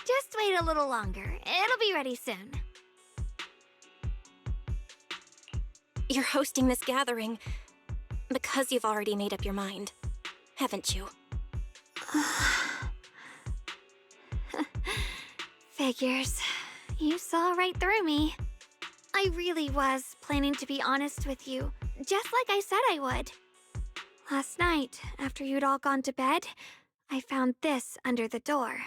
Just wait a little longer. It'll be ready soon. You're hosting this gathering because you've already made up your mind, haven't you? Figures. You saw right through me. I really was planning to be honest with you, just like I said I would. Last night, after you'd all gone to bed, I found this under the door.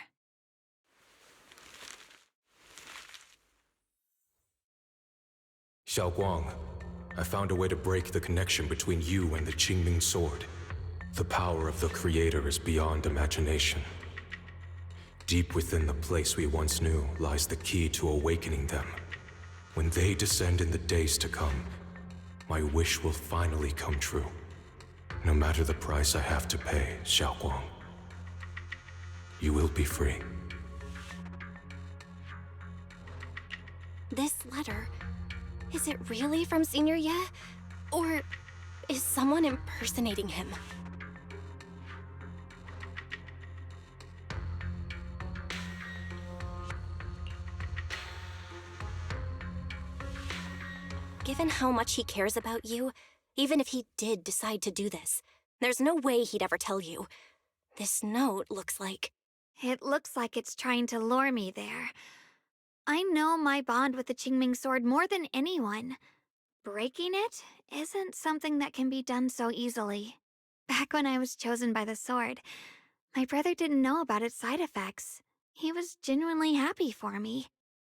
Xiaoguang, I found a way to break the connection between you and the Qingming sword. The power of the Creator is beyond imagination. Deep within the place we once knew lies the key to awakening them. When they descend in the days to come, my wish will finally come true. No matter the price I have to pay, Xiaoguang. You will be free. This letter, is it really from Senior Ye? Or is someone impersonating him? Given how much he cares about you, even if he did decide to do this, there's no way he'd ever tell you. This note looks like... It looks like it's trying to lure me there. I know my bond with the Qingming sword more than anyone. Breaking it isn't something that can be done so easily. Back when I was chosen by the sword, my brother didn't know about its side effects. He was genuinely happy for me.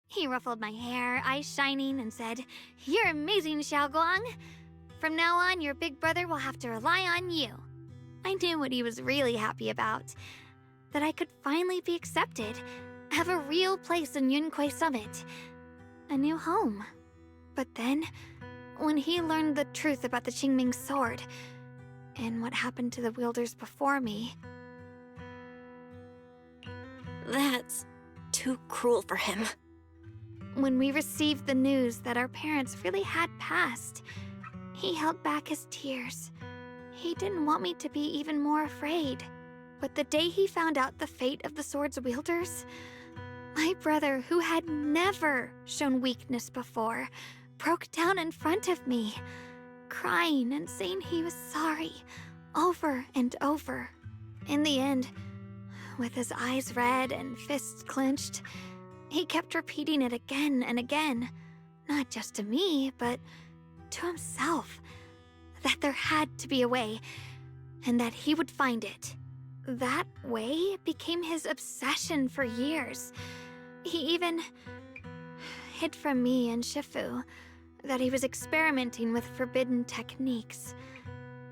He ruffled my hair, eyes shining, and said, "You're amazing, Xiaoguang. From now on, your big brother will have to rely on you." I knew what he was really happy about. That I could finally be accepted, have a real place in Yunquei Summit. A new home. But then, when he learned the truth about the Qingming sword, and what happened to the wielders before me... That's too cruel for him. When we received the news that our parents really had passed, he held back his tears. He didn't want me to be even more afraid. But the day he found out the fate of the sword's wielders, my brother, who had never shown weakness before, broke down in front of me, crying and saying he was sorry, over and over. In the end, with his eyes red and fists clenched, he kept repeating it again and again, not just to me, but to himself, that there had to be a way, and that he would find it. That way became his obsession for years. He even hid from me and Shifu that he was experimenting with forbidden techniques,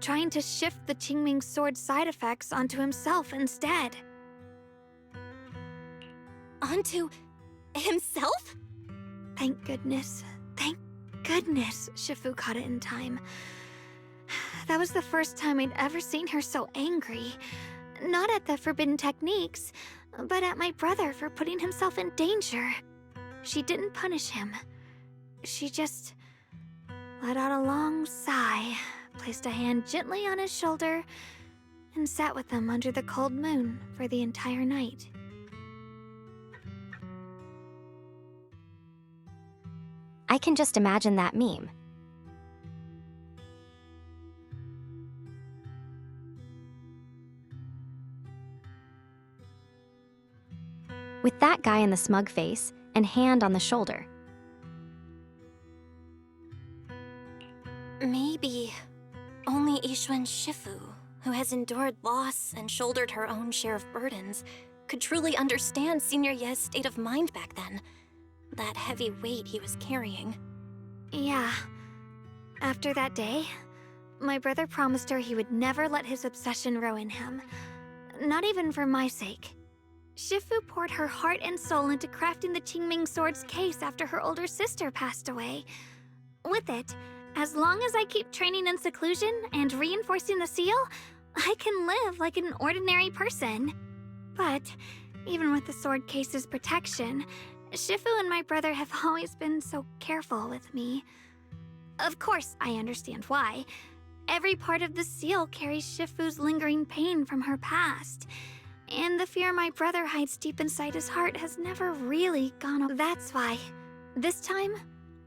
trying to shift the Qingming sword's side effects onto himself instead. Onto himself? Thank goodness Shifu caught it in time. That was the first time I'd ever seen her so angry. Not at the forbidden techniques, but at my brother for putting himself in danger. She didn't punish him, she just let out a long sigh, placed a hand gently on his shoulder, and sat with him under the cold moon for the entire night. I can just imagine that meme. With that guy in the smug face and hand on the shoulder. Maybe only Ishun Shifu, who has endured loss and shouldered her own share of burdens, could truly understand Senior Ye's state of mind back then. That heavy weight he was carrying. Yeah. After that day, my brother promised her he would never let his obsession ruin him. Not even for my sake. Shifu poured her heart and soul into crafting the Qingming Sword's case after her older sister passed away. With it, as long as I keep training in seclusion and reinforcing the seal, I can live like an ordinary person. But even with the sword case's protection, Shifu and my brother have always been so careful with me. Of course, I understand why. Every part of the seal carries Shifu's lingering pain from her past. And the fear my brother hides deep inside his heart has never really gone away. That's why, this time,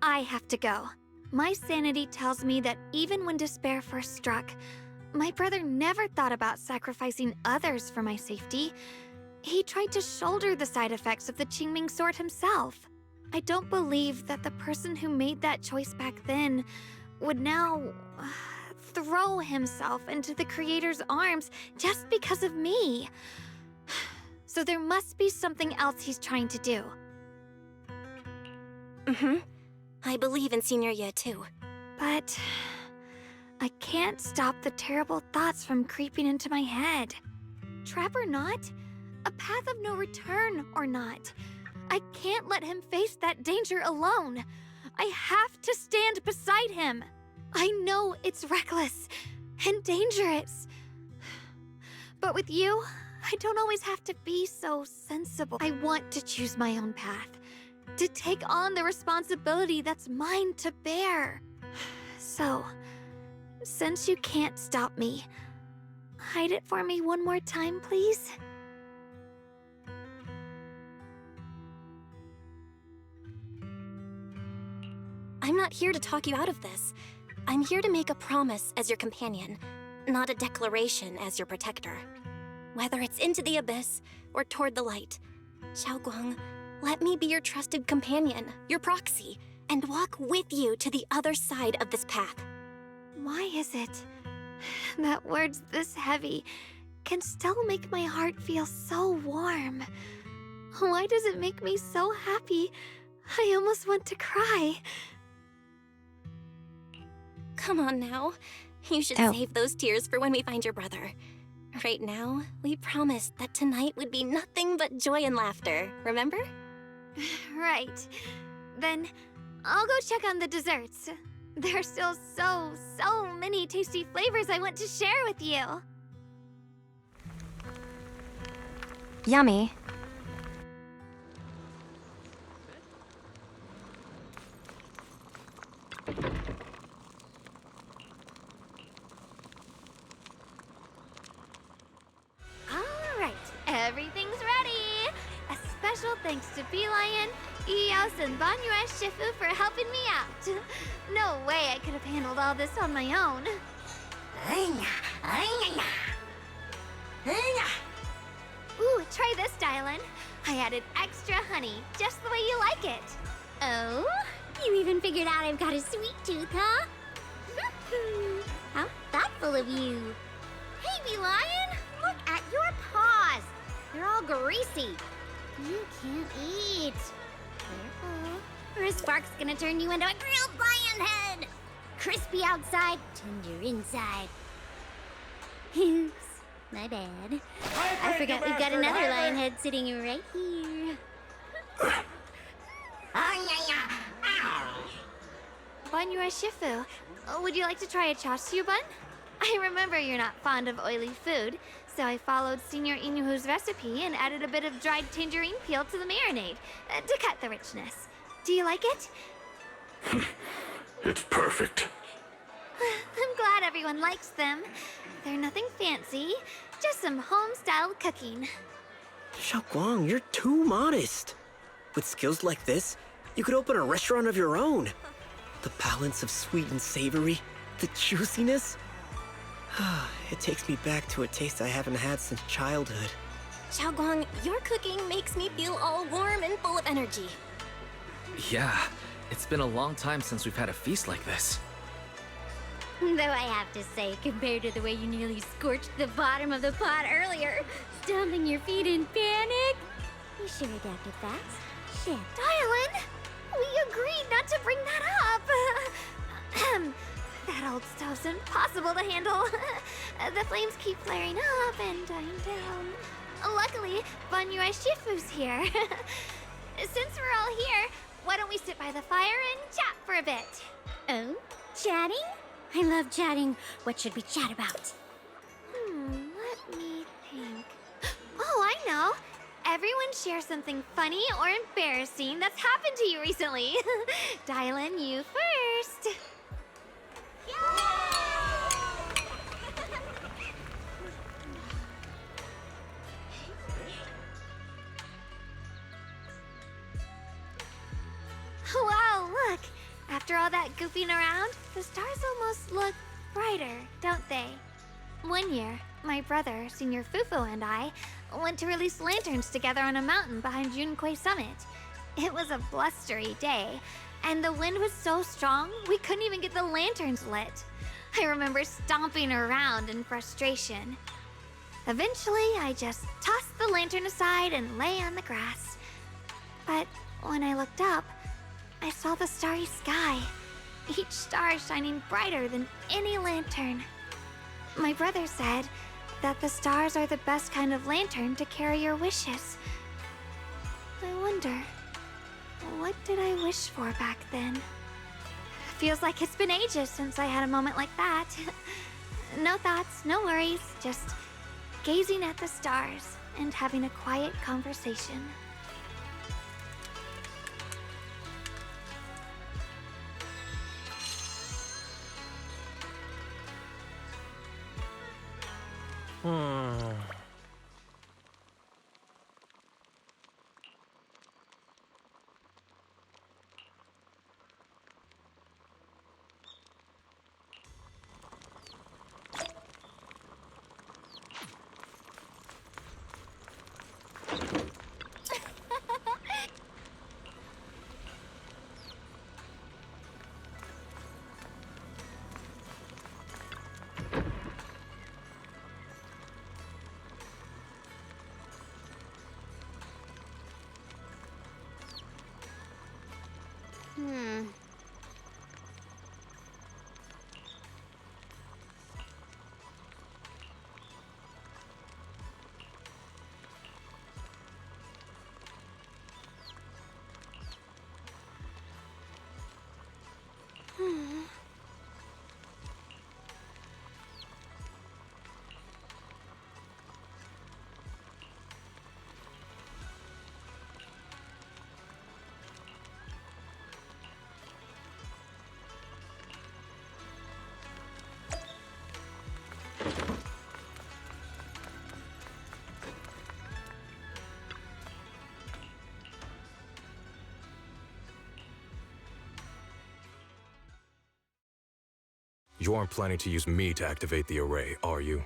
I have to go. My sanity tells me that even when despair first struck, my brother never thought about sacrificing others for my safety. He tried to shoulder the side effects of the Qingming Sword himself. I don't believe that the person who made that choice back then would now throw himself into the Creator's arms just because of me. So there must be something else he's trying to do. I believe in Senior Ye too. But I can't stop the terrible thoughts from creeping into my head. Trap or not, a path of no return or not, I can't let him face that danger alone. I have to stand beside him. I know it's reckless and dangerous. But with you, I don't always have to be so sensible. I want to choose my own path, to take on the responsibility that's mine to bear. So, since you can't stop me, hide it for me one more time, please? I'm not here to talk you out of this. I'm here to make a promise as your companion, not a declaration as your protector. Whether it's into the abyss or toward the light, Xiaoguang, let me be your trusted companion, your proxy, and walk with you to the other side of this path. Why is it that words this heavy can still make my heart feel so warm? Why does it make me so happy I almost want to cry? Come on now. You should save those tears for when we find your brother. Right now, we promised that tonight would be nothing but joy and laughter, remember? Right. Then I'll go check on the desserts. There are still so many tasty flavors I want to share with you. Yummy. Alright, everything's ready! A special thanks to Beelion, Eos, and Banyue Shifu for helping me out. No way I could have handled all this on my own. Ooh, try this, Dylan. I added extra honey, just the way you like it. Oh? You even figured out I've got a sweet tooth, huh? How thoughtful of you. Hey, Beelion! Look at your paws! They're all greasy. You can't eat. Careful. Or a spark's gonna turn you into a grilled lion head! Crispy outside, tender inside. Oops, my bad. I forgot we've got another lion head sitting right here. Banyue Shifu, would you like to try a chashu bun? I remember you're not fond of oily food, so I followed Senior Inuhu's recipe and added a bit of dried tangerine peel to the marinade to cut the richness. Do you like it? It's perfect. I'm glad everyone likes them. They're nothing fancy, just some home-styled cooking. Xiaoguang, you're too modest. With skills like this, you could open a restaurant of your own. The balance of sweet and savory, the juiciness. It takes me back to a taste I haven't had since childhood. Xiaoguang, your cooking makes me feel all warm and full of energy. Yeah, it's been a long time since we've had a feast like this. Though I have to say, compared to the way you nearly scorched the bottom of the pot earlier, stomping your feet in panic, you sure adapted fast. Shit. Dylan, we agreed not to bring that up. That old stove's impossible to handle. The flames keep flaring up and dying down. Luckily, Banyue Shifu's here. Since we're all here, why don't we sit by the fire and chat for a bit? Oh? Chatting? I love chatting. What should we chat about? Let me think. Oh, I know. Everyone share something funny or embarrassing that's happened to you recently. Dylan, you first. Wow, look! After all that goofing around, the stars almost look brighter, don't they? One year, my brother, Senior Fufu, and I went to release lanterns together on a mountain behind Junkui Summit. It was a blustery day, and the wind was so strong we couldn't even get the lanterns lit. I remember stomping around in frustration. Eventually, I just tossed the lantern aside and lay on the grass. But when I looked up, I saw the starry sky, each star shining brighter than any lantern. My brother said that the stars are the best kind of lantern to carry your wishes. I wonder, what did I wish for back then? Feels like it's been ages since I had a moment like that. No thoughts, no worries, just gazing at the stars and having a quiet conversation. You aren't planning to use me to activate the array, are you?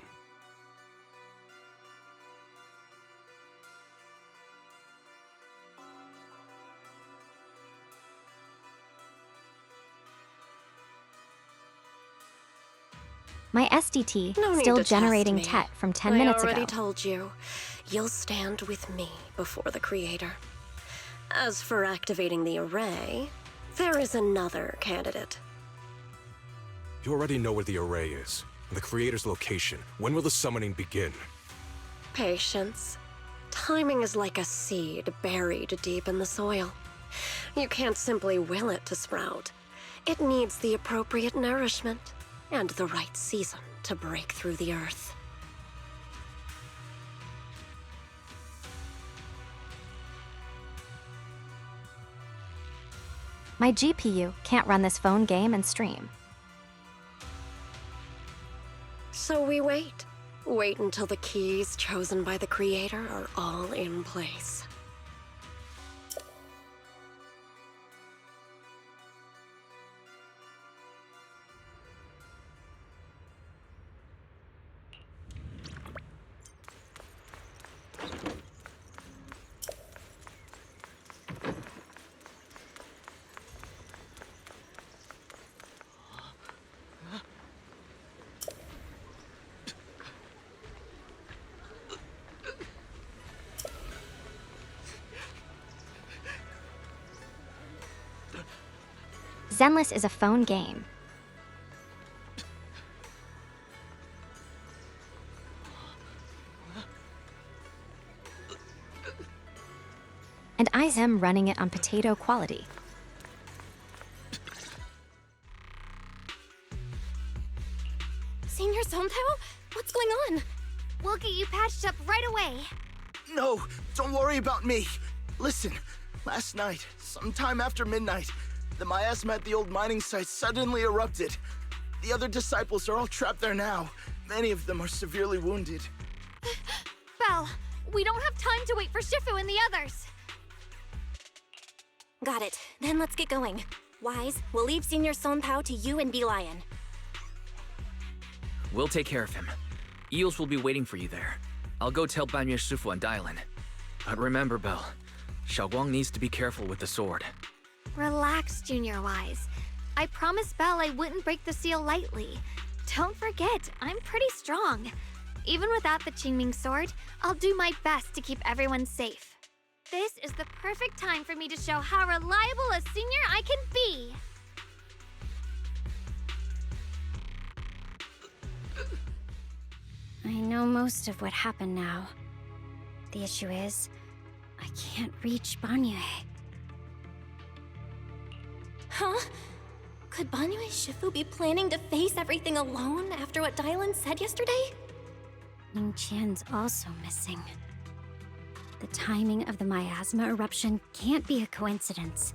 My SDT No need still to test generating me. TET from 10 minutes I already ago. told you, you'll stand with me before the Creator. As for activating the array, there is another candidate. You already know where the array is, and the Creator's location. When will the summoning begin? Patience. Timing is like a seed buried deep in the soil. You can't simply will it to sprout. It needs the appropriate nourishment and the right season to break through the earth. My GPU can't run this phone game and stream. So we wait. Wait until the keys chosen by the creator are all in place. Zenless is a phone game. And I'm running it on potato quality. Senior Zontao? What's going on? We'll get you patched up right away. No, don't worry about me. Listen, last night, sometime after midnight, the miasma at the old mining site suddenly erupted. The other disciples are all trapped there now. Many of them are severely wounded. Belle, we don't have time to wait for Shifu and the others. Got it. Then let's get going. Wise, we'll leave Senior Sonpao to you and Lion. We'll take care of him. Eels will be waiting for you there. I'll go tell Banyue Shifu and Dylan. But remember, Belle, Xiaoguang needs to be careful with the sword. Relax, Junior Wise. I promised Belle I wouldn't break the seal lightly. Don't forget, I'm pretty strong. Even without the Qingming sword, I'll do my best to keep everyone safe. This is the perfect time for me to show how reliable a senior I can be. I know most of what happened now. The issue is, I can't reach Banyue. Huh? Could Banyue Shifu be planning to face everything alone after what Dylan said yesterday? Ningqian's also missing. The timing of the miasma eruption can't be a coincidence.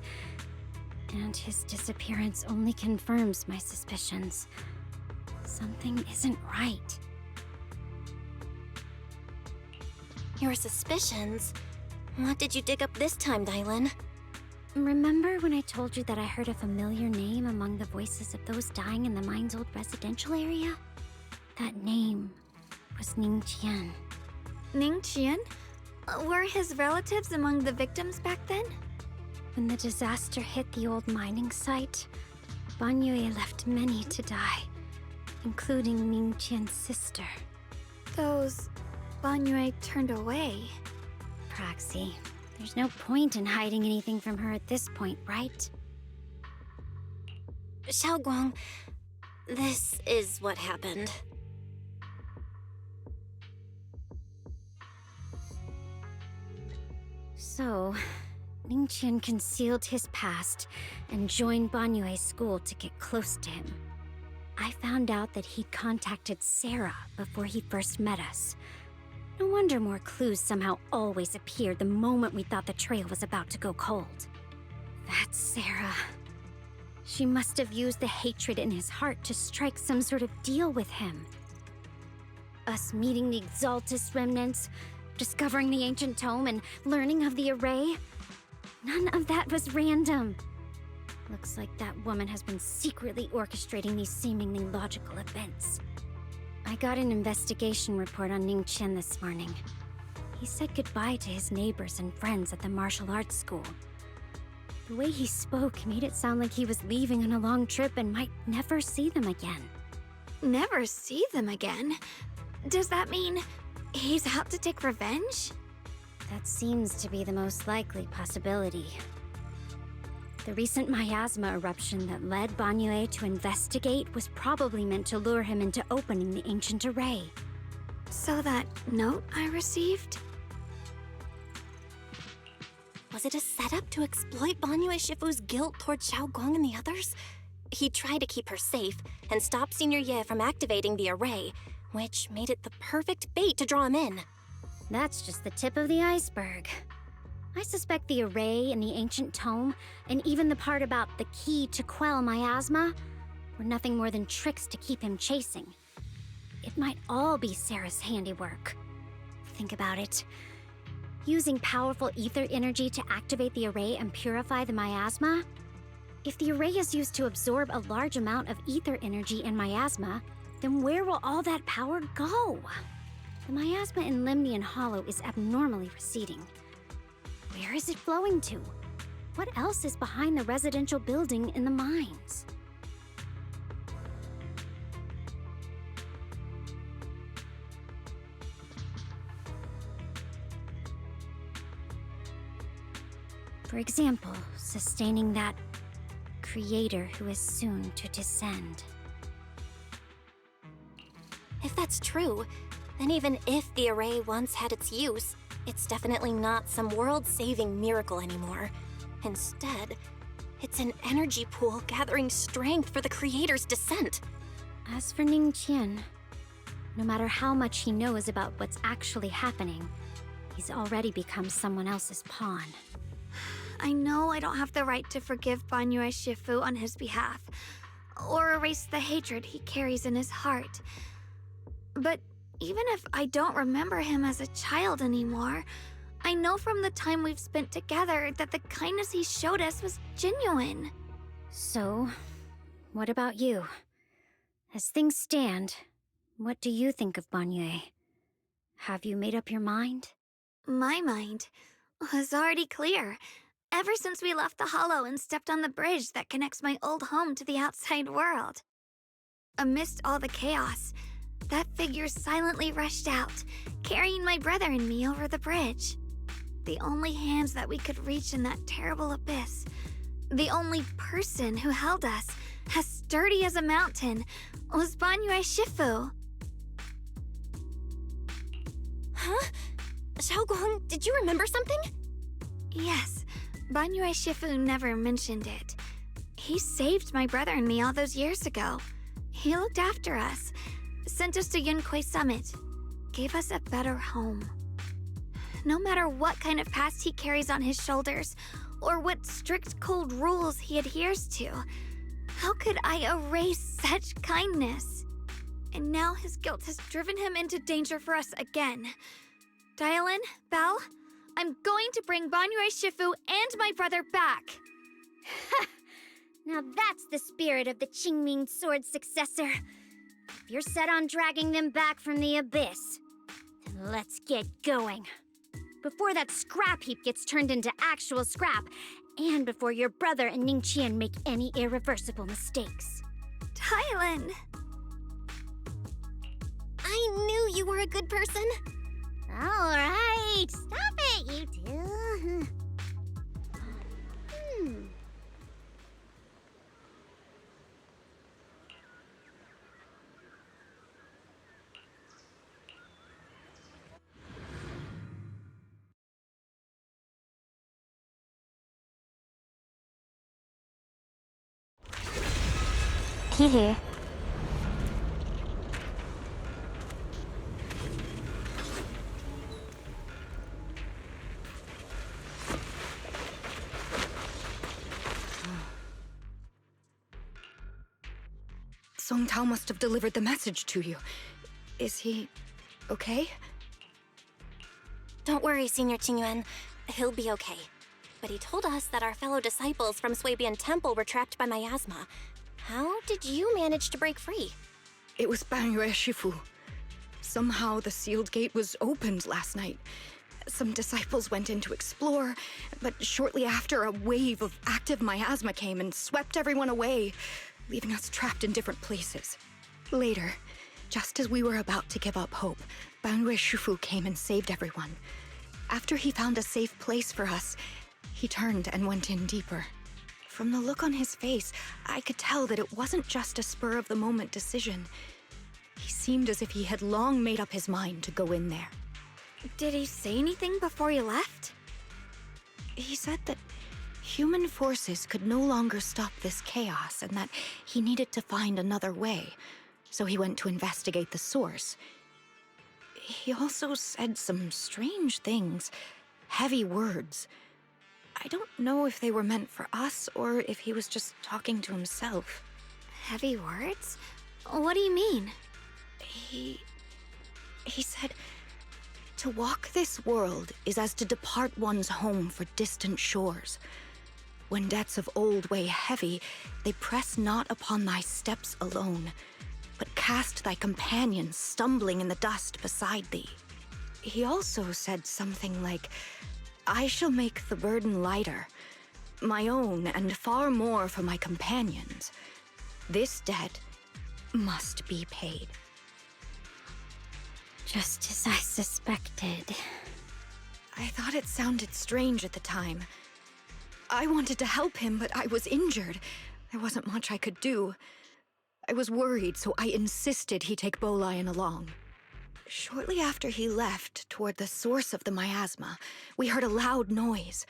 And his disappearance only confirms my suspicions. Something isn't right. Your suspicions? What did you dig up this time, Dylan? Remember when I told you that I heard a familiar name among the voices of those dying in the mine's old residential area? That name was Ningqian. Ningqian? Were his relatives among the victims back then? When the disaster hit the old mining site, Banyue left many to die, including Ningqian's sister. Those Banyue turned away. Praxi, there's no point in hiding anything from her at this point, right? Xiaoguang, this is what happened. So, Ningqian concealed his past and joined Banyue's school to get close to him. I found out that he'd contacted Sarah before he first met us. No wonder more clues somehow always appeared the moment we thought the trail was about to go cold. That's Sarah. She must have used the hatred in his heart to strike some sort of deal with him. Us meeting the Exaltus remnants, discovering the ancient tome, and learning of the array. None of that was random. Looks like that woman has been secretly orchestrating these seemingly logical events. I got an investigation report on Ningqian this morning. He said goodbye to his neighbors and friends at the martial arts school. The way he spoke made it sound like he was leaving on a long trip and might never see them again. Never see them again? Does that mean he's out to take revenge? That seems to be the most likely possibility. The recent miasma eruption that led Banyue to investigate was probably meant to lure him into opening the ancient array. So that note I received? Was it a setup to exploit Banyue Shifu's guilt toward Xiaoguang and the others? He tried to keep her safe and stop Senior Ye from activating the array, which made it the perfect bait to draw him in. That's just the tip of the iceberg. I suspect the array in the ancient tome, and even the part about the key to quell miasma, were nothing more than tricks to keep him chasing. It might all be Sarah's handiwork. Think about it. Using powerful ether energy to activate the array and purify the miasma? If the array is used to absorb a large amount of ether energy in miasma, then where will all that power go? The miasma in Limnian Hollow is abnormally receding. Where is it flowing to? What else is behind the residential building in the mines? For example, sustaining that creator who is soon to descend. If that's true, then even if the array once had its use, it's definitely not some world-saving miracle anymore. Instead, it's an energy pool gathering strength for the creator's descent. As for Ning Qian, no matter how much he knows about what's actually happening, he's already become someone else's pawn. I know I don't have the right to forgive Banyue Shifu on his behalf, or erase the hatred he carries in his heart. But even if I don't remember him as a child anymore, I know from the time we've spent together that the kindness he showed us was genuine. So, what about you? As things stand, what do you think of Banyue? Have you made up your mind? My mind was already clear. Ever since we left the Hollow and stepped on the bridge that connects my old home to the outside world. Amidst all the chaos, that figure silently rushed out, carrying my brother and me over the bridge. The only hands that we could reach in that terrible abyss. The only person who held us, as sturdy as a mountain, was Banyue Shifu. Huh? Xiaoguang, did you remember something? Yes, Banyue Shifu never mentioned it. He saved my brother and me all those years ago. He looked after us, sent us to Yunquei Summit, gave us a better home. No matter what kind of past he carries on his shoulders, or what strict cold rules he adheres to, how could I erase such kindness? And now his guilt has driven him into danger for us again. Dialin, Belle, I'm going to bring Banyue Shifu and my brother back. Now that's the spirit of the Qingming Sword successor. If you're set on dragging them back from the abyss, then let's get going. Before that scrap heap gets turned into actual scrap, and before your brother and Ning Qian make any irreversible mistakes. Dialin! I knew you were a good person. All right, stop it, you two. Hehe. Song Tao must have delivered the message to you. Is he okay? Don't worry, Senior Qingyuan. He'll be okay. But he told us that our fellow disciples from Suibian Temple were trapped by miasma. How did you manage to break free? It was Banyue Shifu. Somehow the sealed gate was opened last night. Some disciples went in to explore, but shortly after, a wave of active miasma came and swept everyone away, leaving us trapped in different places. Later, just as we were about to give up hope, Banyue Shifu came and saved everyone. After he found a safe place for us, he turned and went in deeper. From the look on his face, I could tell that it wasn't just a spur-of-the-moment decision. He seemed as if he had long made up his mind to go in there. Did he say anything before he left? He said that human forces could no longer stop this chaos and that he needed to find another way, so he went to investigate the source. He also said some strange things, heavy words. I don't know if they were meant for us or if he was just talking to himself. Heavy words? What do you mean? He said, to walk this world is as to depart one's home for distant shores. When debts of old weigh heavy, they press not upon thy steps alone, but cast thy companions stumbling in the dust beside thee. He also said something like, I shall make the burden lighter, my own and far more for my companions. This debt must be paid. Just as I suspected. I thought it sounded strange at the time. I wanted to help him, but I was injured. There wasn't much I could do. I was worried, so I insisted he take Bolian along. Shortly after he left, toward the source of the miasma, we heard a loud noise.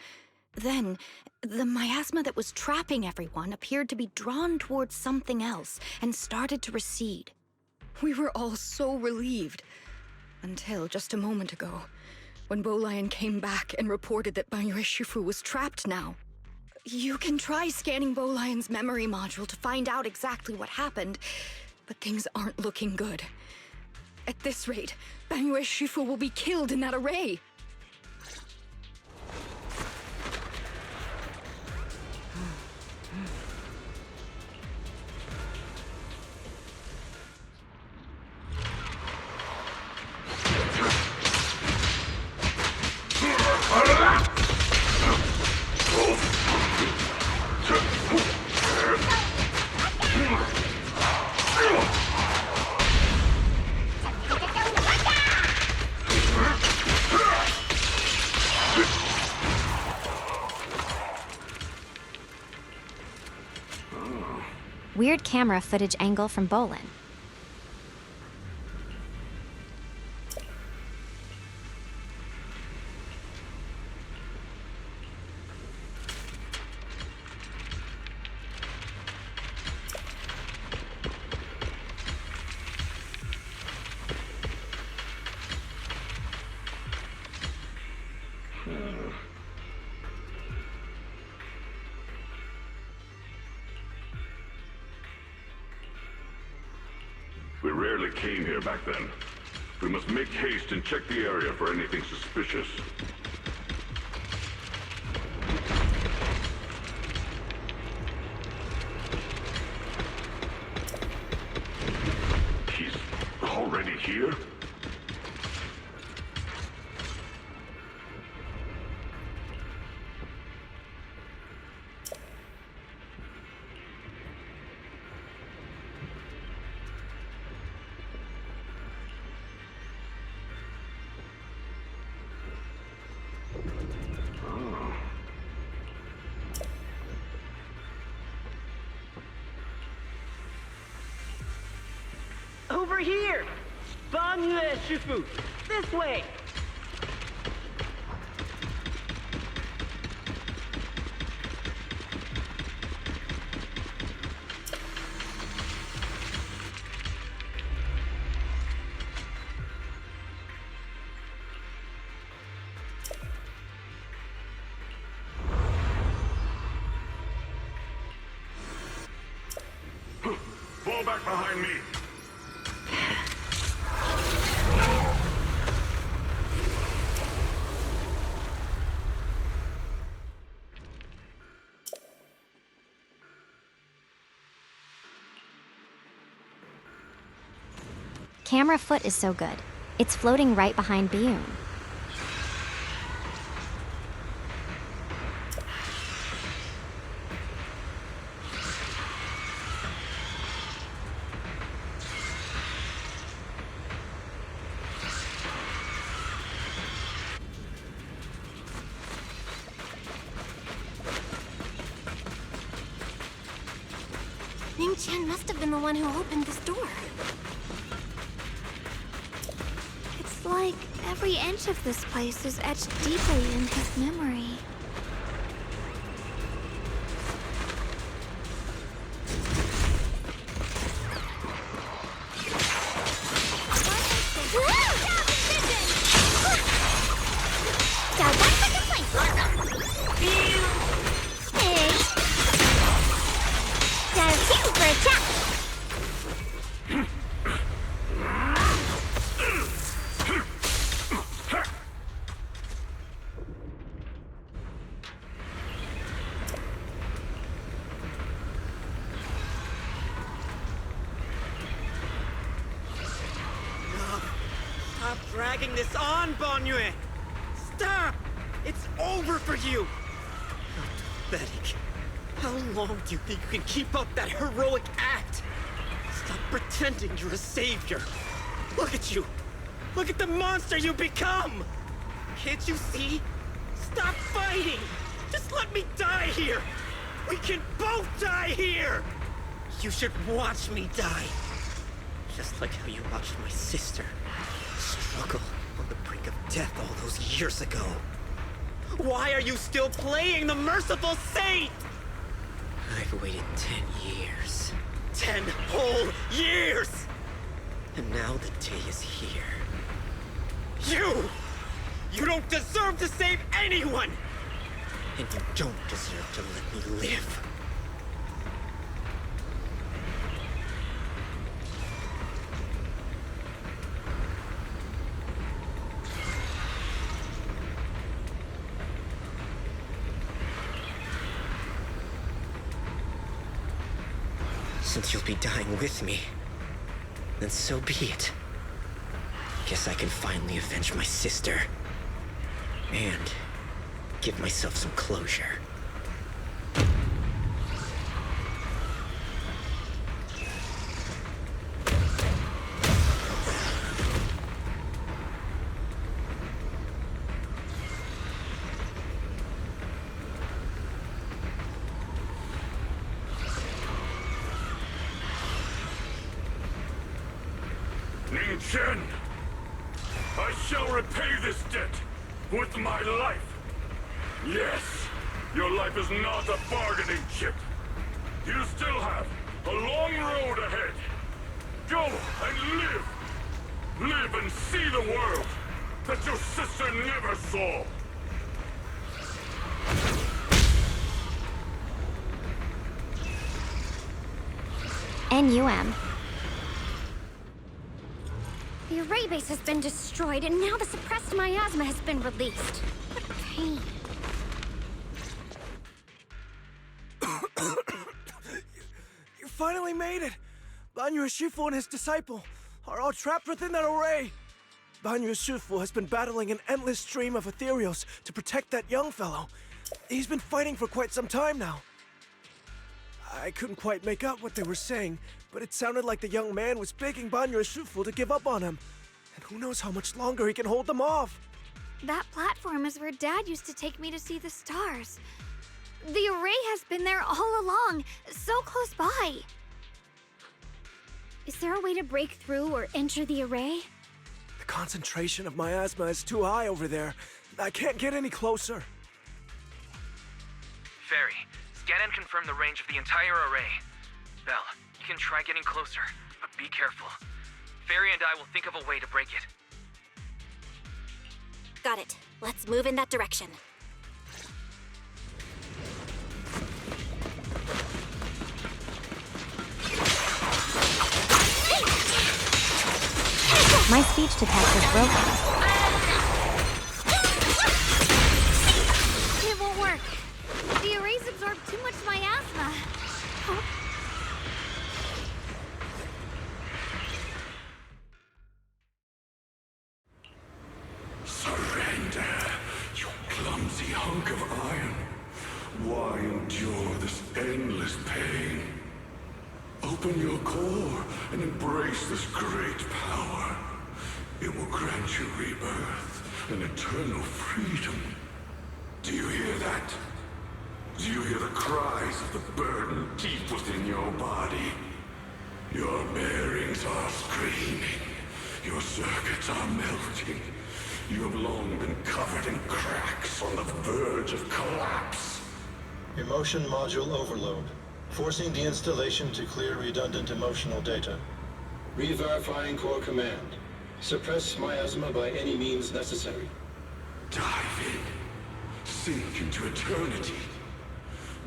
Then, the miasma that was trapping everyone appeared to be drawn towards something else and started to recede. We were all so relieved. Until just a moment ago, when Bolian came back and reported that Banyue Shifu was trapped now. You can try scanning Bolian's memory module to find out exactly what happened, but things aren't looking good. At this rate, Banyue Shifu will be killed in that array. Weird camera footage angle from Bolin. We rarely came here back then. We must make haste and check the area for anything suspicious. He's already here? Over here! Banyue Shifu! This way! Fall back behind me! Camera foot is so good. It's floating right behind Biyun. Ning Qian must have been the one who opened this door. It's like every inch of this place is etched deeply in his memory. Stop Stop dragging this on, Banyue! Stop! It's over for you! How pathetic. How long do you think you can keep up that heroic act? Stop pretending you're a savior. Look at you! Look at the monster you become! Can't you see? Stop fighting! Just let me die here! We can both die here! You should watch me die. Just like how you watched my sister struggle on the brink of death all those years ago. Why are you still playing the merciful saint? I've waited 10 years. 10 whole years! And now the day is here. You don't deserve to save anyone! And you don't deserve to let me live. Since you'll be dying with me, then so be it. Guess I can finally avenge my sister. And give myself some closure. Ning-Chen! I shall repay this debt with my life. Yes, your life is not a bargaining chip. You still have a long road ahead. Go and live. Live and see the world that your sister never saw. NUM. The array base has been destroyed, and now the suppressed miasma has been released. What pain. You finally made it! Banyue Shifu and his disciple are all trapped within that array. Banyue Shifu has been battling an endless stream of ethereals to protect that young fellow. He's been fighting for quite some time now. I couldn't quite make out what they were saying, but it sounded like the young man was begging Banyue Shifu to give up on him. And who knows how much longer he can hold them off. That platform is where Dad used to take me to see the stars. The array has been there all along, so close by. Is there a way to break through or enter the array? The concentration of miasma is too high over there. I can't get any closer. Fairy, scan and confirm the range of the entire array. Belle, you can try getting closer, but be careful. Fairy and I will think of a way to break it. Got it. Let's move in that direction. My speech to text is broken. It won't work. The arrays absorb too much miasma. Huh? Surrender, you clumsy hunk of iron. Why endure this endless pain? Open your core and embrace this great power. It will grant you rebirth and eternal freedom. Do you hear that? Do you hear the cries of the burden deep within your body? Your bearings are screaming. Your circuits are melting. You have long been covered in cracks on the verge of collapse. Emotion module overload. Forcing deinstallation to clear redundant emotional data. Re-verifying core command. Suppress miasma by any means necessary. Dive in. Sink into eternity.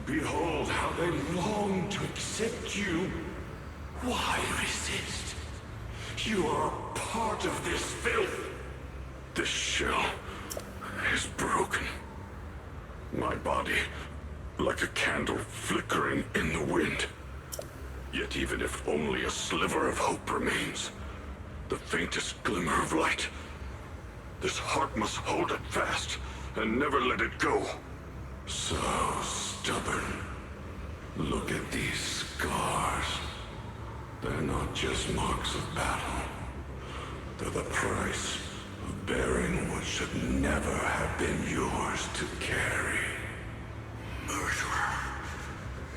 Behold how they long to accept you. Why resist? You are a part of this filth. This shell is broken. My body, like a candle flickering in the wind. Yet even if only a sliver of hope remains, the faintest glimmer of light This heart must hold it fast and never let it go. So stubborn. Look at these scars. They're not just marks of battle. They're the price of bearing what should never have been yours to carry. Murderer.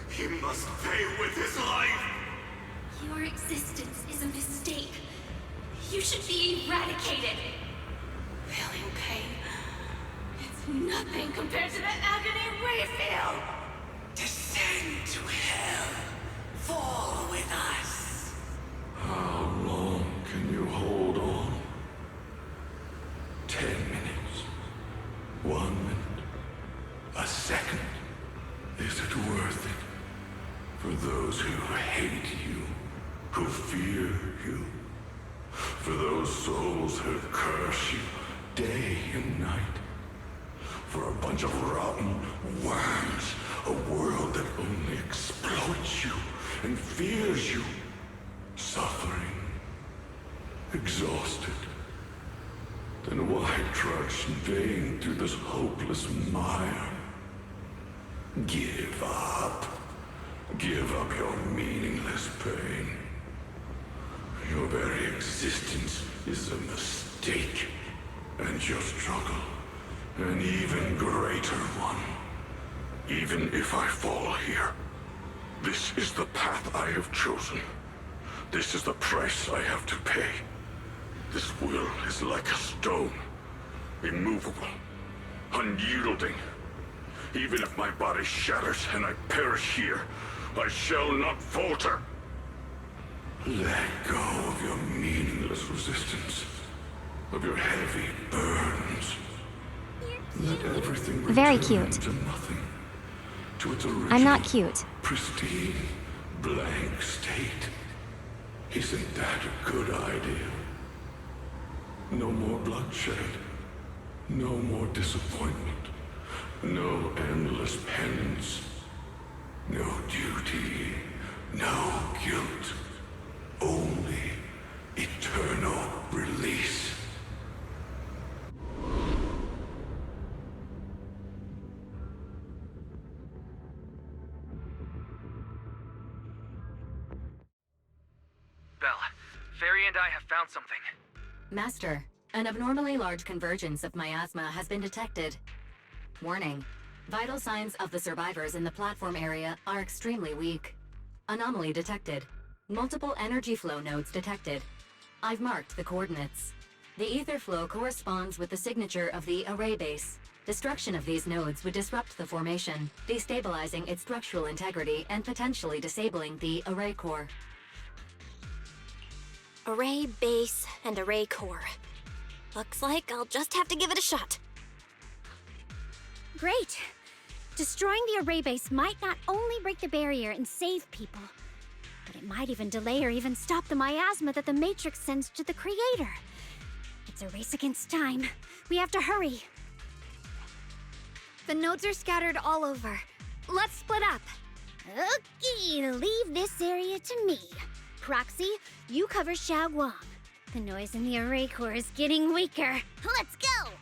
He must pay with his life. Your existence is a mistake. You should be eradicated. Feeling pain. It's nothing compared to the agony we feel. Descend to hell. Fall with us. How long can you hold on? 10 minutes? 1 minute? A second? Is it worth it? For those who hate you, who fear you, for those souls who curse you day and night, for a bunch of rotten worms, a world that only exploits you and fears you, suffering, exhausted. Then why trudge in vain through this hopeless mire? Give up. Give up your meaningless pain. Your very existence is a mistake, and your struggle, an even greater one. Even if I fall here, this is the path I have chosen. This is the price I have to pay. This will is like a stone, immovable, unyielding. Even if my body shatters and I perish here, I shall not falter. Let go of your meaningless resistance, of your heavy burdens. Let everything return Very cute. to nothing, to its original, I'm not cute. pristine, blank state. Isn't that a good idea? No more bloodshed, no more disappointment, no endless penance, no duty, no guilt, only eternal release. Belle, Fairy and I have found something. Master, an abnormally large convergence of miasma has been detected. Warning. Vital signs of the survivors in the platform area are extremely weak. Anomaly detected. Multiple energy flow nodes detected. I've marked the coordinates. The ether flow corresponds with the signature of the array base. Destruction of these nodes would disrupt the formation, destabilizing its structural integrity and potentially disabling the array core. Array base and array core. Looks like I'll just have to give it a shot. Great! Destroying the array base might not only break the barrier and save people, but it might even delay or even stop the miasma that the Matrix sends to the Creator. It's a race against time. We have to hurry. The nodes are scattered all over. Let's split up. Okay, leave this area to me. Proxy, you cover Xiaoguang. The noise in the array core is getting weaker. Let's go!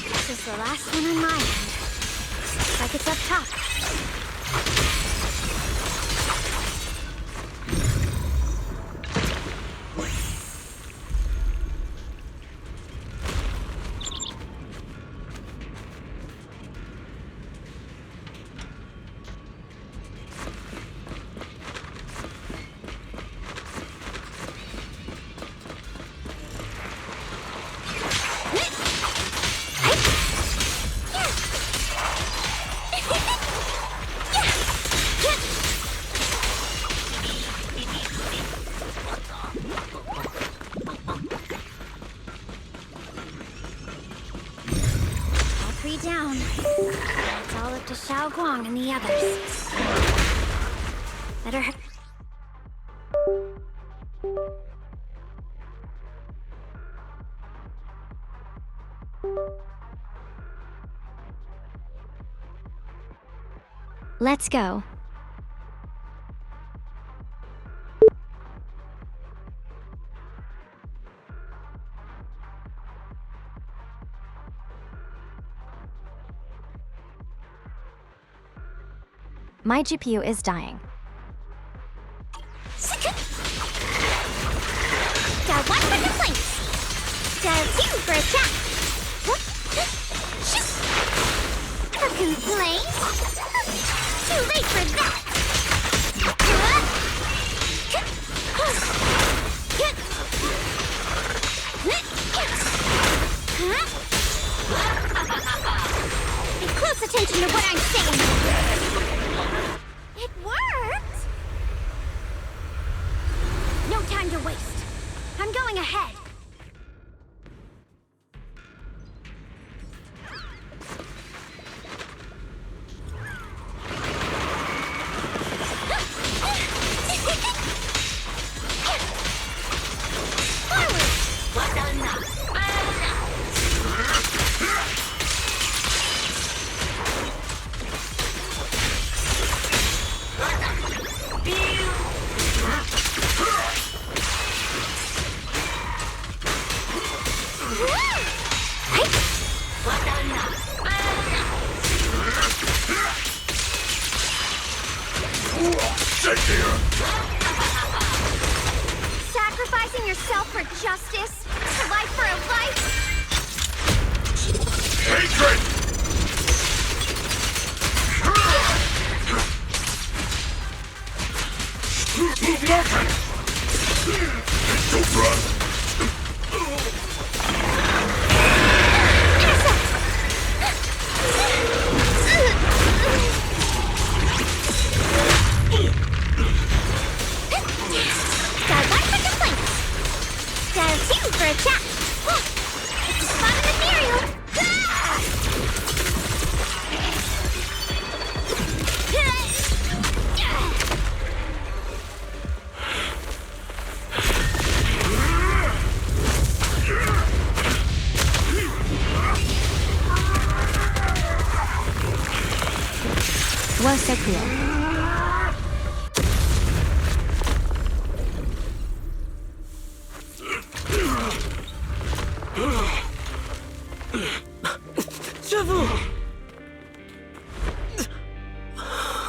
This is the last one on my end. Looks like it's up top. to Xiaoguang and the others. Better... Let's go. My GPU is dying. Dial 1 for complaints. Dial 2 for attack. For complaints? Too late for that. Pay close attention to what I'm saying. It worked! No time to waste. I'm going ahead. Sacrificing yourself for justice? A life for a life? Hatred! Nothing! Don't run! Dial 1 for complaints. Dial 2 for attack. It's a spot in ethereal. Well said, Cleo.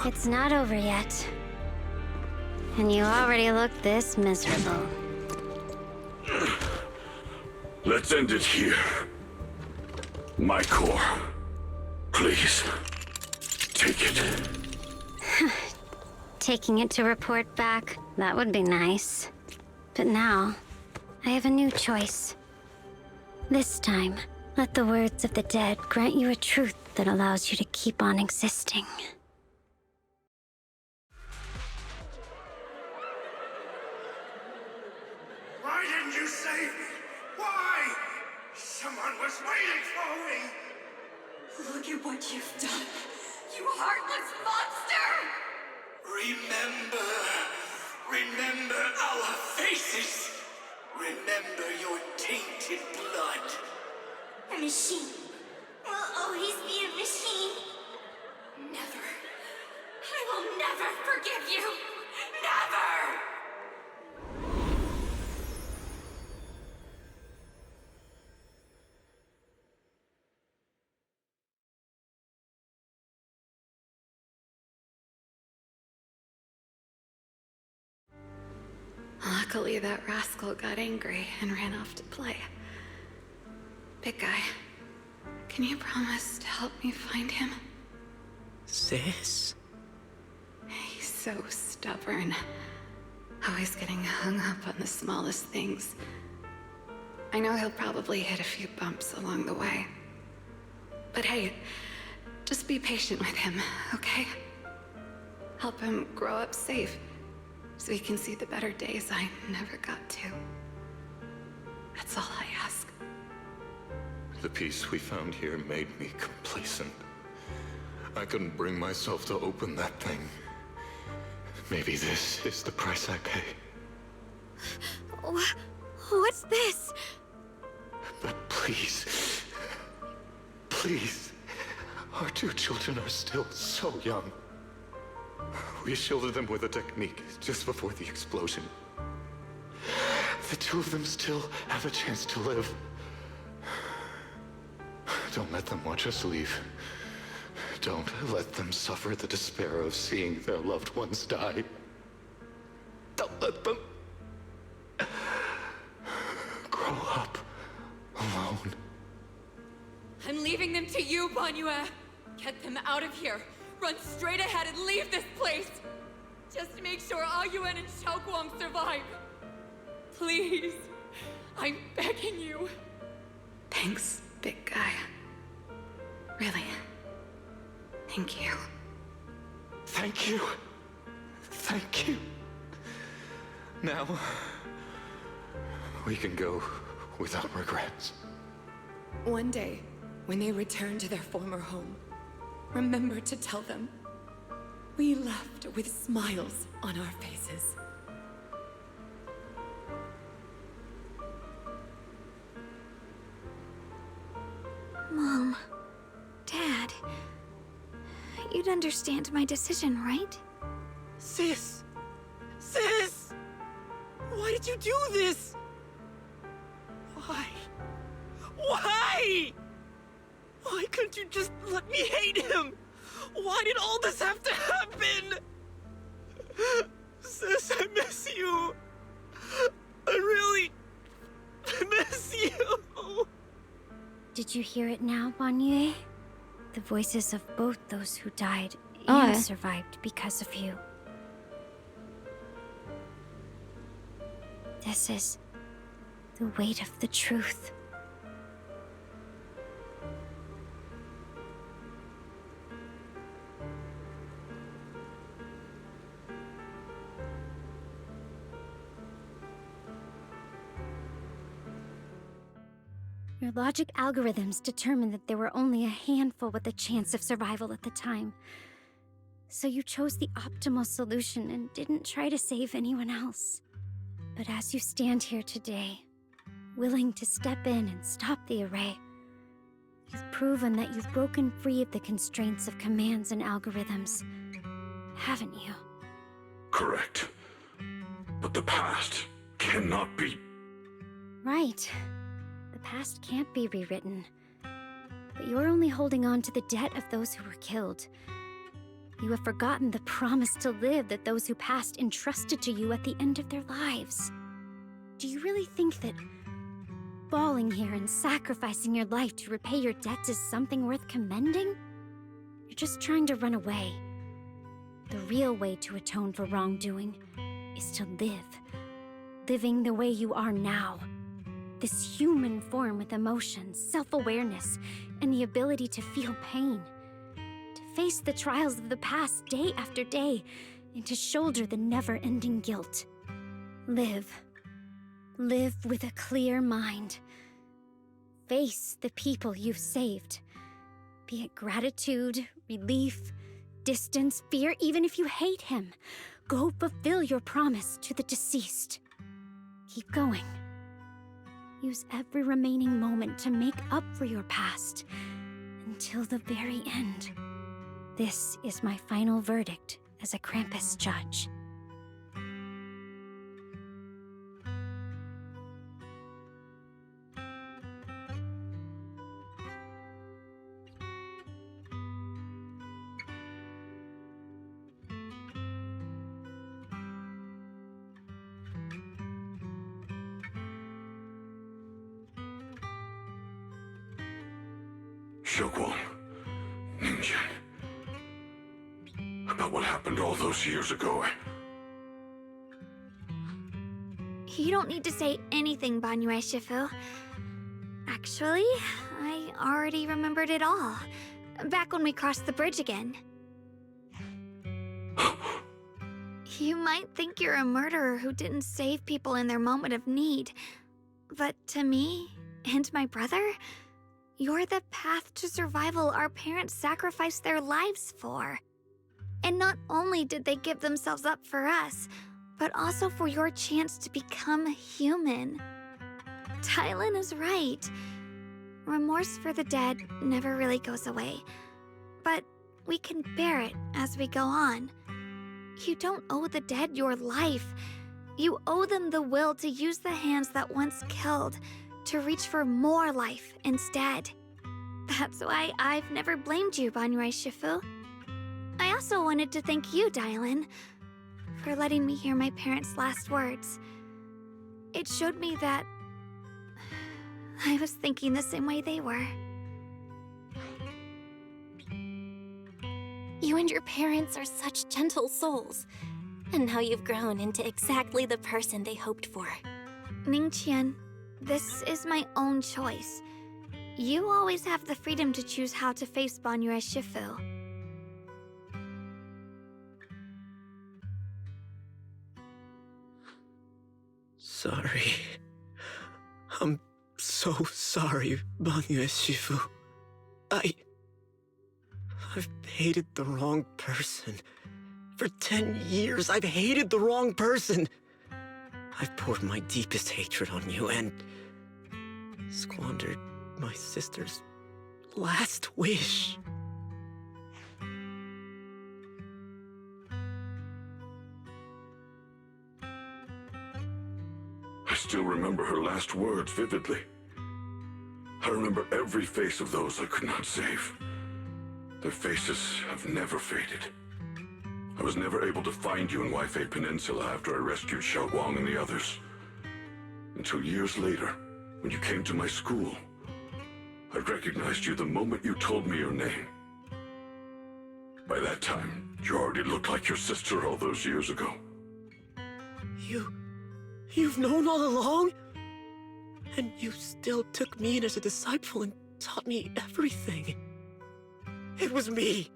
It's not over yet. And you already look this miserable. Let's end it here. My core. Please. Take it. Taking it to report back, that would be nice. But now, I have a new choice. This time, let the words of the dead grant you a truth that allows you to keep on existing. Why didn't you save me? Why? Someone was waiting for me! Look at what you've done, you heartless monster! Remember our faces! Remember your tainted blood! A machine will always be a machine. Never. I will never forgive you! Never! Luckily, that rascal got angry and ran off to play. Big guy, can you promise to help me find him? Sis? He's so stubborn. Always getting hung up on the smallest things. I know he'll probably hit a few bumps along the way. But hey, just be patient with him, okay? Help him grow up safe, so he can see the better days I never got to. That's all I ask. The peace we found here made me complacent. I couldn't bring myself to open that thing. Maybe this is the price I pay. What's this? But please, please, our two children are still so young. We shielded them with a technique just before the explosion. The two of them still have a chance to live. Don't let them watch us leave. Don't let them suffer the despair of seeing their loved ones die. Don't let them grow up alone. I'm leaving them to you, Banyue. Get them out of here. Run straight ahead and leave this place. Just to make sure Ayuan and Xiaoguang survive. Please. I'm begging you. Thanks, big guy. Really. Thank you. Thank you. Thank you. Now, we can go without regrets. One day, when they return to their former home, remember to tell them we left with smiles on our faces. Mom, Dad, you'd understand my decision, right? Sis! Sis! Why did you do this? Why? Why? Why couldn't you just let me hate him? Why did all this have to happen? Sis, I miss you. I really miss you. Did you hear it now, Banyue? The voices of both those who died Oh, and survived because of you. This is the weight of the truth. Your logic algorithms determined that there were only a handful with a chance of survival at the time. So you chose the optimal solution and didn't try to save anyone else. But as you stand here today, willing to step in and stop the array, you've proven that you've broken free of the constraints of commands and algorithms, haven't you? Correct. But the past cannot be... Right. The past can't be rewritten. But you're only holding on to the debt of those who were killed. You have forgotten the promise to live that those who passed entrusted to you at the end of their lives. Do you really think that falling here and sacrificing your life to repay your debts is something worth commending? You're just trying to run away. The real way to atone for wrongdoing is to live. Living the way you are now. This human form with emotions, self-awareness, and the ability to feel pain. To face the trials of the past day after day, and to shoulder the never-ending guilt. Live. Live with a clear mind. Face the people you've saved. Be it gratitude, relief, distance, fear, even if you hate him. Go fulfill your promise to the deceased. Keep going. Use every remaining moment to make up for your past, until the very end. This is my final verdict as a Krampus judge. Xiaoguang, Ninja. About what happened all those years ago. You don't need to say anything, Banyue Shifu. Actually, I already remembered it all. Back when we crossed the bridge again. You might think you're a murderer who didn't save people in their moment of need. But to me, and my brother, You're the path to survival our parents sacrificed their lives for. And not only did they give themselves up for us, but also for your chance to become human. Dylan is right. Remorse for the dead never really goes away, but we can bear it as we go on. You don't owe the dead your life. You owe them the will to use the hands that once killed to reach for more life instead. That's why I've never blamed you, Banyue Shifu. I also wanted to thank you, Dylan, for letting me hear my parents' last words. It showed me that I was thinking the same way they were. You and your parents are such gentle souls. And now you've grown into exactly the person they hoped for. Ningqian, this is my own choice. You always have the freedom to choose how to face Banyue Shifu. Sorry. I'm so sorry, Banyue Shifu. I've hated the wrong person. For 10 years, I've hated the wrong person. I've poured my deepest hatred on you and squandered my sister's last wish. I still remember her last words vividly. I remember every face of those I could not save. Their faces have never faded. I was never able to find you in Waifei Peninsula after I rescued Xiaoguang and the others. Until years later, when you came to my school, I recognized you the moment you told me your name. By that time, you already looked like your sister all those years ago. You've known all along? And you still took me in as a disciple and taught me everything. It was me.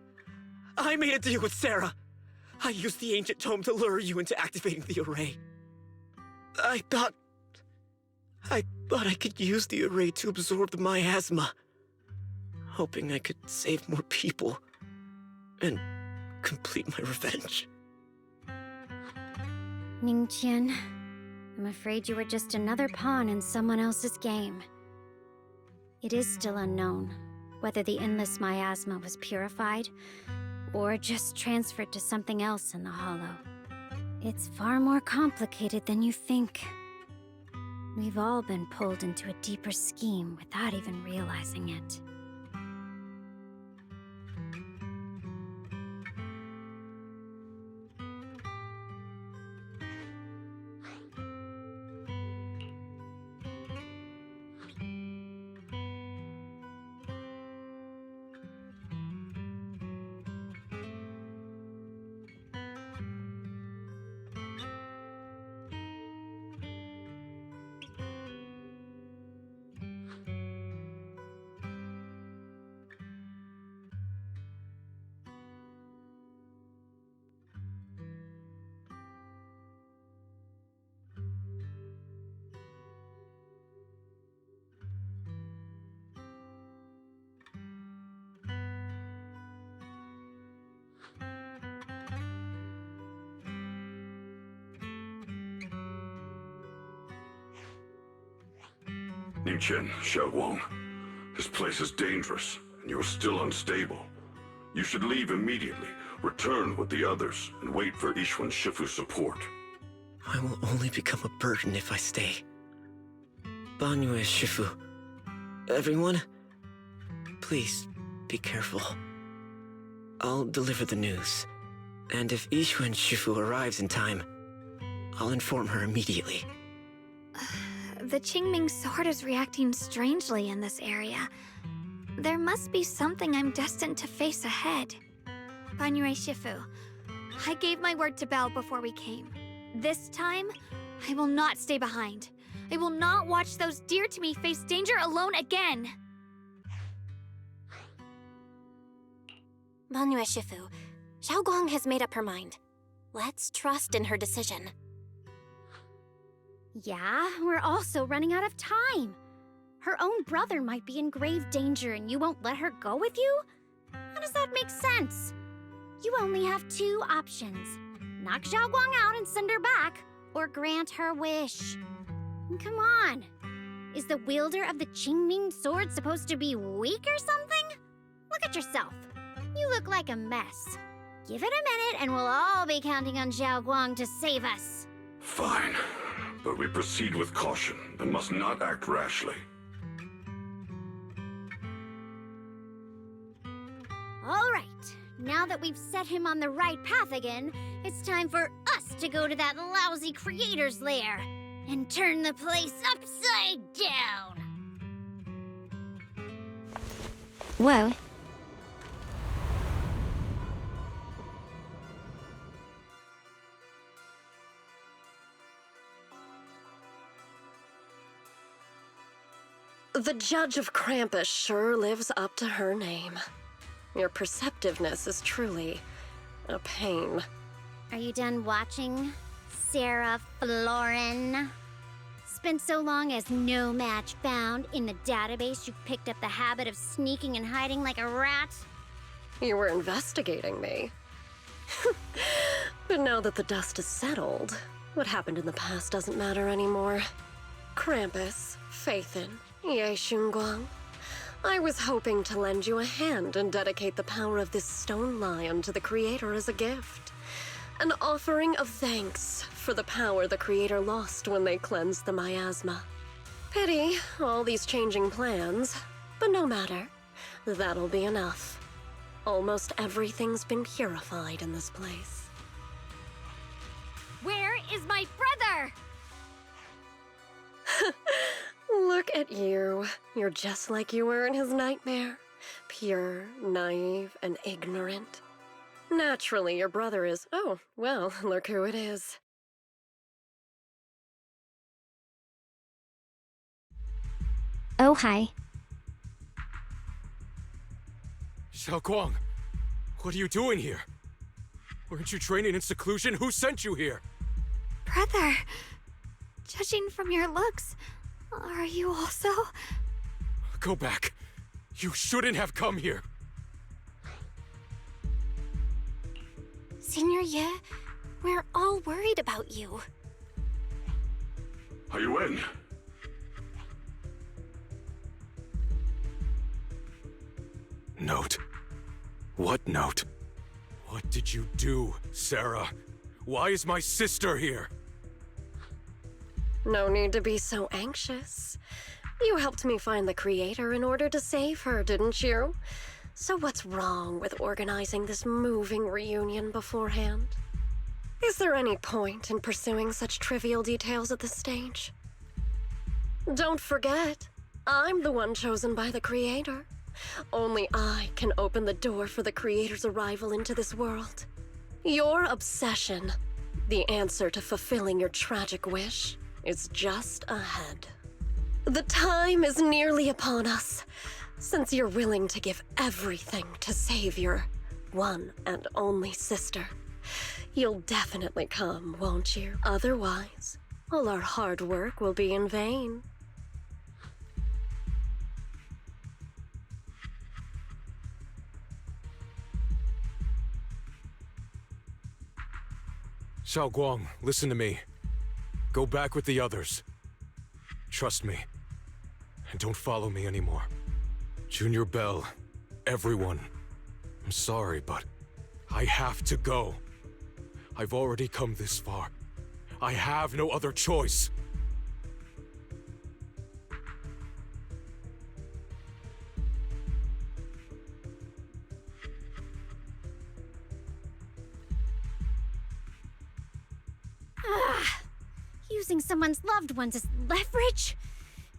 I made a deal with Sarah. I used the ancient tome to lure you into activating the array. I thought I could use the array to absorb the miasma, hoping I could save more people and complete my revenge. Ningqian, I'm afraid you were just another pawn in someone else's game. It is still unknown whether the endless miasma was purified or just transferred to something else in the Hollow. It's far more complicated than you think. We've all been pulled into a deeper scheme without even realizing it. Ningqian, Xiaoguang, this place is dangerous, and you are still unstable. You should leave immediately, return with the others, and wait for Ishuan Shifu's support. I will only become a burden if I stay. Banyue Shifu, everyone, please be careful. I'll deliver the news, and if Ishuan Shifu arrives in time, I'll inform her immediately. The Qingming sword is reacting strangely in this area. There must be something I'm destined to face ahead. Banyue Shifu, I gave my word to Belle before we came. This time, I will not stay behind. I will not watch those dear to me face danger alone again. Banyue Shifu, Xiaoguang has made up her mind. Let's trust in her decision. Yeah, we're also running out of time. Her own brother might be in grave danger and you won't let her go with you? How does that make sense? You only have two options. Knock Xiaoguang out and send her back, or grant her wish. Come on. Is the wielder of the Qingming sword supposed to be weak or something? Look at yourself. You look like a mess. Give it a minute and we'll all be counting on Xiaoguang to save us. Fine, but we proceed with caution and must not act rashly. All right. Now that we've set him on the right path again, it's time for us to go to that lousy creator's lair and turn the place upside down. Whoa. The Judge of Krampus sure lives up to her name. Your perceptiveness is truly a pain. Are you done watching, Sarah Florin? Spent so long as no match found in the database, you picked up the habit of sneaking and hiding like a rat? You were investigating me. But now that the dust is settled, what happened in the past doesn't matter anymore. Krampus, Faithin, Ye Xunguang. I was hoping to lend you a hand and dedicate the power of this stone lion to the Creator as a gift. An offering of thanks for the power the Creator lost when they cleansed the miasma. Pity, all these changing plans, but no matter. That'll be enough. Almost everything's been purified in this place. Where is my brother? Look at you. You're just like you were in his nightmare. Pure, naive, and ignorant. Naturally, your brother is... Oh, well, look who it is. Oh, hi. Xiaoguang, what are you doing here? Weren't you training in seclusion? Who sent you here? Brother, judging from your looks, are you also? Go back. You shouldn't have come here. Senior Ye, we're all worried about you. Are you in? Note? What note? What did you do, Sarah? Why is my sister here? No need to be so anxious. You helped me find the Creator in order to save her, didn't you? So what's wrong with organizing this moving reunion beforehand? Is there any point in pursuing such trivial details at this stage? Don't forget, I'm the one chosen by the Creator. Only I can open the door for the Creator's arrival into this world. Your obsession, the answer to fulfilling your tragic wish, is just ahead. The time is nearly upon us, since you're willing to give everything to save your one and only sister. You'll definitely come, won't you? Otherwise, all our hard work will be in vain. Xiaoguang, listen to me. Go back with the others. Trust me. And don't follow me anymore. Junior Bell, everyone. I'm sorry, but I have to go. I've already come this far. I have no other choice. Ah, using someone's loved ones as leverage?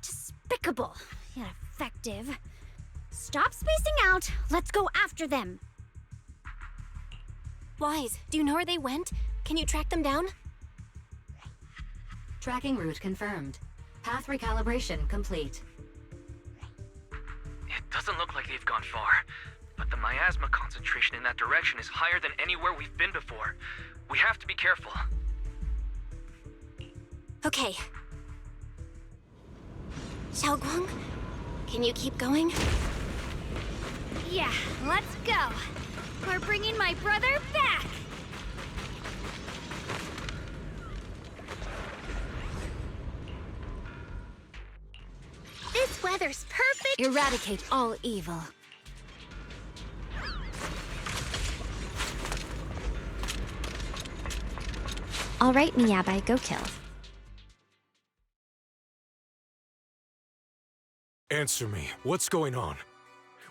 Despicable, yet effective. Stop spacing out. Let's go after them. Wise, do you know where they went? Can you track them down? Tracking route confirmed. Path recalibration complete. It doesn't look like they've gone far, but the miasma concentration in that direction is higher than anywhere we've been before. We have to be careful. Okay. Xiaoguang, can you keep going? Yeah, let's go. We're bringing my brother back. This weather's perfect. Eradicate all evil. All right, Miyabai, go kill. Answer me. What's going on?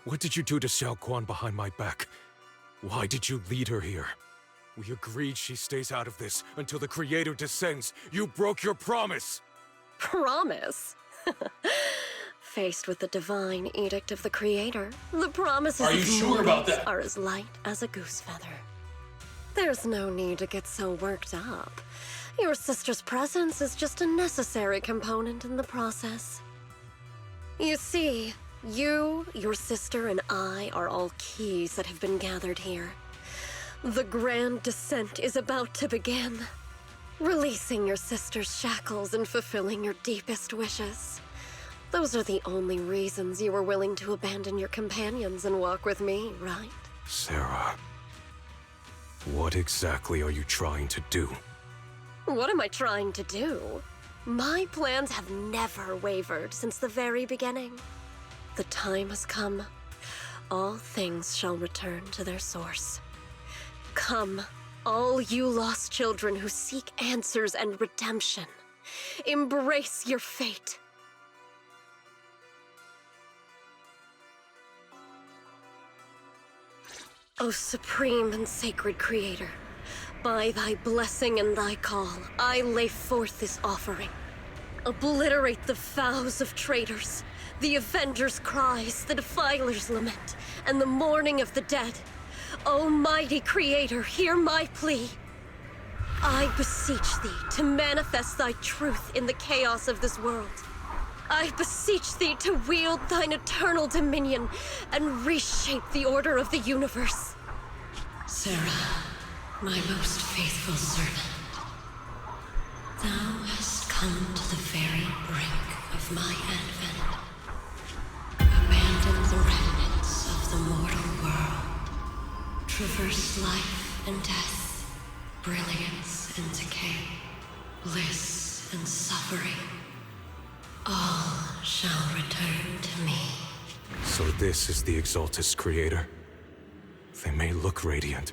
What did you do to Xiao Guan behind my back? Why did you lead her here? We agreed she stays out of this until the Creator descends. You broke your promise! Promise? Faced with the divine edict of the Creator, the promises Are you of sure about mortals that? are as light as a goose feather. There's no need to get so worked up. Your sister's presence is just a necessary component in the process. You see, you, your sister, and I are all keys that have been gathered here. The grand descent is about to begin. Releasing your sister's shackles and fulfilling your deepest wishes. Those are the only reasons you were willing to abandon your companions and walk with me, right? Sarah, what exactly are you trying to do? What am I trying to do? My plans have never wavered since the very beginning. The time has come. All things shall return to their source. Come, all you lost children who seek answers and redemption. Embrace your fate. O supreme and sacred Creator, by thy blessing and thy call, I lay forth this offering. Obliterate the vows of traitors, the avengers' cries, the defilers' lament, and the mourning of the dead. Almighty Creator, hear my plea. I beseech thee to manifest thy truth in the chaos of this world. I beseech thee to wield thine eternal dominion and reshape the order of the universe. Sarah, my most faithful servant, thou hast come to the very brink of my advent. Abandon the remnants of the mortal world. Traverse life and death, brilliance and decay, bliss and suffering. All shall return to me. So this is the Exaltus Creator? They may look radiant,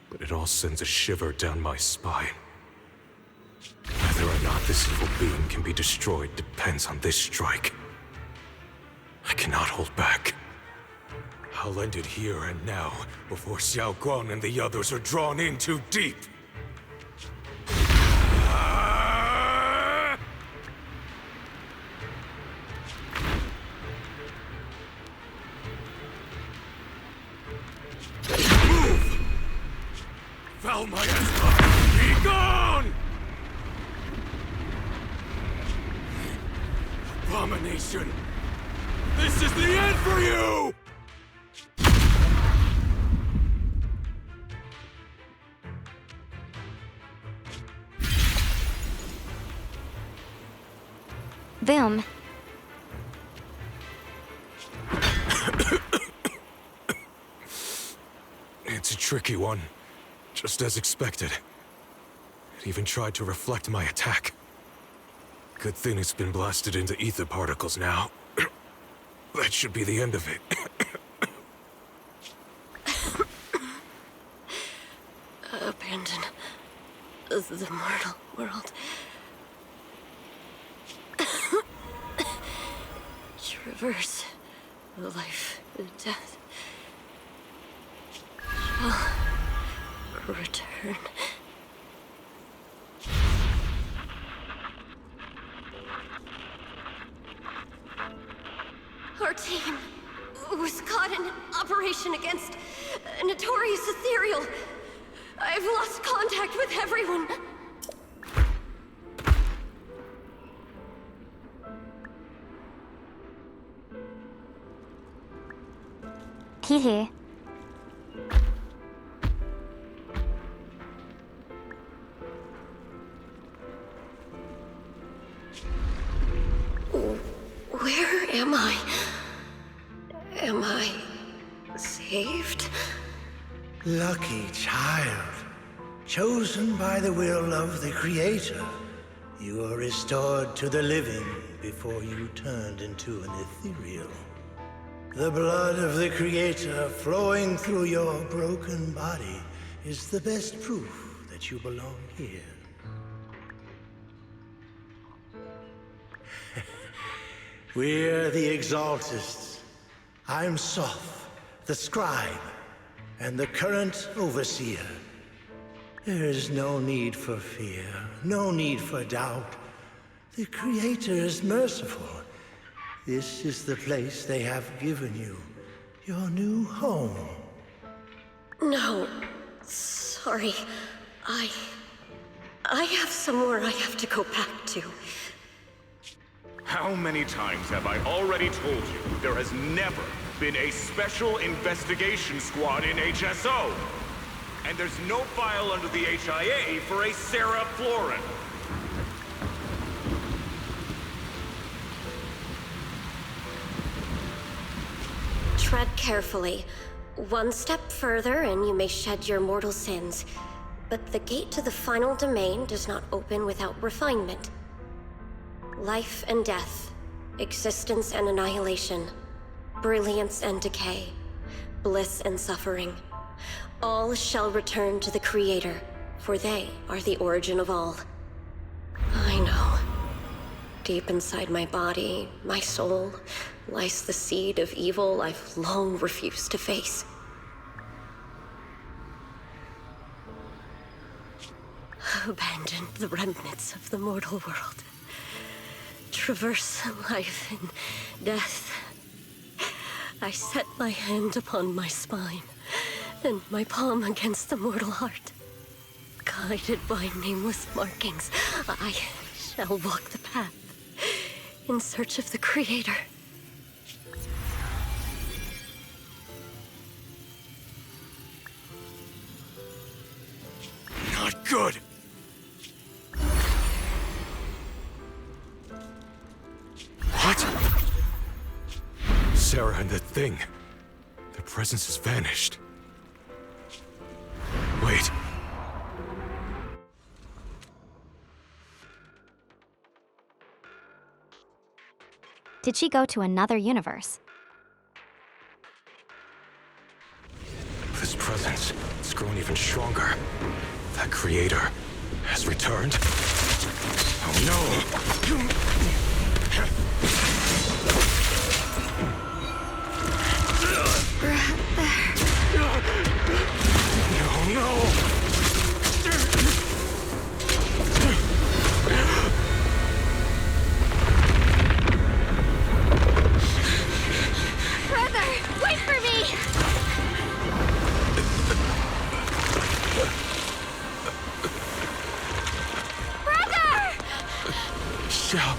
but it all sends a shiver down my spine. Whether or not this evil being can be destroyed depends on this strike. I cannot hold back. I'll end it here and now, before Xiao Guang and the others are drawn in too deep. Move! Foul miasma! Be gone! Abomination! This is the end for you! Boom. It's a tricky one, just as expected. It even tried to reflect my attack. Good thing it's been blasted into ether particles now. That should be the end of it. Abandon the mortal world. Traverse life and death. Shall return. Our team was caught in an operation against a notorious ethereal. I've lost contact with everyone. Hehe. Am I saved? Lucky child. Chosen by the will of the Creator, you are restored to the living before you turned into an ethereal. The blood of the Creator flowing through your broken body is the best proof that you belong here. We're the Exaltists. I'm Soph, the Scribe, and the current Overseer. There is no need for fear, no need for doubt. The Creator is merciful. This is the place they have given you, your new home. No, sorry. I have somewhere I have to go back to. How many times have I already told you there has never been a special investigation squad in HSO? And there's no file under the HIA for a Sarah Florin. Tread carefully. One step further and you may shed your mortal sins. But the gate to the final domain does not open without refinement. Life and death, existence and annihilation, brilliance and decay, bliss and suffering. All shall return to the Creator, for they are the origin of all. I know. Deep inside my body, my soul, lies the seed of evil I've long refused to face. Abandon the remnants of the mortal world. Traverse life and death. I set my hand upon my spine, and my palm against the mortal heart. Guided by nameless markings, I shall walk the path in search of the Creator. Not good! What? Sarah and the thing. Their presence has vanished. Wait. Did she go to another universe? This presence, it's grown even stronger. That Creator has returned. Oh no! No! Brother, wait for me! Brother! Shall...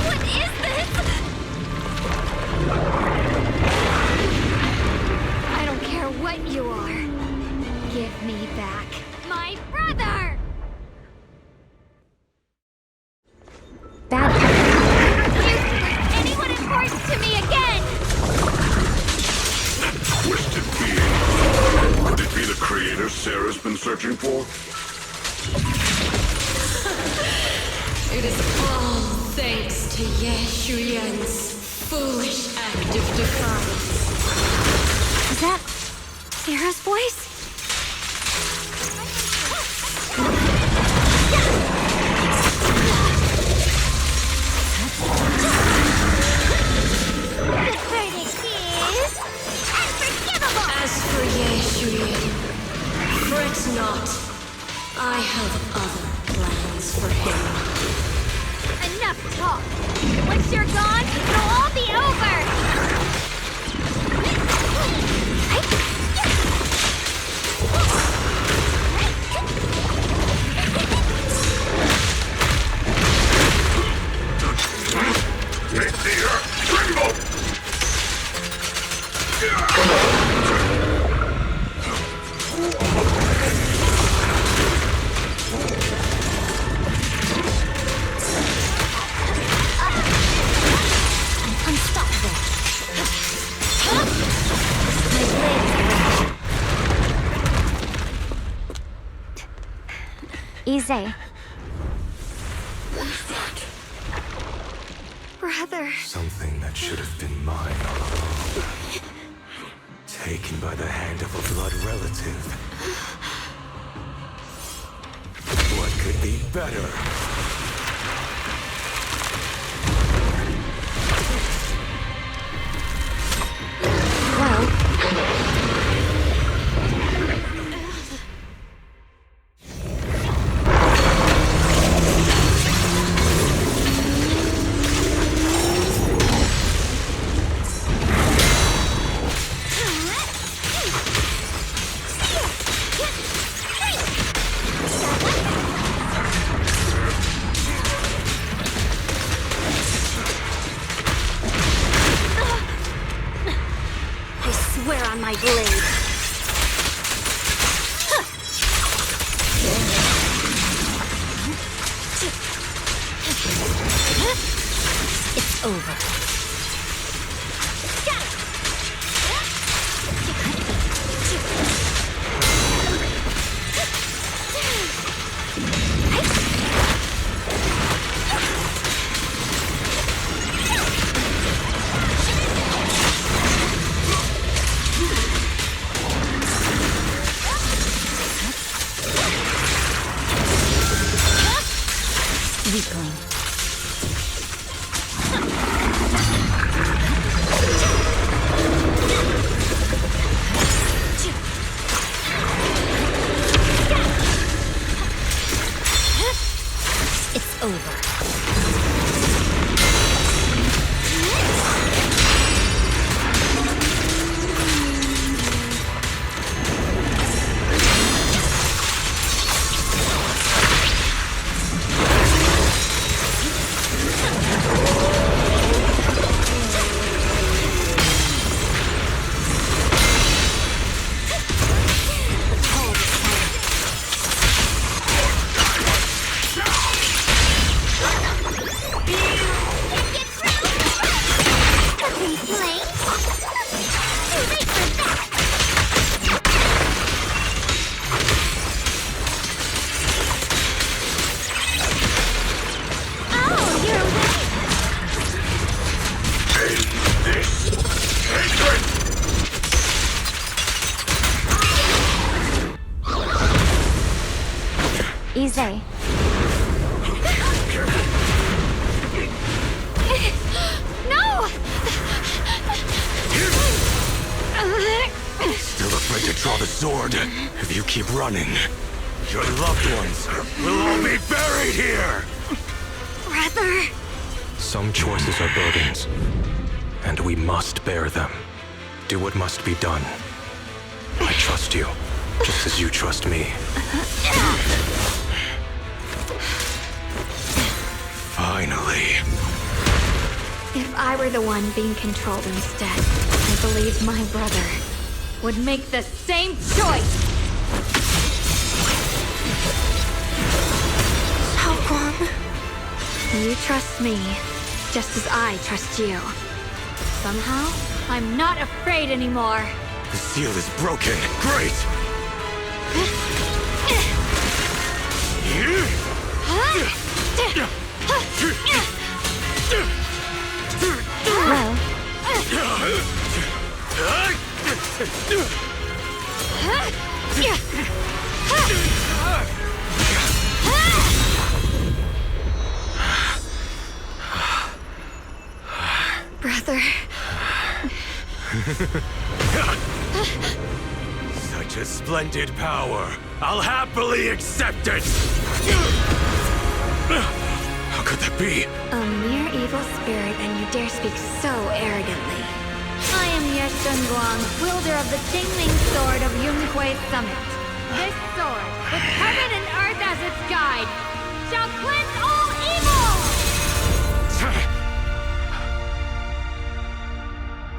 What is this? I don't care what you are. Give me back my brother! Bad. You anyone important to me again! Twisted being. Could it be the Creator Sarah's been searching for? It is all thanks to Yeshuyen's foolish act of defiance. Is that Sarah's voice? The verdict is unforgivable! As for Yeshuyen, fret not. I have other plans for him. Enough talk! Once you're gone, it'll all be over! Make the earth tremble! Easy. Brother. Something that should have been mine all along. Taken by the hand of a blood relative. What could be better? Swear on my blade. It's over. Weakling. It's over. Easy. No! Still afraid to draw the sword? If you keep running, your loved ones will all be buried here! Brother! Some choices are burdens, and we must bear them. Do what must be done. I trust you, just as you trust me. Finally. If I were the one being controlled instead, I believe my brother would make the same choice! Xiaoguang, you trust me, just as I trust you. Somehow, I'm not afraid anymore. The seal is broken. Great! Brother. Such a splendid power. I'll happily accept it! How could that be? A mere evil spirit, and you dare speak so arrogantly. I am Ye Shenguang, wielder of the Qingming Sword of Yunhui Summit. This sword, with heaven and earth as its guide, shall cleanse all evil!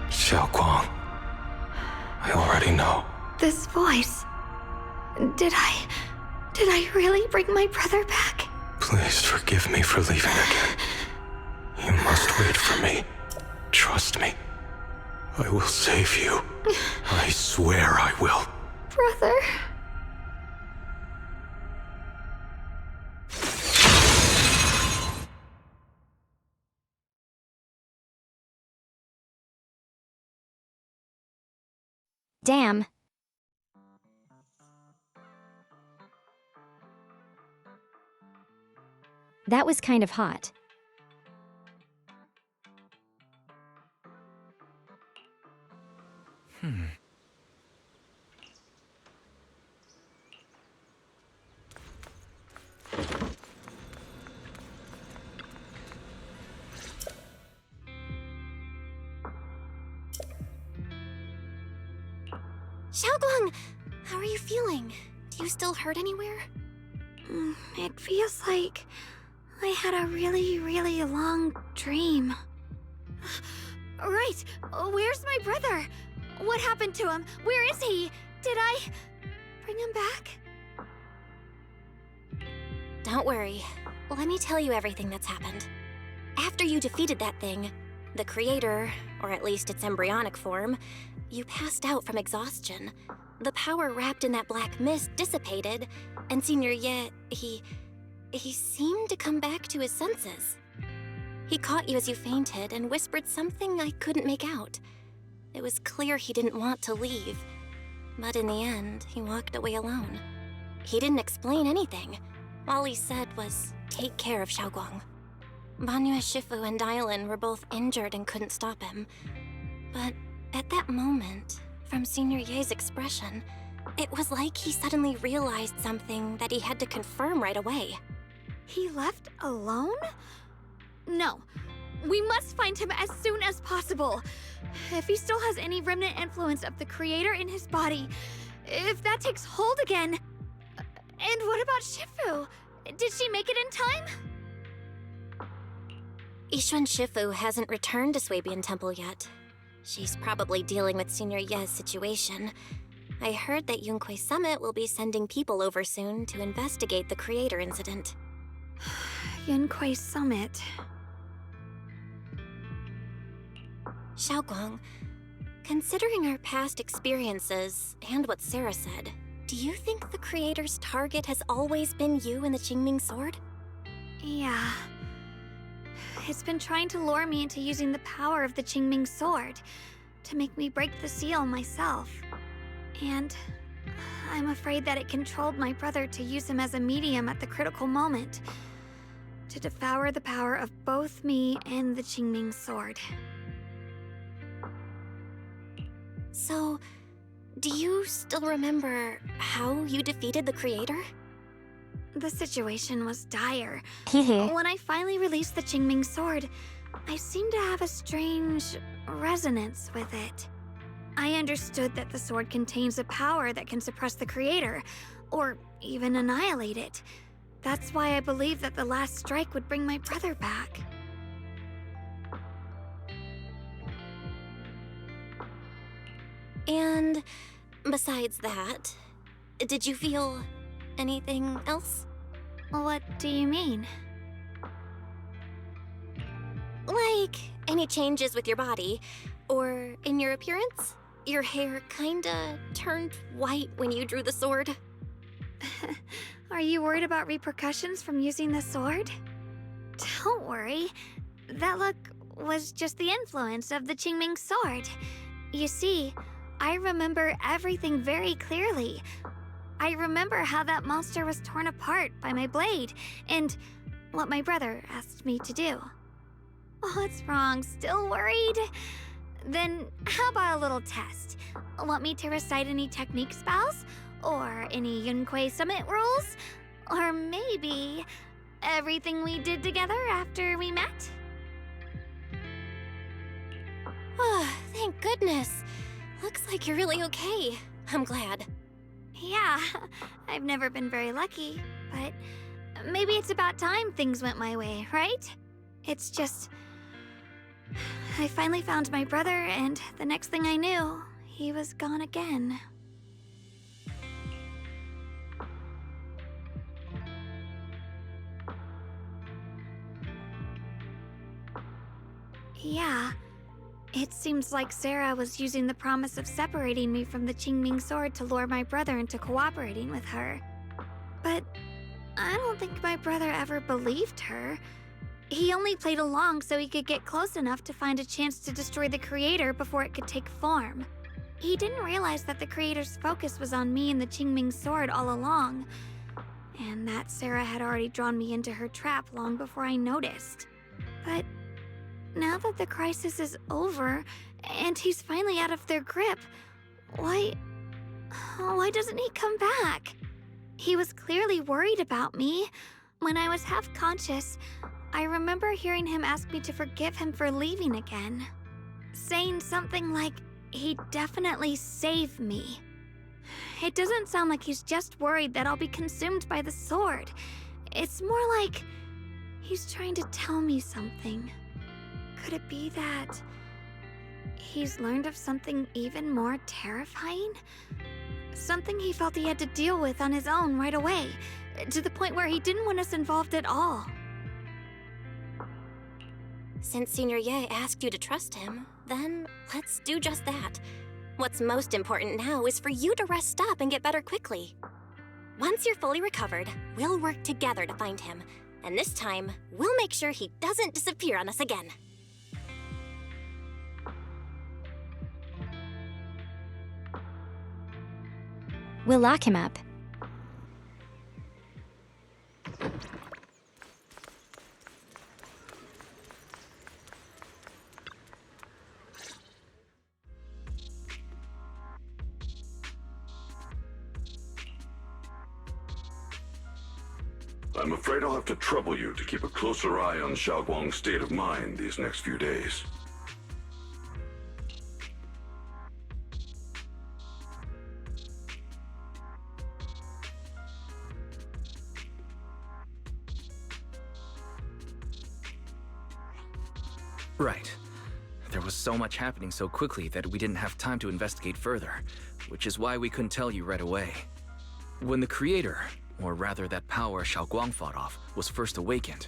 Xiaoguang, I already know. This voice... Did I really bring my brother back? Please forgive me for leaving again. You must wait for me. Trust me. I will save you. I swear I will. Brother... Damn. That was kind of hot. Xiaoguang, how are you feeling? Do you still hurt anywhere? It feels like I had a really, really long dream. Right, where's my brother? What happened to him? Where is he? Did I bring him back? Don't worry. Let me tell you everything that's happened. After you defeated that thing, the creator, or at least its embryonic form, you passed out from exhaustion. The power wrapped in that black mist dissipated, and Senior Ye, he seemed to come back to his senses. He caught you as you fainted and whispered something I couldn't make out. It was clear he didn't want to leave, but in the end, he walked away alone. He didn't explain anything. All he said was, take care of Xiaoguang. Banyue Shifu and Dylan were both injured and couldn't stop him. But at that moment, from Senior Ye's expression, it was like he suddenly realized something that he had to confirm right away. He left alone? No. We must find him as soon as possible. If he still has any remnant influence of the creator in his body, if that takes hold again. And what about Shifu? Did she make it in time? Yixuan Shifu hasn't returned to Swabian Temple yet. She's probably dealing with Senior Ye's situation. I heard that Yunque Summit will be sending people over soon to investigate the creator incident. Yunque Summit. Xiaoguang, considering our past experiences and what Sarah said, do you think the creator's target has always been you and the Qingming Sword? Yeah. It's been trying to lure me into using the power of the Qingming Sword to make me break the seal myself. And I'm afraid that it controlled my brother to use him as a medium at the critical moment, to devour the power of both me and the Qingming Sword. So, do you still remember how you defeated the creator? The situation was dire. When I finally released the Qingming Sword, I seemed to have a strange resonance with it. I understood that the sword contains a power that can suppress the creator, or even annihilate it. That's why I believed that the last strike would bring my brother back. And besides that, did you feel anything else? What do you mean? Like, any changes with your body, or in your appearance? Your hair kinda turned white when you drew the sword? Are you worried about repercussions from using the sword? Don't worry. That look was just the influence of the Qingming Sword. You see, I remember everything very clearly. I remember how that monster was torn apart by my blade, and what my brother asked me to do. What's wrong? Still worried? Then how about a little test? Want me to recite any technique spells? Or any Yunque Summit rules? Or maybe everything we did together after we met? Oh, thank goodness. Looks like you're really okay. I'm glad. Yeah, I've never been very lucky, but maybe it's about time things went my way, right? It's just... I finally found my brother, and the next thing I knew, he was gone again. Yeah, it seems like Sarah was using the promise of separating me from the Qingming Sword to lure my brother into cooperating with her. But I don't think my brother ever believed her. He only played along so he could get close enough to find a chance to destroy the creator before it could take form. He didn't realize that the creator's focus was on me and the Qingming sword all along, and that Sarah had already drawn me into her trap long before I noticed. But now that the crisis is over, and he's finally out of their grip, why doesn't he come back? He was clearly worried about me. When I was half conscious, I remember hearing him ask me to forgive him for leaving again, saying something like, he'd definitely save me. It doesn't sound like he's just worried that I'll be consumed by the sword. It's more like he's trying to tell me something. Could it be that he's learned of something even more terrifying? Something he felt he had to deal with on his own right away, to the point where he didn't want us involved at all. Since Senior Ye asked you to trust him, then let's do just that. What's most important now is for you to rest up and get better quickly. Once you're fully recovered, we'll work together to find him. And this time, we'll make sure he doesn't disappear on us again. We'll lock him up. I'm afraid I'll have to trouble you to keep a closer eye on Xiaoguang's state of mind these next few days. Right. There was so much happening so quickly that we didn't have time to investigate further, which is why we couldn't tell you right away. When the creator, or rather that power Xiaoguang fought off, was first awakened,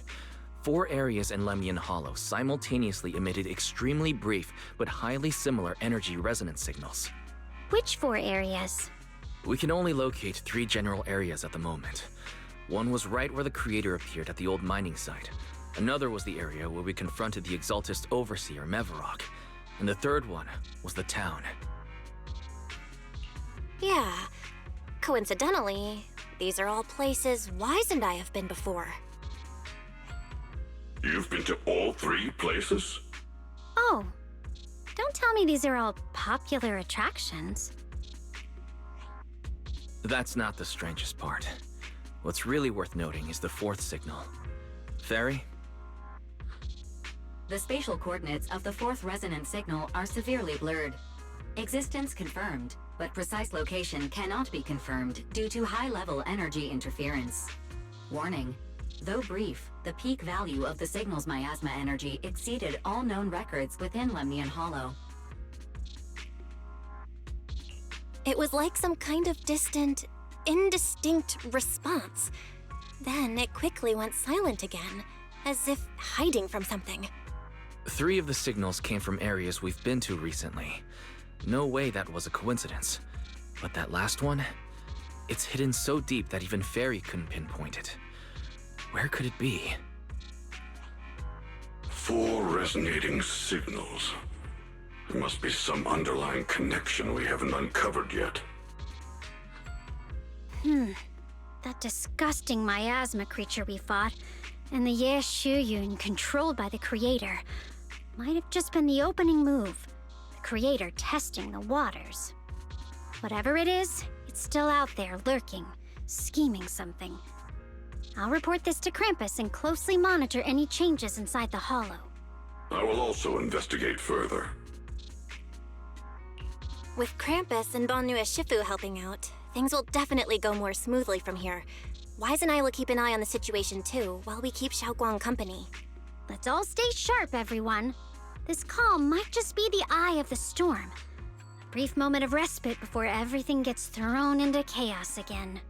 4 areas in Lemnian Hollow simultaneously emitted extremely brief but highly similar energy resonance signals. Which 4 areas? We can only locate 3 general areas at the moment. One was right where the creator appeared at the old mining site. Another was the area where we confronted the Exaltist Overseer, Mevarok. And the third one was the town. Yeah. Coincidentally, these are all places Wise and I have been before. You've been to all 3 places? Oh, don't tell me these are all popular attractions. That's not the strangest part. What's really worth noting is the 4th signal. Fairy? The spatial coordinates of the 4th resonance signal are severely blurred. Existence confirmed, but precise location cannot be confirmed due to high-level energy interference. Warning: though brief, the peak value of the signal's miasma energy exceeded all known records within Lemnian Hollow. It was like some kind of distant, indistinct response. Then it quickly went silent again, as if hiding from something. 3 of the signals came from areas we've been to recently. No way that was a coincidence. But that last one? It's hidden so deep that even Fairy couldn't pinpoint it. Where could it be? 4 resonating signals. There must be some underlying connection we haven't uncovered yet. That disgusting miasma creature we fought, and the Ye Shuyun controlled by the creator, might have just been the opening move. The creator testing the waters. Whatever it is, it's still out there lurking, scheming something. I'll report this to Krampus and closely monitor any changes inside the hollow. I will also investigate further. With Krampus and Bonnue Shifu helping out, things will definitely go more smoothly from here. Wise and I will keep an eye on the situation too, while we keep Xiaoguang company. Let's all stay sharp, everyone. This calm might just be the eye of the storm. A brief moment of respite before everything gets thrown into chaos again.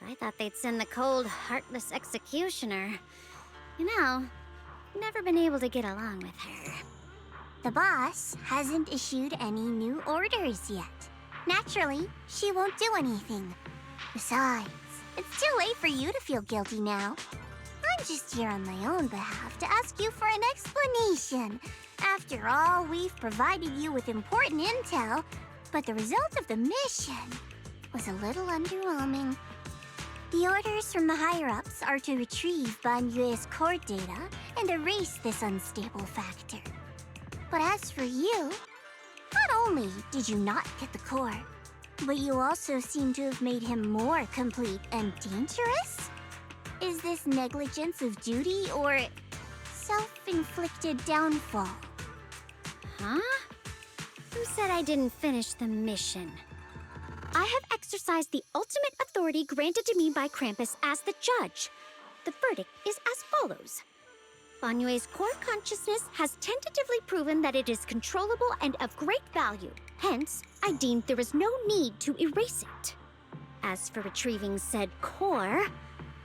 I thought they'd send the cold, heartless executioner. You know, never been able to get along with her. The boss hasn't issued any new orders yet. Naturally, she won't do anything. Besides, it's too late for you to feel guilty now. I'm just here on my own behalf to ask you for an explanation. After all, we've provided you with important intel, but the result of the mission was a little underwhelming. The orders from the higher-ups are to retrieve Banyue's core data and erase this unstable factor. But as for you, not only did you not get the core, but you also seem to have made him more complete and dangerous? Is this negligence of duty or self-inflicted downfall? Huh? Who said I didn't finish the mission? I have exercised the ultimate authority granted to me by Krampus as the judge. The verdict is as follows. Banyue's core consciousness has tentatively proven that it is controllable and of great value. Hence, I deemed there is no need to erase it. As for retrieving said core,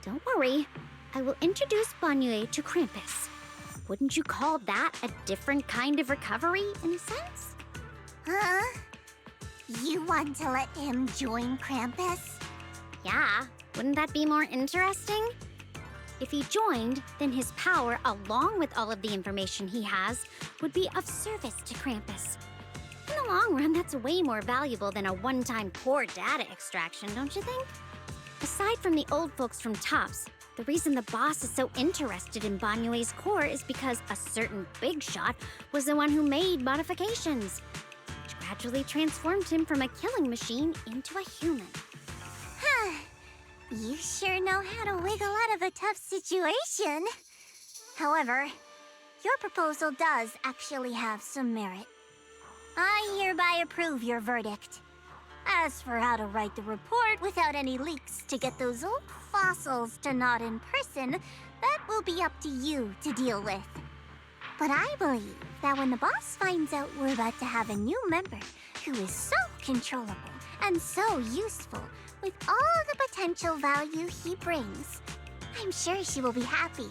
don't worry. I will introduce Banyue to Krampus. Wouldn't you call that a different kind of recovery, in a sense? Huh? You want to let him join Krampus? Yeah, wouldn't that be more interesting? If he joined, then his power, along with all of the information he has, would be of service to Krampus. In the long run, that's way more valuable than a one-time core data extraction, don't you think? Aside from the old folks from TOPS, the reason the boss is so interested in Banyue's core is because a certain big shot was the one who made modifications, which gradually transformed him from a killing machine into a human. Huh. You sure know how to wiggle out of a tough situation. However, your proposal does actually have some merit. I hereby approve your verdict. As for how to write the report without any leaks to get those old fossils to nod in person, that will be up to you to deal with. But I believe that when the boss finds out we're about to have a new member who is so controllable and so useful with all the potential value he brings, I'm sure she will be happy.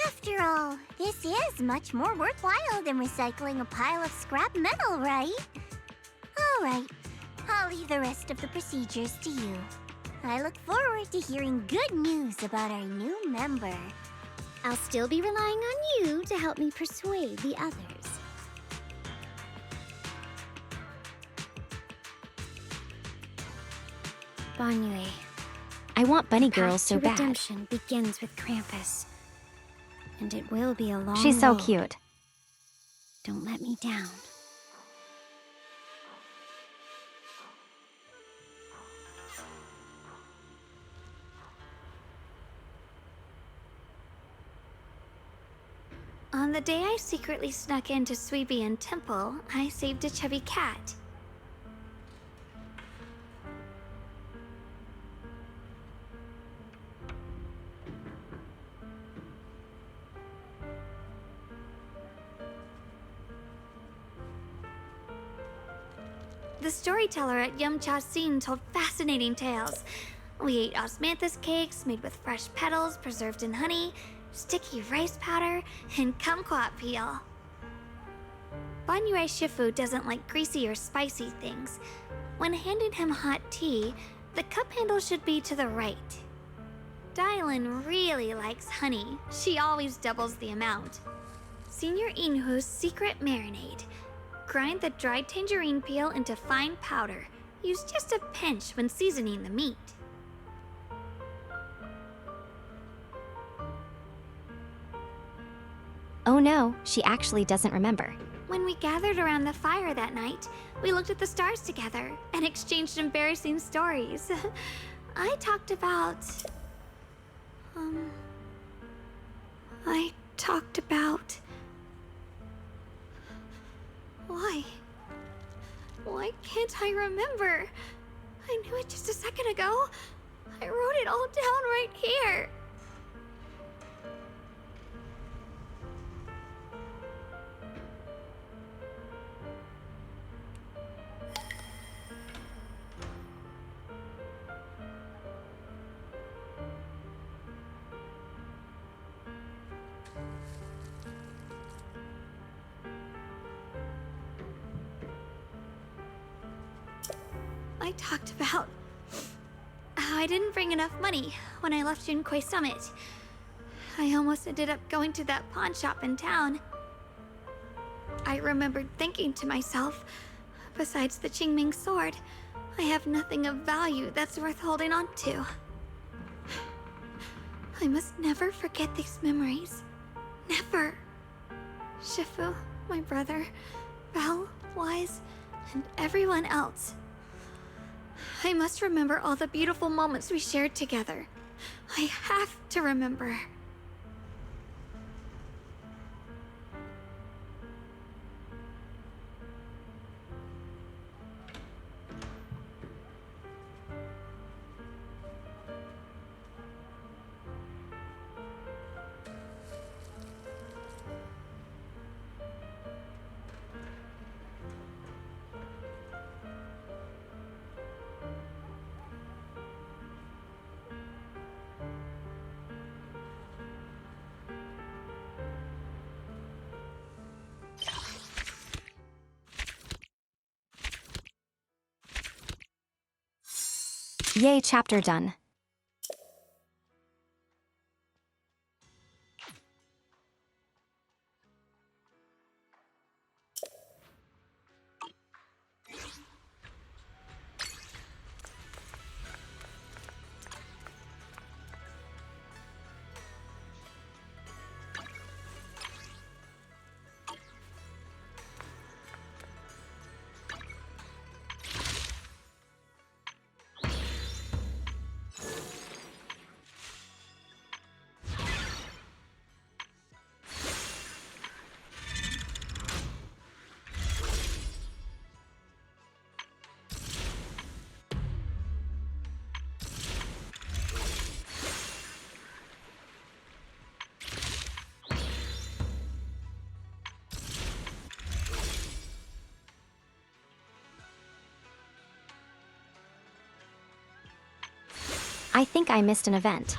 After all, this is much more worthwhile than recycling a pile of scrap metal, right? All right. I'll leave the rest of the procedures to you. I look forward to hearing good news about our new member. I'll still be relying on you to help me persuade the others. Banyue. I want bunny the path girls so to bad. Redemption begins with Krampus. And it will be a long She's so road. cute. Don't let me down. On the day I secretly snuck into Sweebian Temple, I saved a chubby cat. The storyteller at Yumcha Scene told fascinating tales. We ate osmanthus cakes made with fresh petals preserved in honey, sticky rice powder, and kumquat peel. Banyue Shifu doesn't like greasy or spicy things. When handing him hot tea, the cup handle should be to the right. Dylan really likes honey. She always doubles the amount. Senior Inhu's secret marinade. Grind the dried tangerine peel into fine powder. Use just a pinch when seasoning the meat. Oh no, she actually doesn't remember. When we gathered around the fire that night, we looked at the stars together and exchanged embarrassing stories. I talked about... Why can't I remember? I knew it just a second ago. I wrote it all down right here. I talked about how I didn't bring enough money when I left Junquei Summit. I almost ended up going to that pawn shop in town. I remembered thinking to myself, besides the Qingming sword, I have nothing of value that's worth holding on to. I must never forget these memories. Never. Shifu, my brother, Belle, Wise, and everyone else. I must remember all the beautiful moments we shared together. I have to remember. Yay, chapter done. I think I missed an event.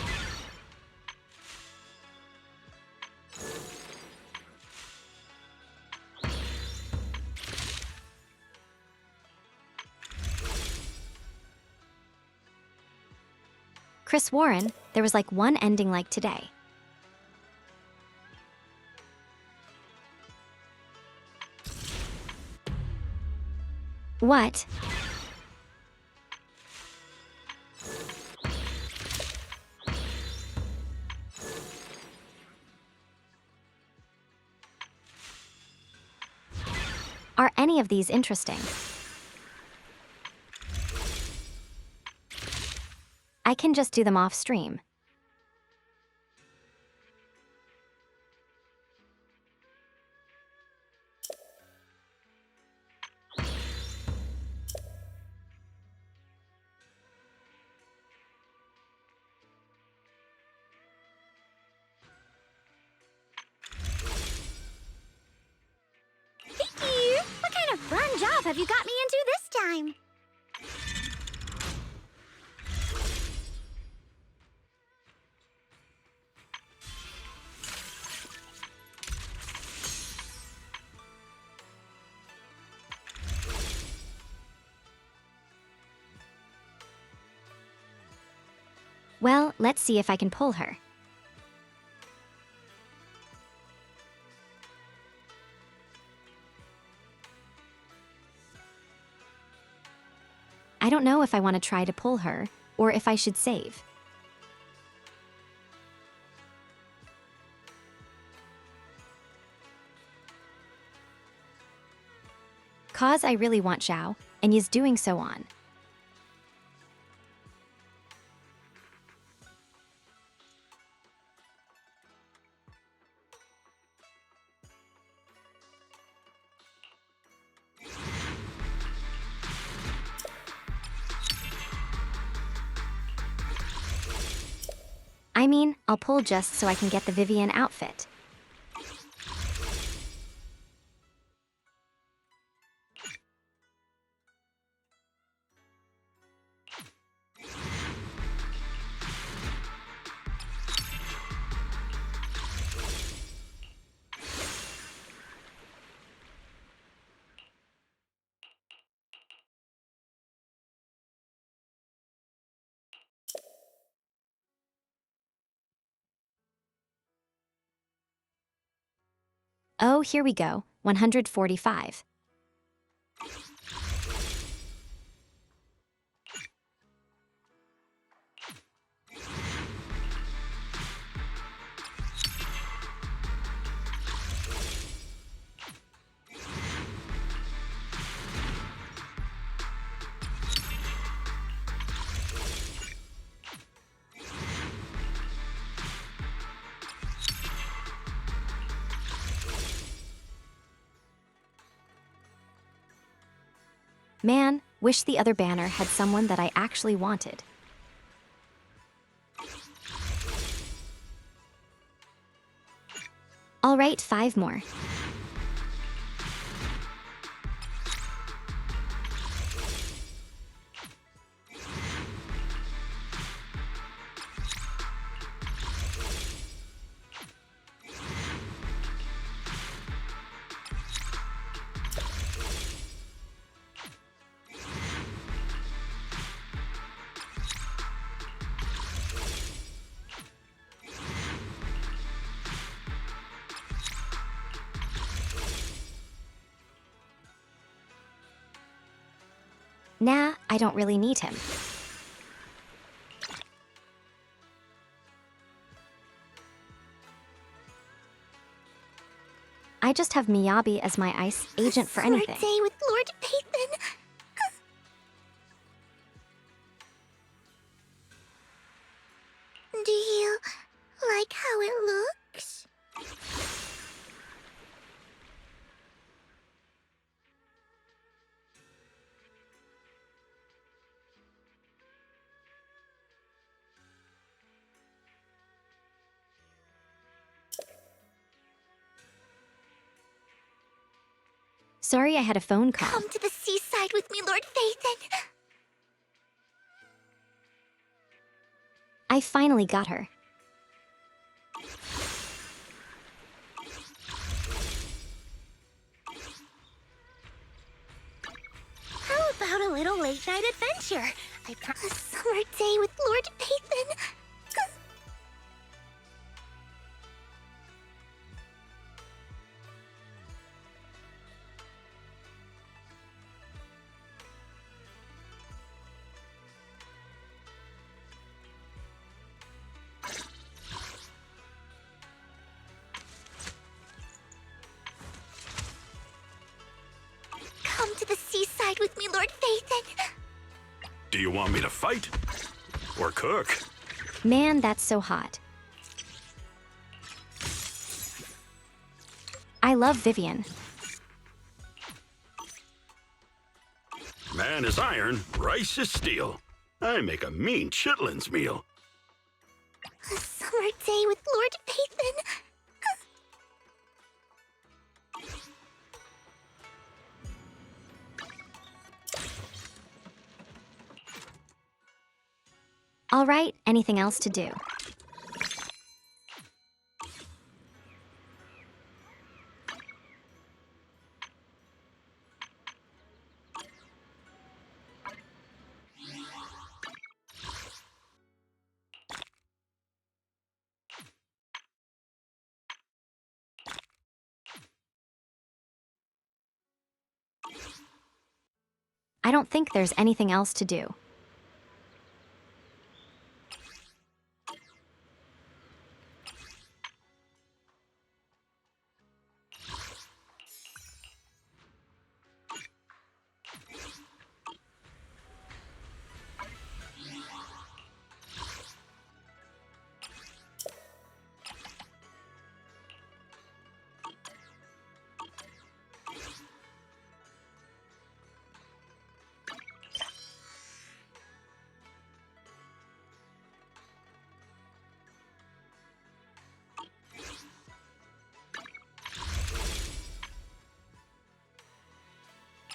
Chris Warren, there was like one ending like today. What? Are any of these interesting? I can just do them off stream. Thank you! What kind of fun job have you got me into this time? Well, let's see if I can pull her. I don't know if I want to try to pull her, or if I should save. Cause I really want Zhao, and is doing so on. I mean, I'll pull just so I can get the Vivian outfit. Oh, here we go. 145. Man, wish the other banner had someone that I actually wanted. All right, 5 more. Nah, I don't really need him. I just have Miyabi as my ice agent for anything. Day with Lord Pathan. Do you like how it looks? Sorry, I had a phone call. Come to the seaside with me, Lord Phaethon. I finally got her. How about a little late-night adventure? A summer day with Lord Phaethon. Come to the seaside with me, Lord Phaethon. Do you want me to fight? Or cook? Man, that's so hot. I love Vivian. Man is iron, rice is steel. I make a mean chitlins meal. A summer day with Lord Phaethon. All right, anything else to do? I don't think there's anything else to do.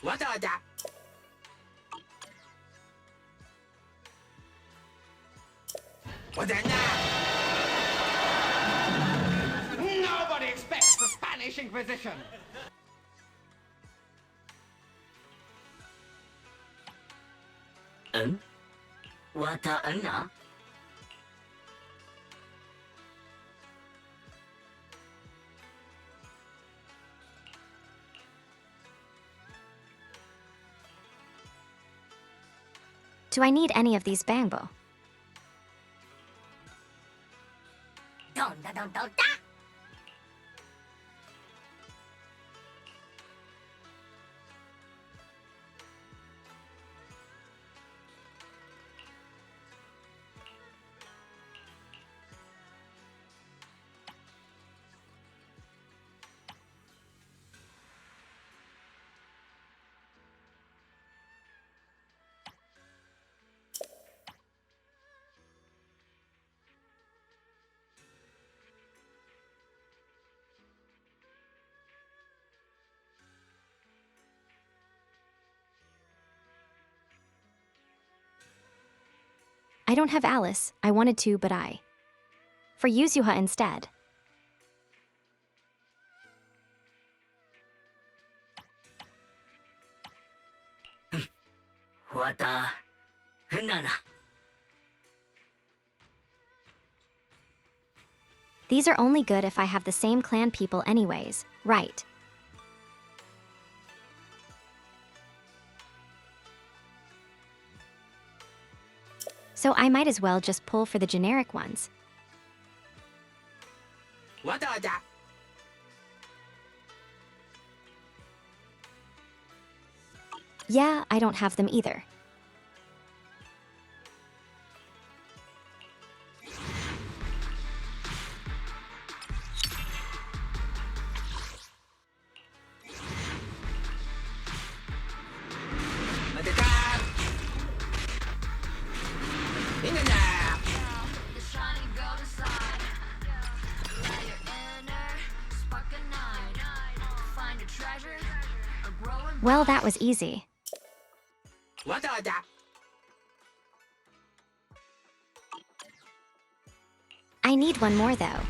What are that? What are that? Nobody expects the Spanish Inquisition. What are Do I need any of these bangbo? Dun dun dun dun da! I don't have Alice. I wanted to, but I. For Yuzuha instead. Wata. Nana. These are only good if I have the same clan people anyways, right? So I might as well just pull for the generic ones. Wata. Yeah, I don't have them either. Well, that was easy. I need one more though.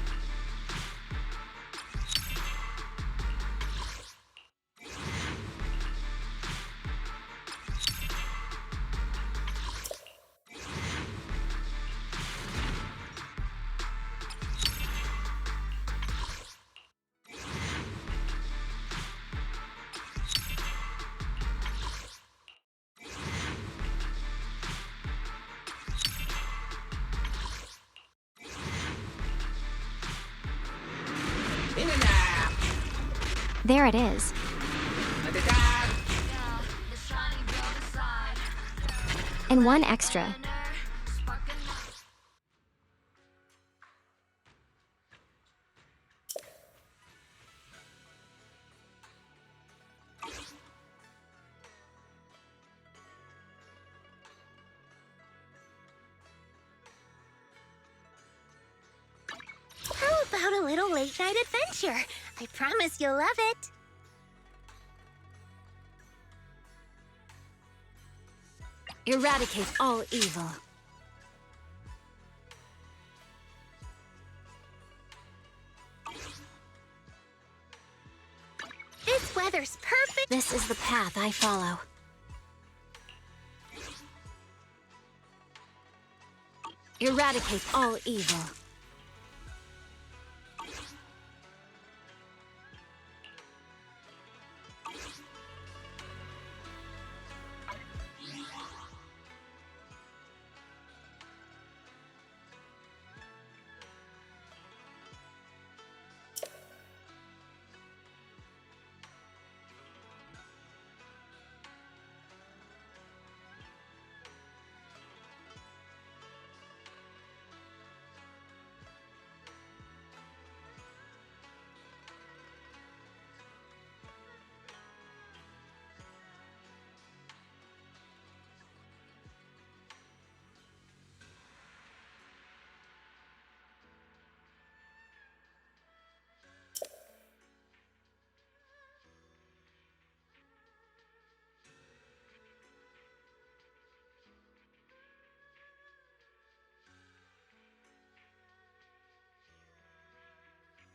There it is. And one extra. How about a little late-night adventure? I promise you'll love it. Eradicate all evil. This weather's perfect. This is the path I follow. Eradicate all evil.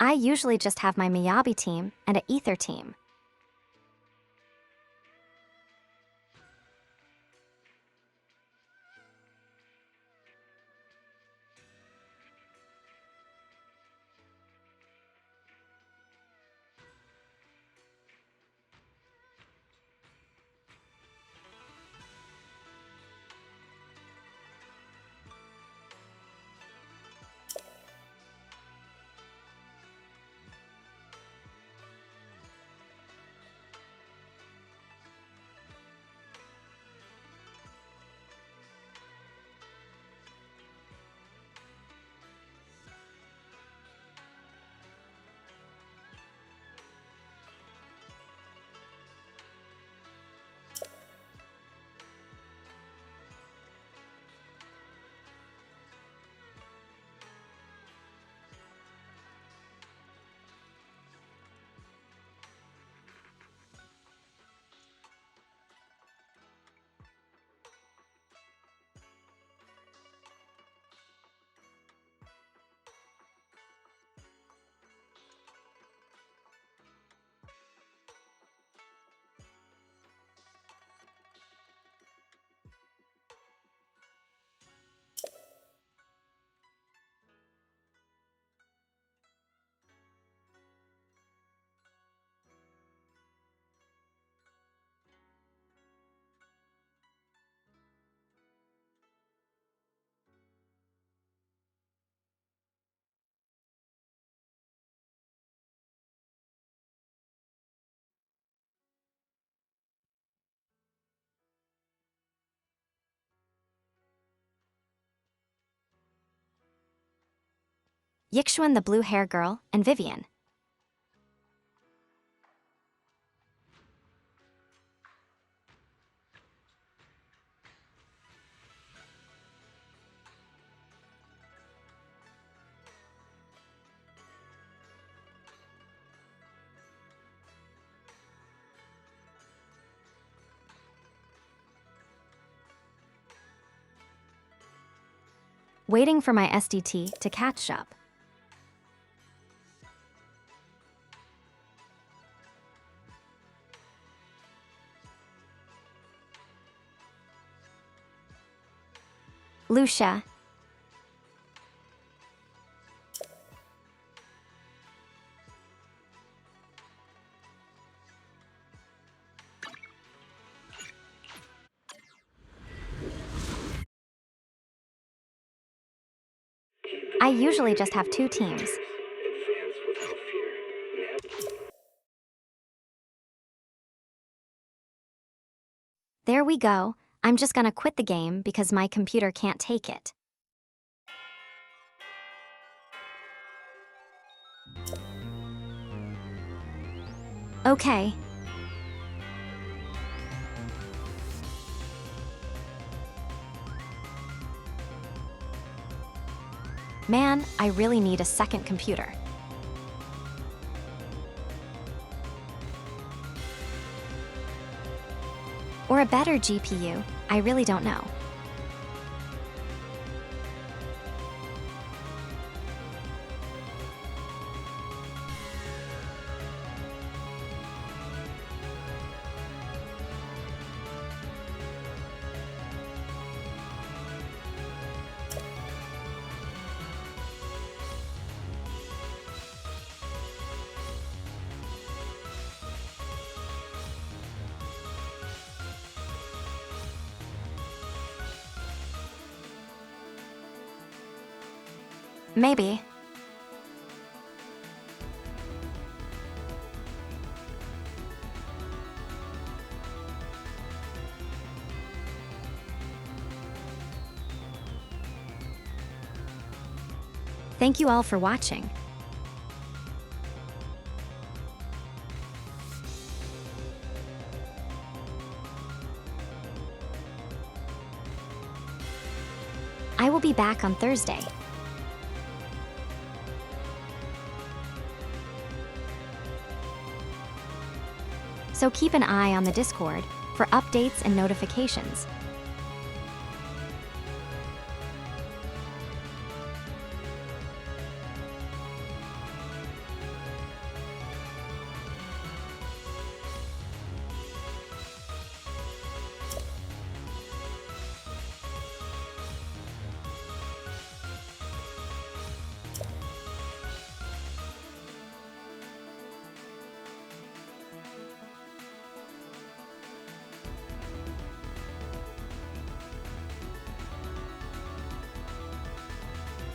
I usually just have my Miyabi team and an Ether team. Yixuan the blue hair girl, and Vivian. Waiting for my SDT to catch up. Lucia. I usually just have 2 teams. There we go. I'm just gonna quit the game because my computer can't take it. Okay. Man, I really need a second computer. Or a better GPU, I really don't know. Maybe. Thank you all for watching. I will be back on Thursday. So keep an eye on the Discord for updates and notifications.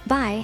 Bye.